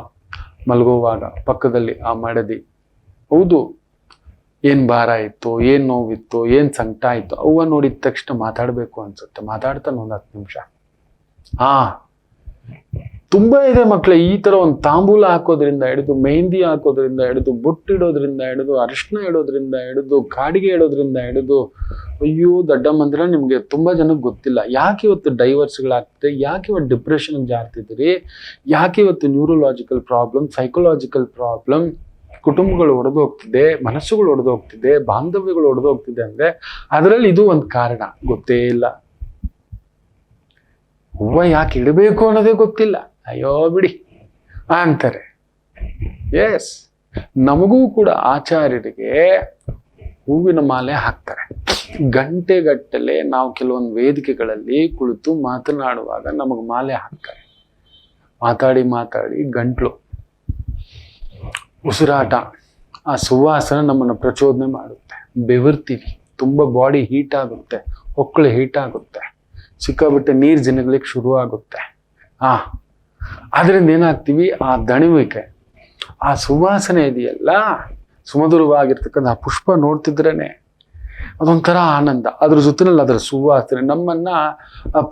ಮಲಗುವಾಗ ಪಕ್ಕದಲ್ಲಿ ಆ ಮಡದಿ. ಹೌದು, ಏನು ಭಾರ ಇತ್ತು, ಏನು ನೋವಿತ್ತು, ಏನು ಸಂಕಟ ಆಯಿತು, ಅವ್ವ ನೋಡಿದ ತಕ್ಷಣ ಮಾತಾಡಬೇಕು ಅನ್ಸುತ್ತೆ. ಮಾತಾಡ್ತಾನೆ ಒಂದು 10 ನಿಮಿಷ. ತುಂಬ ಇದೆ ಮಕ್ಕಳೇ. ಈ ಥರ ಒಂದು ತಾಂಬೂಲ ಹಾಕೋದ್ರಿಂದ ಹಿಡಿದು, ಮೆಹಂದಿ ಹಾಕೋದ್ರಿಂದ ಹಿಡಿದು, ಬೊಟ್ಟಿಡೋದ್ರಿಂದ ಹಿಡಿದು, ಅರಿಶಿನ ಇಡೋದ್ರಿಂದ ಹಿಡಿದು, ಕಾಡಿಗೆ ಇಡೋದ್ರಿಂದ ಹಿಡಿದು, ಅಯ್ಯೋ ದಡ್ಡಮ್ಮಂದ್ರೆ ನಿಮಗೆ ತುಂಬ ಜನಕ್ಕೆ ಗೊತ್ತಿಲ್ಲ. ಯಾಕೆ ಇವತ್ತು ಡೈವರ್ಸ್ಗಳಾಗ್ತದೆ, ಯಾಕೆ ಇವತ್ತು ಡಿಪ್ರೆಷನ್ಗೆ ಜಾರ್ತಿದ್ದೀರಿ, ಯಾಕೆ ಇವತ್ತು ನ್ಯೂರೋಲಾಜಿಕಲ್ ಪ್ರಾಬ್ಲಮ್, ಸೈಕಲಾಜಿಕಲ್ ಪ್ರಾಬ್ಲಮ್, ಕುಟುಂಬಗಳು ಒಡೆದೋಗ್ತಿದೆ, ಮನಸ್ಸುಗಳು ಒಡೆದೋಗ್ತಿದೆ, ಬಾಂಧವ್ಯಗಳು ಒಡೆದೋಗ್ತಿದೆ ಅಂದರೆ ಅದರಲ್ಲಿ ಇದು ಒಂದು ಕಾರಣ. ಗೊತ್ತೇ ಇಲ್ಲ. ಹೂವು ಯಾಕೆ ಇಡಬೇಕು ಅನ್ನೋದೇ ಗೊತ್ತಿಲ್ಲ. ಅಯ್ಯೋ ಬಿಡಿ ಅಂತಾರೆ. ಎಸ್, ನಮಗೂ ಕೂಡ ಆಚಾರ್ಯರಿಗೆ ಹೂವಿನ ಮಾಲೆ ಹಾಕ್ತಾರೆ. ಗಂಟೆಗಟ್ಟಲೆ ನಾವು ಕೆಲವೊಂದು ವೇದಿಕೆಗಳಲ್ಲಿ ಕುಳಿತು ಮಾತನಾಡುವಾಗ ನಮಗೆ ಮಾಲೆ ಹಾಕ್ತಾರೆ. ಮಾತಾಡಿ ಮಾತಾಡಿ ಗಂಟ್ಲು, ಉಸಿರಾಟ, ಆ ಸುವಾಸನ ನಮ್ಮನ್ನು ಪ್ರಚೋದನೆ ಮಾಡುತ್ತೆ. ಬೆವರ್ತೀವಿ, ತುಂಬ ಬಾಡಿ ಹೀಟ್ ಆಗುತ್ತೆ, ಹೊಕ್ಕಳು ಹೀಟ್ ಆಗುತ್ತೆ, ಸಿಕ್ಕಾಬಿಟ್ಟೆ ನೀರು ಜಿನಗ್ಲಿಕ್ಕೆ ಶುರು ಆಗುತ್ತೆ. ಅದರಿಂದ ಏನಾಗ್ತೀವಿ, ಆ ದಣಿವಿಕೆ, ಆ ಸುವಾಸನೆ ಇದೆಯಲ್ಲ, ಸುಮಧುರವಾಗಿರ್ತಕ್ಕಂಥ ಆ ಪುಷ್ಪ ನೋಡ್ತಿದ್ರೇನೆ ಅದೊಂಥರ ಆನಂದ. ಅದ್ರ ಜೊತೆನಲ್ಲಿ ಅದರ ಸುವಾಸನೆ ನಮ್ಮನ್ನ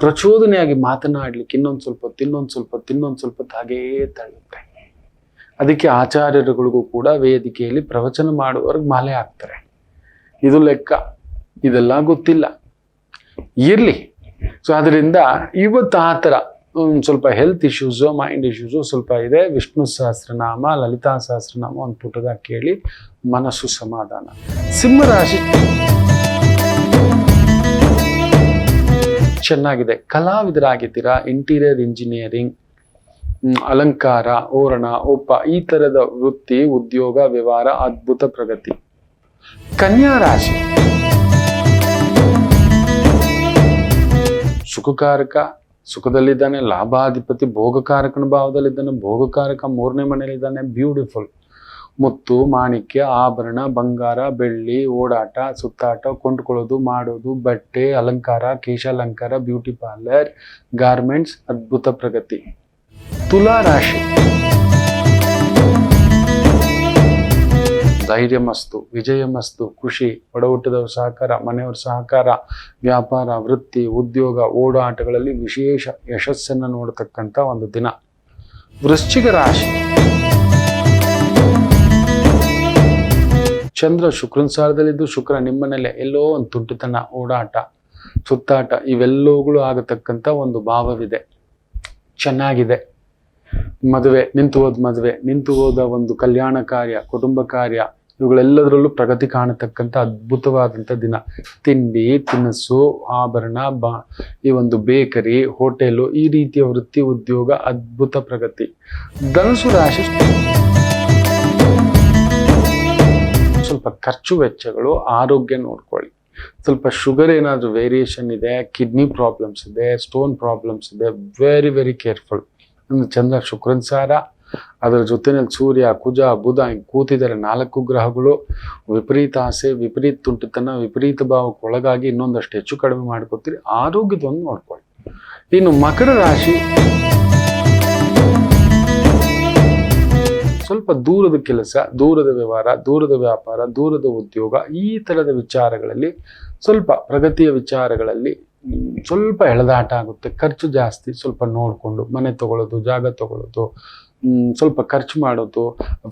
ಪ್ರಚೋದನೆಯಾಗಿ ಮಾತನಾಡ್ಲಿಕ್ಕೆ ಇನ್ನೊಂದು ಸ್ವಲ್ಪ ಹಾಗೇ ತಳ್ಳುತ್ತೆ. ಅದಕ್ಕೆ ಆಚಾರ್ಯರುಗಳಿಗೂ ಕೂಡ ವೇದಿಕೆಯಲ್ಲಿ ಪ್ರವಚನ ಮಾಡುವವ್ರಿಗೆ ಮಾಲೆ ಹಾಕ್ತಾರೆ. ಇದು ಲೆಕ್ಕ, ಇದೆಲ್ಲ ಗೊತ್ತಿಲ್ಲ, ಇರ್ಲಿ. ಸೊ ಅದರಿಂದ ಇವತ್ತು ಆ ಥರ ಒಂದು ಸ್ವಲ್ಪ ಹೆಲ್ತ್ ಇಶ್ಯೂಸು, ಮೈಂಡ್ ಇಶ್ಯೂಸು ಸ್ವಲ್ಪ ಇದೆ. ವಿಷ್ಣು ಸಹಸ್ರನಾಮ, ಲಲಿತಾ ಸಹಸ್ರನಾಮ ಒಂದು ಪುಟದಾಗ ಕೇಳಿ ಮನಸ್ಸು ಸಮಾಧಾನ. ಸಿಂಹರಾಶಿ ಚೆನ್ನಾಗಿದೆ. ಕಲಾವಿದರಾಗಿದ್ದೀರಾ, ಇಂಟೀರಿಯರ್ ಇಂಜಿನಿಯರಿಂಗ್, ಅಲಂಕಾರ, ಓರಣ, ಒಪ್ಪ, ಈ ಥರದ ವೃತ್ತಿ, ಉದ್ಯೋಗ, ವ್ಯವಹಾರ ಅದ್ಭುತ ಪ್ರಗತಿ. ಕನ್ಯಾ ರಾಶಿ ಸುಖಕಾರಕ, ಸುಖದಲ್ಲಿದ್ದಾನೆ. ಲಾಭಾಧಿಪತಿ ಭೋಗಕಾರಕನ ಭಾವದಲ್ಲಿದ್ದಾನೆ. ಭೋಗಕಾರಕ 3ನೇ ಮನೆಯಲ್ಲಿದ್ದಾನೆ. ಬ್ಯೂಟಿಫುಲ್. ಮುತ್ತು, ಮಾಣಿಕ್ಯ, ಆಭರಣ, ಬಂಗಾರ, ಬೆಳ್ಳಿ, ಓಡಾಟ, ಸುತ್ತಾಟ, ಕೊಂಡ್ಕೊಳ್ಳೋದು, ಮಾಡೋದು, ಬಟ್ಟೆ, ಅಲಂಕಾರ, ಕೇಶಾಲಂಕಾರ, ಬ್ಯೂಟಿ ಪಾರ್ಲರ್, ಗಾರ್ಮೆಂಟ್ಸ್, ಅದ್ಭುತ ಪ್ರಗತಿ. ತುಲಾ ರಾಶಿ ಧೈರ್ಯ ಮಸ್ತು, ವಿಜಯ ಮಸ್ತು, ಖುಷಿ, ಒಡಹುಟ್ಟಿದವ್ರ ಸಹಕಾರ, ಮನೆಯವರ ಸಹಕಾರ, ವ್ಯಾಪಾರ, ವೃತ್ತಿ, ಉದ್ಯೋಗ, ಓಡಾಟಗಳಲ್ಲಿ ವಿಶೇಷ ಯಶಸ್ಸನ್ನು ನೋಡತಕ್ಕಂಥ ಒಂದು ದಿನ. ವೃಶ್ಚಿಕ ರಾಶಿ ಚಂದ್ರ ಶುಕ್ರನ ಸಾರದಲ್ಲಿದ್ದು, ಶುಕ್ರ ನಿಮ್ಮನೆಲ್ಲೇ ಎಲ್ಲೋ ಒಂದು ತುಂಟತನ, ಓಡಾಟ, ಸುತ್ತಾಟ ಇವೆಲ್ಲವುಗಳು ಆಗತಕ್ಕಂಥ ಒಂದು ಭಾವವಿದೆ. ಚೆನ್ನಾಗಿದೆ. ಮದುವೆ, ನಿಂತು ಹೋದ ಒಂದು ಕಲ್ಯಾಣ ಕಾರ್ಯ, ಕುಟುಂಬ ಕಾರ್ಯ, ಇವುಗಳೆಲ್ಲದರಲ್ಲೂ ಪ್ರಗತಿ ಕಾಣತಕ್ಕಂಥ ಅದ್ಭುತವಾದಂಥ ದಿನ. ತಿಂಡಿ ತಿನಿಸು, ಆಭರಣ, ಈ ಒಂದು ಬೇಕರಿ, ಹೋಟೆಲು, ಈ ರೀತಿಯ ವೃತ್ತಿ ಉದ್ಯೋಗ ಅದ್ಭುತ ಪ್ರಗತಿ. ಧನುಸು ರಾಶಿ ಸ್ವಲ್ಪ ಖರ್ಚು ವೆಚ್ಚಗಳು, ಆರೋಗ್ಯ ನೋಡ್ಕೊಳ್ಳಿ. ಸ್ವಲ್ಪ ಶುಗರ್ ಏನಾದರೂ ವೇರಿಯೇಷನ್ ಇದೆ, ಕಿಡ್ನಿ ಪ್ರಾಬ್ಲಮ್ಸ್ ಇದೆ, ಸ್ಟೋನ್ ಪ್ರಾಬ್ಲಮ್ಸ್ ಇದೆ, ವೆರಿ ವೆರಿ ಕೇರ್ಫುಲ್. ಚಂದ್ರ ಶುಕ್ರನ್ ಸಾರ, ಅದರ ಜೊತೆಯಲ್ಲಿ ಸೂರ್ಯ ಕುಜ ಬುಧ ಹಿಂಗೆ ಕೂತಿದ್ದಾರೆ 4 ಗ್ರಹಗಳು. ವಿಪರೀತ ಆಸೆ, ವಿಪರೀತ ತುಂಟತನ, ವಿಪರೀತ ಭಾವಕ್ಕೆ ಒಳಗಾಗಿ ಇನ್ನೊಂದಷ್ಟು ಹೆಚ್ಚು ಕಡಿಮೆ ಮಾಡ್ಕೋತೀರಿ. ಆರೋಗ್ಯದೊಂದು ನೋಡ್ಕೊಳ್ಳಿ. ಇನ್ನು ಮಕರ ರಾಶಿ ಸ್ವಲ್ಪ ದೂರದ ಕೆಲಸ, ದೂರದ ವ್ಯವಹಾರ, ದೂರದ ವ್ಯಾಪಾರ, ದೂರದ ಉದ್ಯೋಗ, ಈ ಥರದ ವಿಚಾರಗಳಲ್ಲಿ ಸ್ವಲ್ಪ ಪ್ರಗತಿಯ ವಿಚಾರಗಳಲ್ಲಿ ಸ್ವಲ್ಪ ಎಳೆದಾಟ ಆಗುತ್ತೆ. ಖರ್ಚು ಜಾಸ್ತಿ, ಸ್ವಲ್ಪ ನೋಡಿಕೊಂಡು ಮನೆ ತಗೊಳ್ಳೋದು, ಜಾಗ ತಗೊಳ್ಳೋದು, ಸ್ವಲ್ಪ ಖರ್ಚು ಮಾಡೋದು,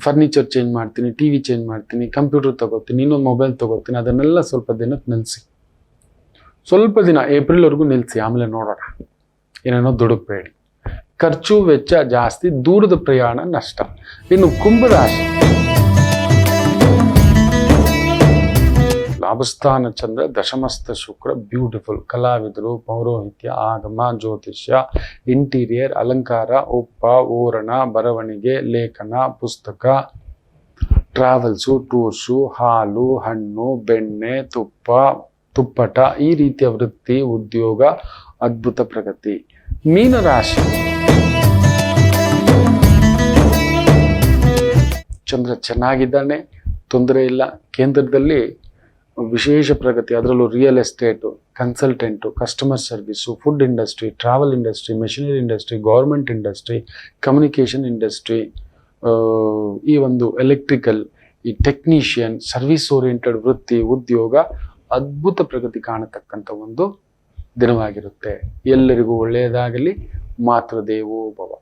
ಫರ್ನಿಚರ್ ಚೇಂಜ್ ಮಾಡ್ತೀನಿ, ಟಿ ವಿ ಚೇಂಜ್ ಮಾಡ್ತೀನಿ, ಕಂಪ್ಯೂಟರ್ ತಗೋತೀನಿ, ಇನ್ನೊಂದು ಮೊಬೈಲ್ ತಗೋತೀನಿ, ಅದನ್ನೆಲ್ಲ ಸ್ವಲ್ಪ ದಿನಕ್ಕೆ ನಿಲ್ಲಿಸಿ. ಸ್ವಲ್ಪ ದಿನ ಏಪ್ರಿಲ್ವರೆಗೂ ನಿಲ್ಲಿಸಿ, ಆಮೇಲೆ ನೋಡೋಣ. ಏನೇನೋ ದುಡುಕ್ಬೇಡಿ. ಖರ್ಚು ವೆಚ್ಚ ಜಾಸ್ತಿ, ದೂರದ ಪ್ರಯಾಣ ನಷ್ಟ. ಇನ್ನು ಕುಂಭರಾಶಿ ಲಾಭಸ್ಥಾನ ಚಂದ್ರ, ದಶಮಸ್ಥ ಶುಕ್ರ, ಬ್ಯೂಟಿಫುಲ್. ಕಲಾವಿದರು, ಪೌರೋಹಿತ್ಯ, ಆಗಮ, ಜ್ಯೋತಿಷ್ಯ, ಇಂಟೀರಿಯರ್, ಅಲಂಕಾರ, ಉಪ್ಪ, ಓರಣ, ಬರವಣಿಗೆ, ಲೇಖನ, ಪುಸ್ತಕ, ಟ್ರಾವೆಲ್ಸು, ಟೂರ್ಸು, ಹಾಲು, ಹಣ್ಣು, ಬೆಣ್ಣೆ, ತುಪ್ಪಟ, ಈ ರೀತಿಯ ವೃತ್ತಿ ಉದ್ಯೋಗ ಅದ್ಭುತ ಪ್ರಗತಿ. ಮೀನರಾಶಿ ಚಂದ್ರ ಚೆನ್ನಾಗಿದ್ದಾನೆ, ತೊಂದರೆ ಇಲ್ಲ. ಕೇಂದ್ರದಲ್ಲಿ ವಿಶೇಷ ಪ್ರಗತಿ, ಅದರಲ್ಲೂ real estate, consultant, customer service, food industry, travel industry, machinery industry, government industry, communication industry, ಈ ಒಂದು ಎಲೆಕ್ಟ್ರಿಕಲ್, ಈ ಟೆಕ್ನಿಷಿಯನ್, ಸರ್ವಿಸ್ ಓರಿಯೆಂಟೆಡ್ ವೃತ್ತಿ ಉದ್ಯೋಗ ಅದ್ಭುತ ಪ್ರಗತಿ ಕಾಣತಕ್ಕಂಥ ಒಂದು ದಿನವಾಗಿರುತ್ತೆ. ಎಲ್ಲರಿಗೂ ಒಳ್ಳೆಯದಾಗಲಿ. ಮಾತೃದೇವೋ ಭವ.